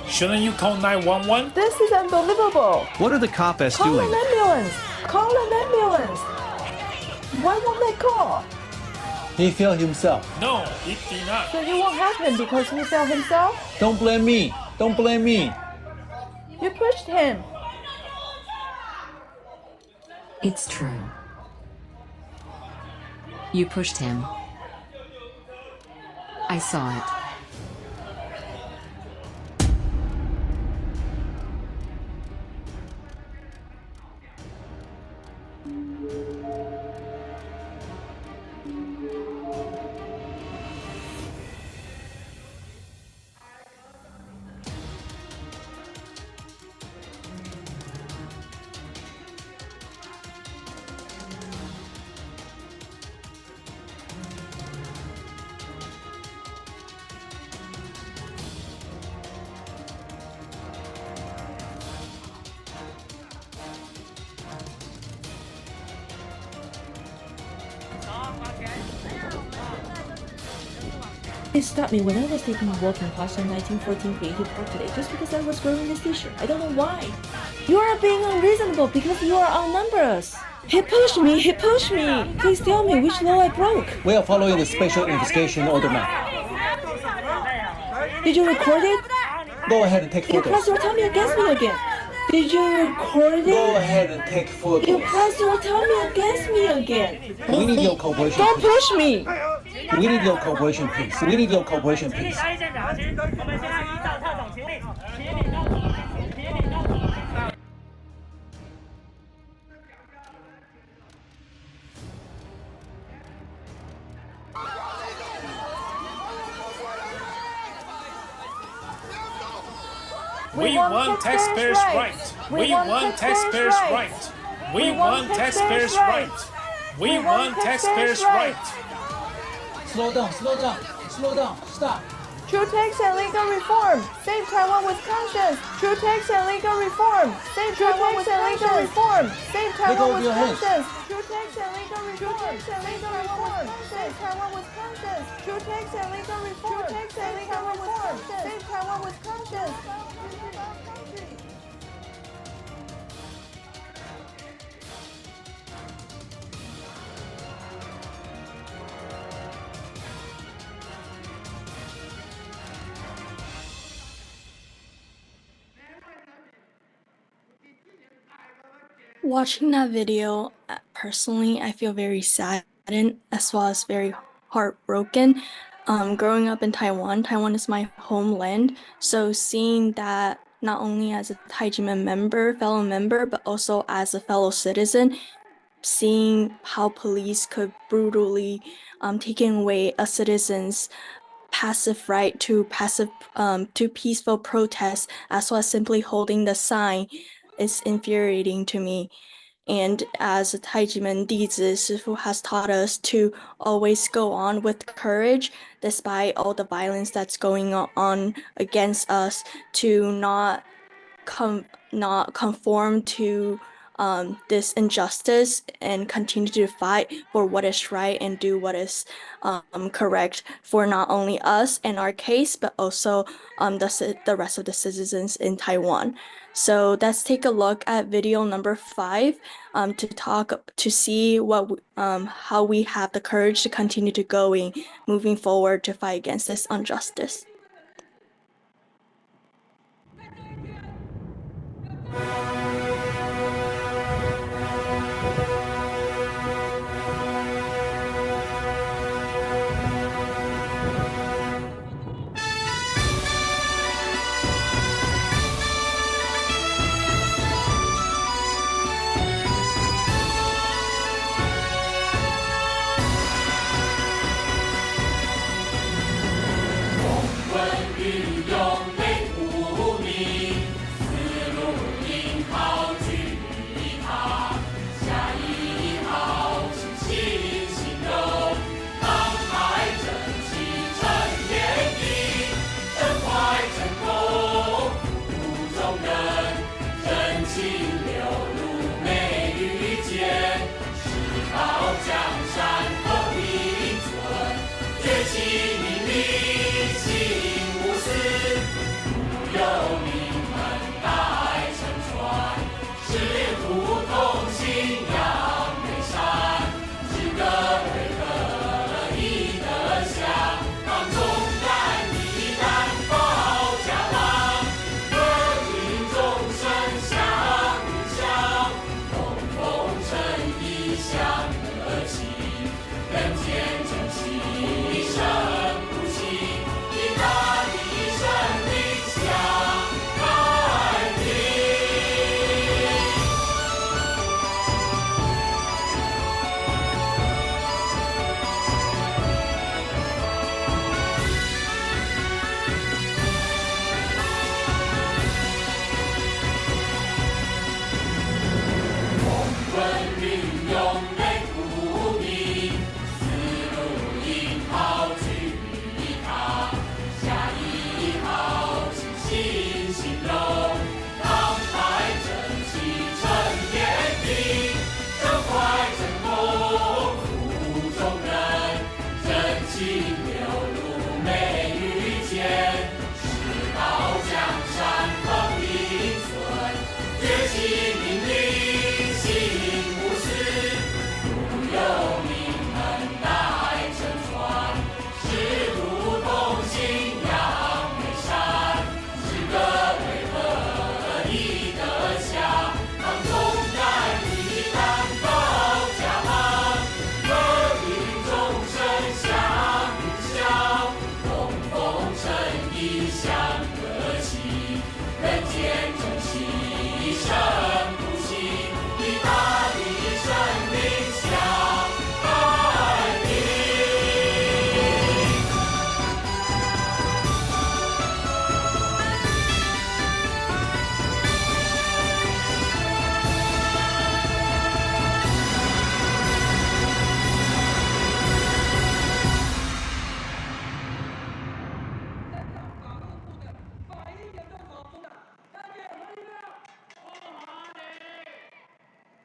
Shouldn't you call 911? This is unbelievable. What are the cops Call doing? an ambulance. Call an ambulance. Why won't they call? He fell himself. No, it did not. So it won't happen because he fell himself? Don't blame me. Don't blame me. You pushed him. It's true. You pushed him. I saw it. They stopped me when I was taking a walk in Pasha 1914 Creative Park today just because I was wearing this t-shirt. I don't know why. You are being unreasonable because you are outnumbered us. He pushed me, he pushed me. Please tell me which law I broke. We are following the special investigation order now. Did you record it? Go ahead and take You photos. pressed your tummy against me again. Did you record it? Go ahead and take photos. You pressed your tummy against me again. We need your cooperation. Don't push me. We need your cooperation, please. We need your cooperation, please. We want taxpayers' right. We want taxpayers' right. We want taxpayers' right. We want taxpayers' right. Slow down, slow down, slow down, stop. True tax and legal reform. Save Taiwan with conscience. True tax and legal reform. Save Taiwan with legal reform. Save Taiwan with conscience. True tax and legal reform. Save Taiwan with conscience. True tax and legal reform. True tax and legal reform. Save Taiwan with conscience. Watching that video, personally, I feel very saddened as well as very heartbroken. Growing up in Taiwan, Taiwan is my homeland, so seeing that not only as a Tai Ji Men fellow member, but also as a fellow citizen, seeing how police could brutally taking away a citizen's passive right to peaceful protest, as well as simply holding the sign, is infuriating to me. And as a Tai Ji Men dizi, shifu has taught us to always go on with courage despite all the violence that's going on against us, to not conform to this injustice and continue to fight for what is right and do what is correct for not only us in our case, but also the rest of the citizens in Taiwan. So let's take a look at video number 5 to see how we have the courage to continue to moving forward to fight against this injustice.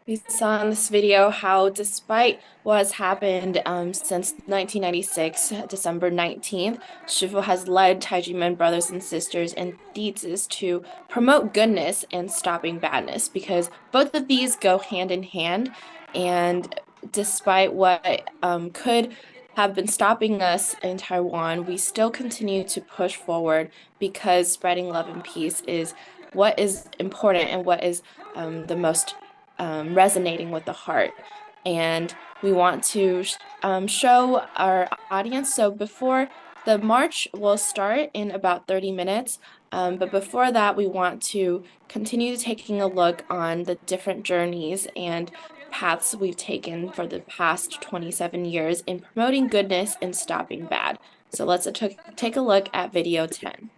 We saw in this video how despite what has happened since 1996, December 19th, Shifu has led Tai Ji Men brothers and sisters and dizis to promote goodness and stopping badness, because both of these go hand in hand. And despite what could have been stopping us in Taiwan, we still continue to push forward because spreading love and peace is what is important and what is the most resonating with the heart. And we want to show our audience. So before the march will start in about 30 minutes, but before that, we want to continue taking a look on the different journeys and paths we've taken for the past 27 years in promoting goodness and stopping bad. So let's take a look at video 10.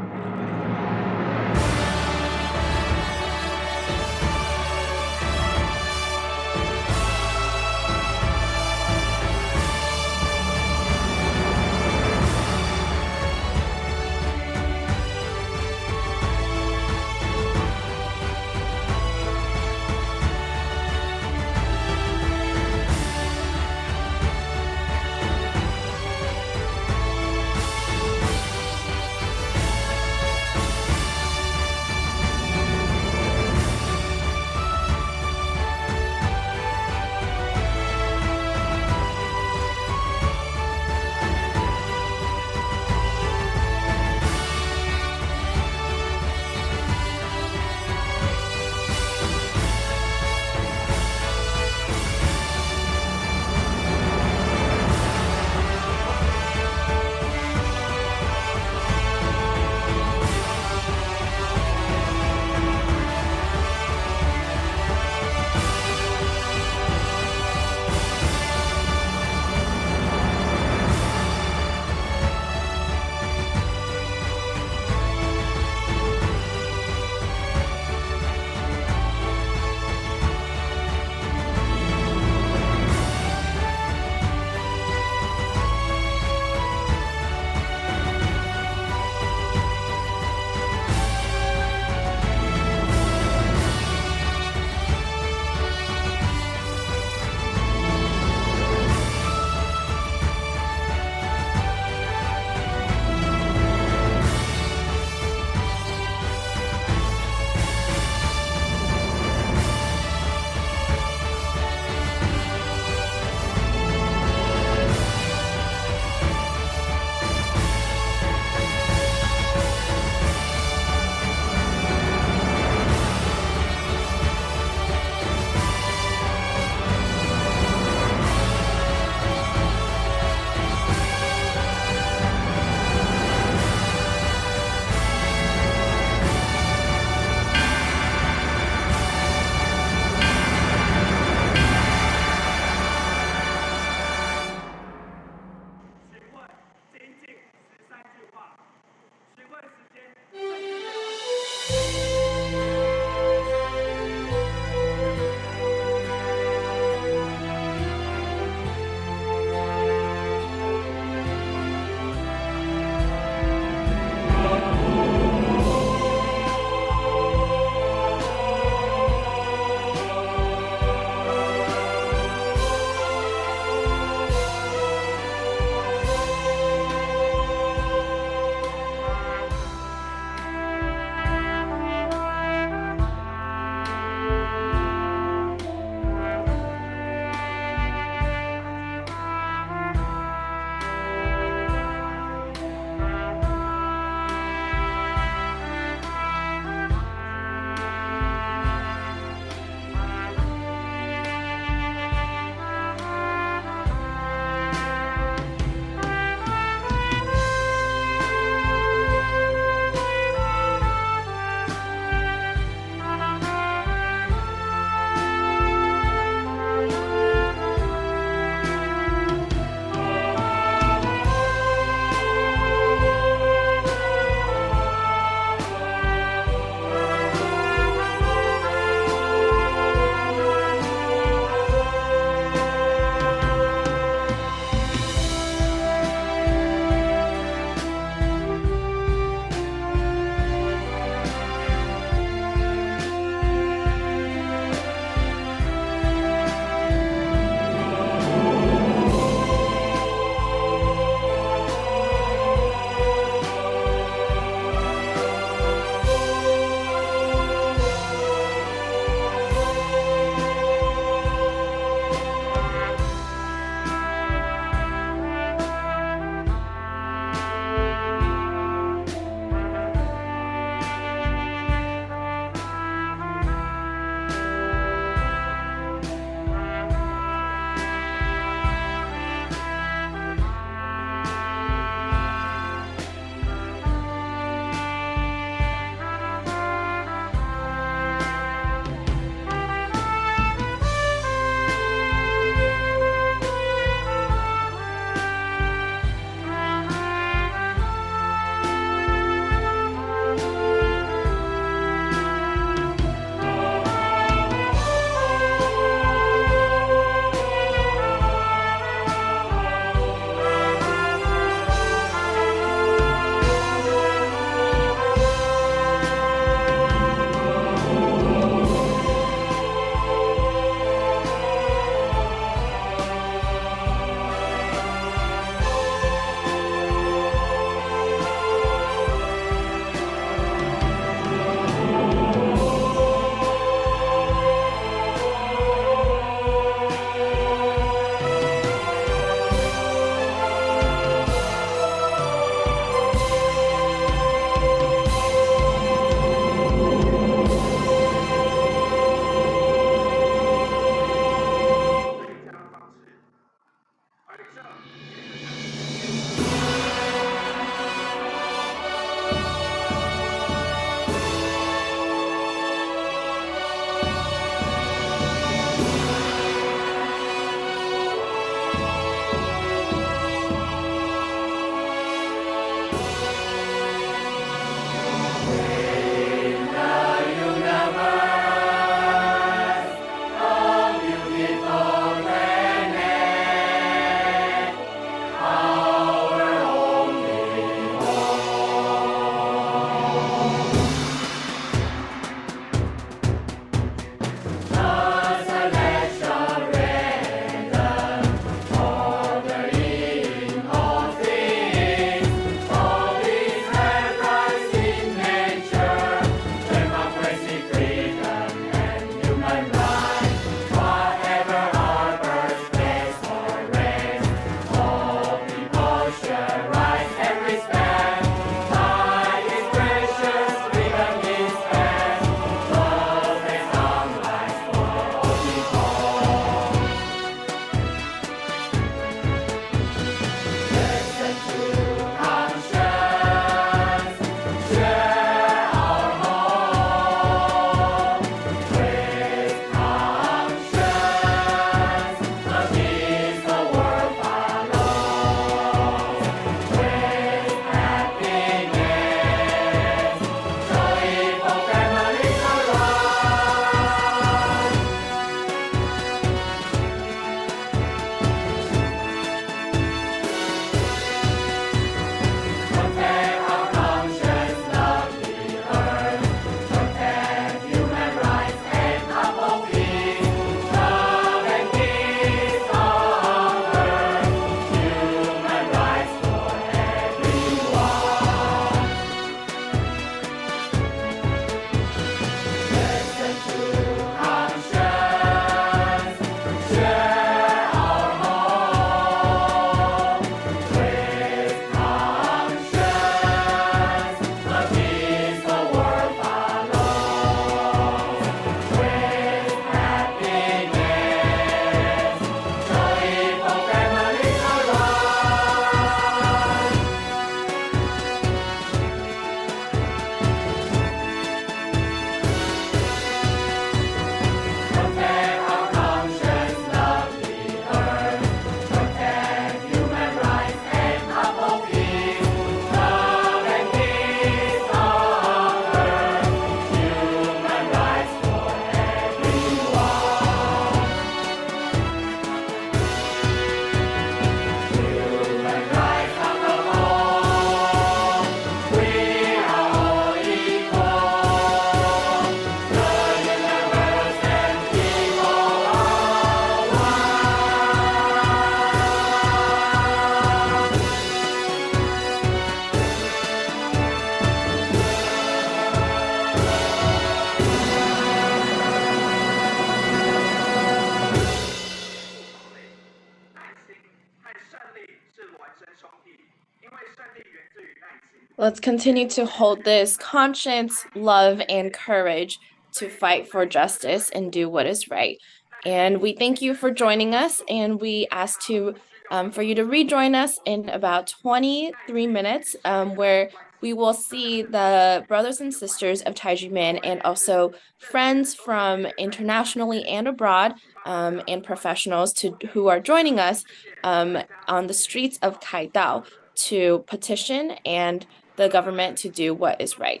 Let's continue to hold this conscience, love, and courage to fight for justice and do what is right. And we thank you for joining us, and we ask for you to rejoin us in about 23 minutes, where we will see the brothers and sisters of Tai Ji Men and also friends from internationally and abroad, and professionals who are joining us on the streets of Kaidao to petition and the government to do what is right.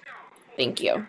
Thank you.